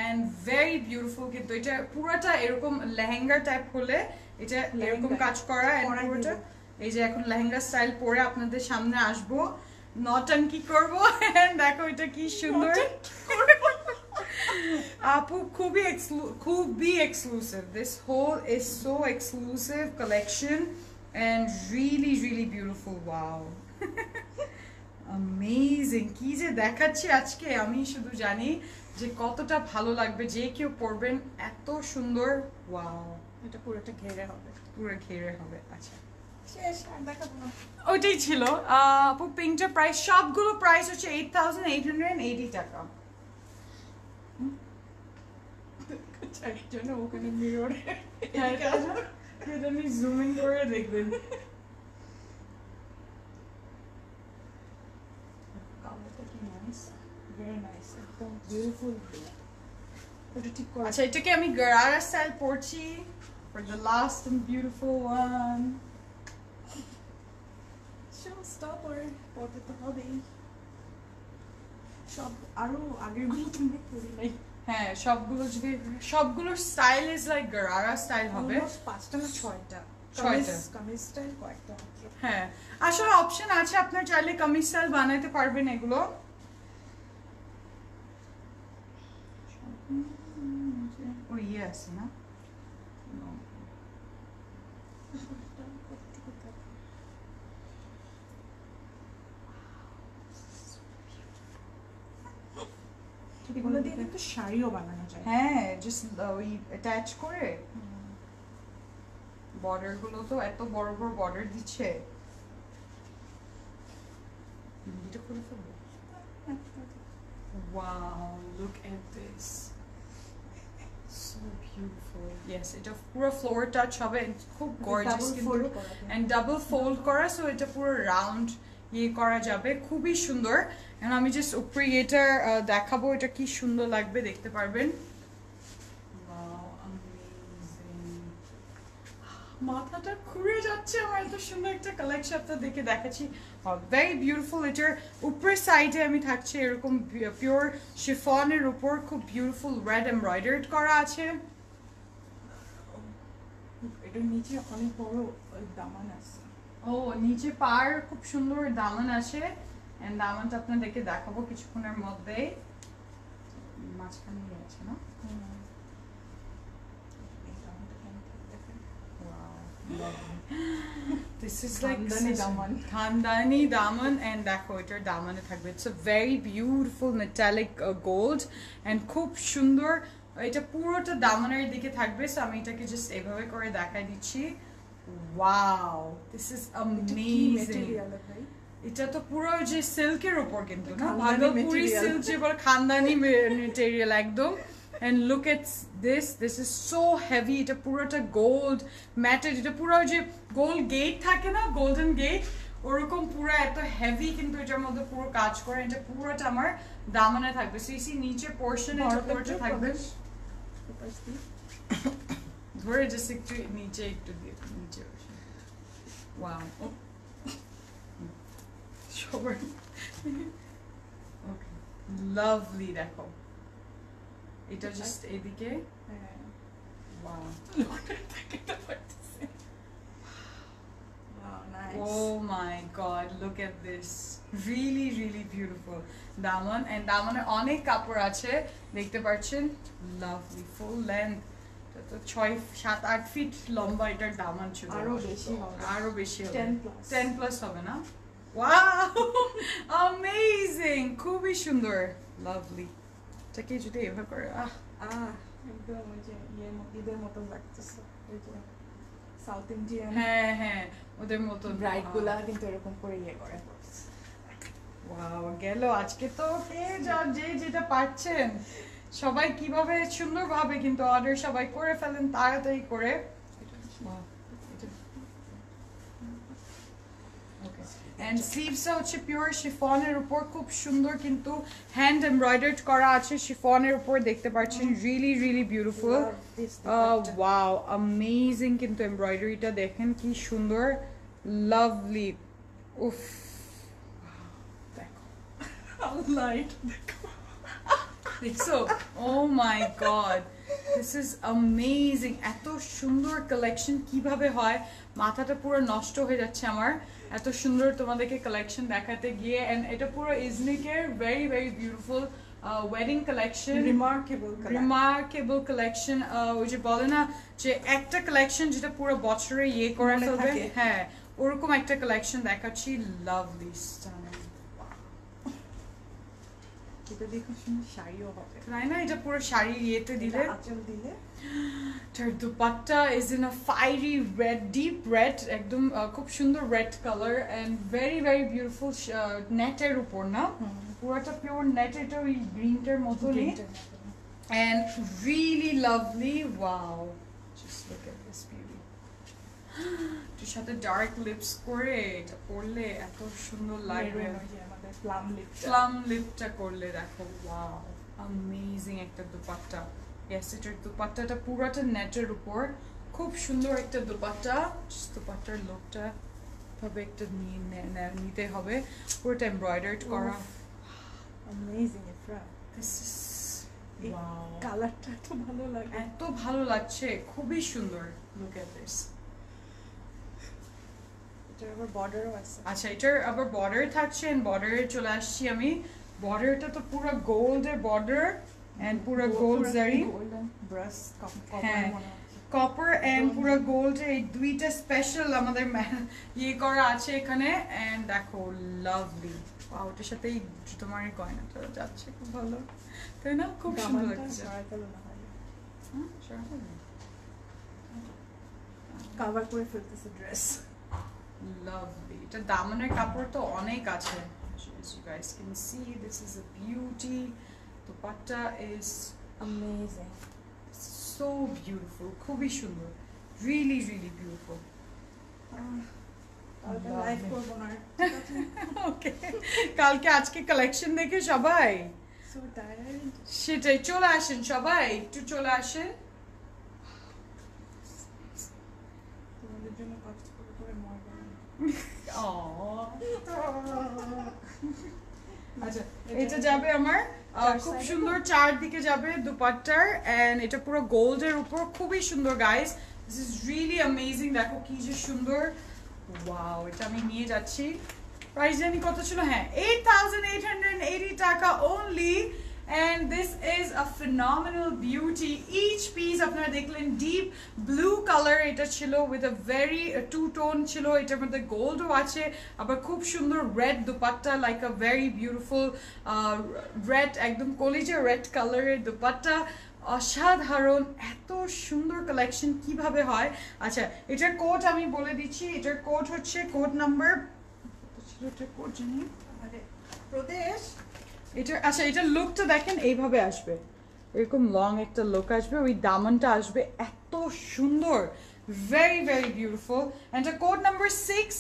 and very beautiful. কিন্তু এটা পুরোটা এরকম লেহেঙ্গা টাইপ হলে এটা এরকম কাজ করা, and পুরোটা এই যে এখন লেহেঙ্গা স্টাইল পরে আপনাদের সামনে আসবো, নটাঙ্কি করবো, and দেখো এটা কি সুন্দর. আপু খুবই exclusive. This whole is so exclusive collection and really beautiful. Wow. Amazing. কি যে দেখাচ্ছি আজকে, আমি শুধু জানি যে কতটা ভালো লাগবে, যে কেউ পরবেন, এত সুন্দর. ওয়াও, এটা পুরোটা ঘেরে হবে, পুরো ঘেরে হবে. আচ্ছা শেষ, আর দেখাবো না। ওইটাই ছিল আপু. পিঙ্কটার প্রাইস, সবগুলো প্রাইস হচ্ছে 8,880 টাকা. একজন ওখানে মিররে এটা আমি জুমিং করে দেখবেন. কালারটা কি নাইস, ভেরি নাইস, একদম বিউটিফুল। ওটা ঠিক করে, আচ্ছা এটাকে আমি গারারা স্টাইল পরছি for the last and beautiful one. Stop করে পড়তে তো হবেই, সব আরো আগের গুলো তুমি করি নাই। হ্যাঁ সবগুলোর style is like gharara style হবে, 5টা না 6টা কামিজ স্টাইল কয়েকটা। হ্যাঁ আসলে অপশন আছে, আপনার চাইলে কামিজ স্টাইল বানাইতে পারবেন এগুলো. ও ইয়ে আছে না, এগুলো দিয়ে কিন্তু শাড়িও বানানো যায়। হ্যাঁ জাস্ট ওই অ্যাটাচ করে, বর্ডার গুলো তো এত বড় বড় বর্ডার দিচ্ছে. এটা খুলে ফেলবো. Wow, look at this. So beautiful. Yes, এটা পুরো ফ্লোর টাচ হবে, খুব গর্জিয়াস কিন্তু, and double fold করা, so এটা পুরো রাউন্ড ইয়ে করা যাবে, খুবই সুন্দর. And আমি জাস্ট উপরে এটা দেখাবো, এটা কি সুন্দর লাগবে দেখতে পারবেন. Wow, amazing. মাথাটা ঘুরে যাচ্ছে আমার, এত সুন্দর একটা কালেকশন আপনাদের দেখে দেখাচ্ছি, ভেরি বিউটিফুল. এটার উপরের সাইডে আমি থাকছে এরকম পিওর শিফনের উপর খুব বিউটিফুল রেড এমব্রয়ডার্ড করা আছে. এটার নিচে অনেক বড় দামান আছে, ও নিচে পার খুব সুন্দর দামান আছে, এন্ড দামানটা আপনাদেরকে দেখাবো কিছুক্ষণের মধ্যে. মাঝখানে আছে না, This is like Khandani daman. Khandani daman, and দেখো এটার দামানে থাকবে। It's a very beautiful metallic gold and খুব সুন্দর। এটা পুরোটা দামানের দিকে থাকবে, সো আমি এটাকে জাস্ট এভাবে করে দেখাই দিচ্ছি। Wow, this is amazing. এটা তো পুরো যে সিল্কের উপর কিন্তু না, ভাগলপুরি সিল্ক যে বলে খানদানি মেটেরিয়াল একদম। And look at this is so heavy. এটা পুরোটা গোল্ড ম্যাটেড, এটা পুরো যে গোল্ড গেট থাকে না, গোল্ডেন গেট, ওরকম পুরো এত হেভি, কিন্তু এটার মধ্যে পুরো কাজ করে। এটা পুরোটা আমার দামানে থাকবে। সিসি নিচে পোরশন এটা পুরোটা থাকবে, ধরে জাস্ট একটু নিচে একটু দিয়ে নিচে। ওয়াও, সবার ওকে, লাভলি। দেখো এটা জাস্ট এদিকে। Wow, oh my god, look at this, really really beautiful Daman. And দামানের অনেক কাপড় আছে দেখতে পাচ্ছেন, লাভলি ফুল লেন্থ। তো 6-7-8 ফিট লম্বা এটার দামান ছিল, আরো বেশি হবে, 10 প্লাস হবে না? ওয়াও, অ্যামেজিং, খুবই সুন্দর, লাভলি। এটাকে যদি এভাবে করে একদম ওই যে ঈদের মতো লাগতেছে, ওই যে সাউথ ইন্ডিয়ান, হ্যাঁ ওদের মতো ব্রাইড গুলা কিন্তু এরকম করে করে। ওয়াও, গেল আজকে তো যে যেটা পাচ্ছেন সবাই কিভাবে সুন্দরভাবে কিন্তু অর্ডার সবাই করে ফেলেন তাড়াতাড়ি করে। এন্ড স্লিভসটা হচ্ছে পিওর শিফনের উপর, খুব সুন্দর কিন্তু হ্যান্ড এমব্রয়ডার্ড করা আছে শিফনের উপর, দেখতে পাচ্ছেন, really really beautiful. Wow, amazing কিন্তু এমব্রয়ডারিটা দেখেন কি সুন্দর, লাভলি। উফ, দেখো লাইট, দেখছো? ও my god, this is amazing. এত সুন্দর কালেকশন কিভাবে হয়, মাথাটা পুরো নষ্ট হয়ে যাচ্ছে আমার, এত সুন্দর তোমাদেরকে কালেকশন দেখাতে গিয়ে। এন্ড এটা পুরো ইজনিকের very very beautiful wedding collection, remarkable collection. ওই যে বলে না যে একটা কালেকশন যেটা পুরো বছরে ইয়ে করে ফেলবে, হ্যাঁ ওরকম একটা কালেকশন দেখাচ্ছি, লাভলি, স্টানিং। এটা দেখো সুন্দর শাড়িও হবে, তাই না? এটা পুরো শাড়ি ইয়েতে দিলে, আঁচল দিলে। তার dupatta is in a fiery red, deep red, একদম খুব সুন্দর red colour and very very beautiful, নেটের উপর না, পুরোটা পিওর নেট, এটা ওই গ্রিনটার মতনই, and really lovely. Wow, just look at this beauty. এর সাথে ডার্ক লিপস করে এটা পরলে এত সুন্দর লাগবে, প্লাম লিপটা করলে দেখো, ওয়াও, অ্যামেজিং একটা দুপাট্টা। ইয়েস, এটার দুপাট্টাটা পুরোটা নেটের উপর, খুব সুন্দর একটা দুপাট্টা। দুপাট্টার লুকটা ভাবে একটা নিতে হবে, পুরোটা এমব্রয়ডার্ড করা, amazing. Ifra, this is wow, কালারটা এত ভালো লাগে, এত ভালো লাগছে, খুবই সুন্দর। Look at this. এটার আবার বর্ডারও আছে। আচ্ছা, এটার আবার বর্ডার থাকছে, এন্ড বর্ডারে চলে আসছি আমি। বর্ডারটা তো পুরো গোল্ডের বর্ডার এন্ড পুরো গোল্ড জারি, ব্রাশ হ্যাঁ কপার এন্ড পুরো গোল্ড, এই দুইটা স্পেশাল আমাদের ইয়ে করা আছে এখানে। এন্ড দেখো, লাভলি। ওয়াও, ওটার সাথে এই তোমার গয়নাটা যাচ্ছে খুব ভালো, তাই না? খুব সুন্দর লাগছে। কভার করে ফেলতেছে ড্রেস, লাভলি। এটা দামানের কাপড় তো অনেক আছে, as you guys can see, this is a beauty. Dupatta is amazing, so beautiful, খুবই সুন্দর, really really beautiful. লাইভ করব না, ওকে, কালকে আজকে কালেকশন দেখে সবাই সো টায়ার্ড, সেটাই, চলে আসেন সবাই, একটু চলে আসেন। তোমাদের জন্য কষ্ট করে মরবো। আচ্ছা, এটা যাবে আমার খুব সুন্দর, চারদিকে যাবে দুপাট্টার, এন্ড এটা পুরো গোল্ডের উপর, খুবই সুন্দর guys, this is really amazing. দেখো কি যে সুন্দর, ওয়াও। এটা আমি নিয়ে যাচ্ছি, প্রাইস জানি কত ছিল, হ্যাঁ 8880 টাকা only. and this is a phenomenal beauty. Each piece আপনারা দেখলেন deep blue color এটা ছিল with a very two tone ছিল, এটার মধ্যে গোল্ডও আছে, আবার খুব সুন্দর red dupatta, like a very beautiful red, একদম কলিজা red কালারের দুপাট্টা। অসাধারণ, এত সুন্দর কালেকশন কিভাবে হয়। আচ্ছা, এটার কোড আমি বলে দিচ্ছি, এটার কোড হচ্ছে কোড নাম্বার কোড জানি প্রদেশ। এটা আচ্ছা, এটা লুকটা দেখেন এইভাবে আসবে, এরকম লং একটা লুক আসবে, ওই দামনটা আসবে এত সুন্দর, very very beautiful. And code number 6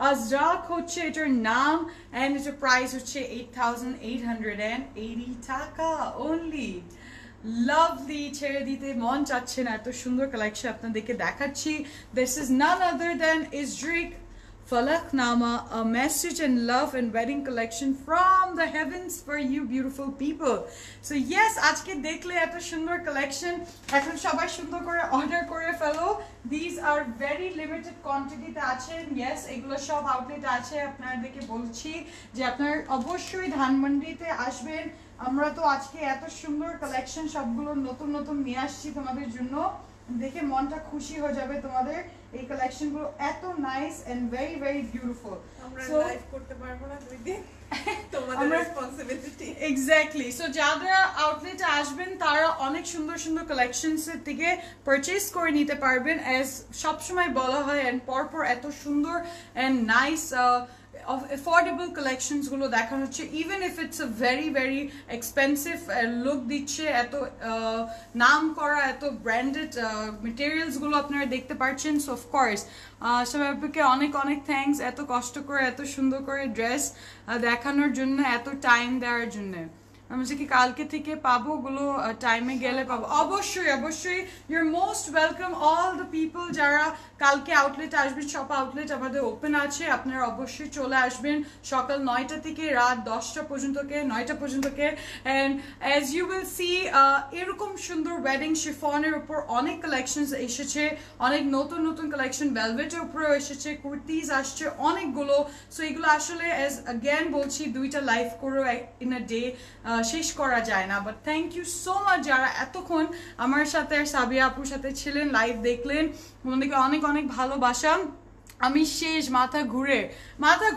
Ajrak হচ্ছে এটার নাম, এন্ড এটার প্রাইস হচ্ছে 8,880 টাকা অনলি। লাভলি, ছেড়ে দিতে মন চাচ্ছে না, এত সুন্দর কালেকশন আপনাদেরকে দেখাচ্ছি। This is none other than ইজরিক Falaknama, a message and love and wedding collection from the heavens for you beautiful people. So yes, আজকে দেখলে এত সুন্দর কালেকশন, এখন সবাই সুন্দর করে অর্ডার করে ফেলো। These are very limited quantity তে আছে। Yes, এগুলো সব আউটলেট আছে। আপনাদেরকে বলছি যে আপনার অবশ্যই ধানমন্ডিতে আসবেন। আমরা তো আজকে এত সুন্দর কালেকশন সবগুলো নতুন নতুন নিয়ে আসছি তোমাদের জন্য, দেখে মনটা খুশি হয়ে যাবে তোমাদের। এই কালেকশন গুলো এত nice and very very beautiful. আমরা লাইভ করতে পারবো না 2 দিন, তোমাদের রেসপন্সিবিলিটি। এক্স্যাক্টলি। সো যারা আউটলেটে আসবেন তারা অনেক সুন্দর সুন্দর কালেকশনস থেকে পারচেজ করে নিতে পারবেন, অ্যাজ সবসময় বলা হয়, এন্ড পরপর এত সুন্দর and nice of affordable collections গুলো দেখানো হচ্ছে, even if it's a very very expensive look দিচ্ছে, এত নাম করা এত ব্র্যান্ডেড materials গুলো আপনারা দেখতে পাচ্ছেন। সো অফ কোর্স সবাইকে অনেক অনেক থ্যাঙ্কস, এত কষ্ট করে এত সুন্দর করে ড্রেস দেখানোর জন্য, এত টাইম দেওয়ার জন্য। আমি কি কালকে থেকে পাবো গুলো, টাইমে গেলে পাবো? অবশ্যই অবশ্যই, your most welcome all the people যারা কালকে আউটলেট আসবেন। সব আউটলেট আমাদের ওপেন আছে, আপনারা অবশ্যই চলে আসবেন সকাল 9টা থেকে রাত 10টা পর্যন্তকে, 9টা পর্যন্তকে। And as you will see এরকম সুন্দর ওয়েডিং শিফনের উপর অনেক কালেকশনস এসেছে, অনেক নতুন নতুন কালেকশন ভেলভেটের উপরেও এসেছে, কুর্তিজ আসছে অনেকগুলো। সো এগুলো আসলে অ্যাজ অ্যাগেন বলছি 2টা লাইভ করেও ইন আ ডে শেষ করা যায় না। But thank you so much যারা এতক্ষণ আমার সাথে আর সাবিয়া আপুর সাথে ছিলেন, লাইভ দেখলেন, ওনাদেরকে অনেক অনেক ভালোবাসা। আমি শেষ, মাথা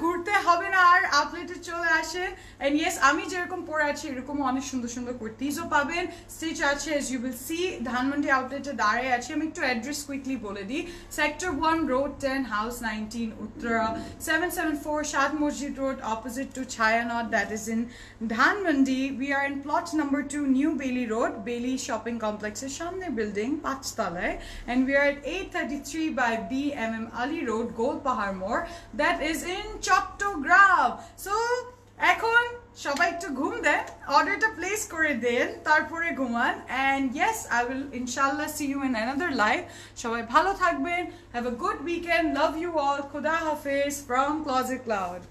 ঘুরতে হবে না আর, আউটলেটে চলে আসে। এন্ড ইয়েস, আমি যেরকম পরে আছি এরকম অনেক সুন্দর সুন্দর কুর্তিজও পাবেন, স্টিচ আছে, as you will see. Dhanmondi আউটলেটে দাঁড়িয়ে আছি। আমি একটু অ্যাড্রেস কুইকলি বলে দিই। সেক্টর 1, রোড 10, হাউস 19, উত্তরা 774 শাদ মসজিদ road, opposite to Chhayanaut, that is in Dhanmondi. We are in plot number 2, new Baily road, Baily shopping কমপ্লেক্সের সামনে বিল্ডিং 5 তলায়। And we are at 833 by BMM Ali Road, Gold Pahar More, that is in Chattogram. So এখন সবাই একটু ঘুম দেন, অর্ডারটা place করে দেন, তারপরে ঘুমান। এন্ড ইয়েস, আই উইল ইনশাল্লাহ see you in another live. সবাই ভালো থাকবেন, have a good weekend, love you all, খুদা হাফেজ ফ্রম ক্লোজেট ক্লাউড।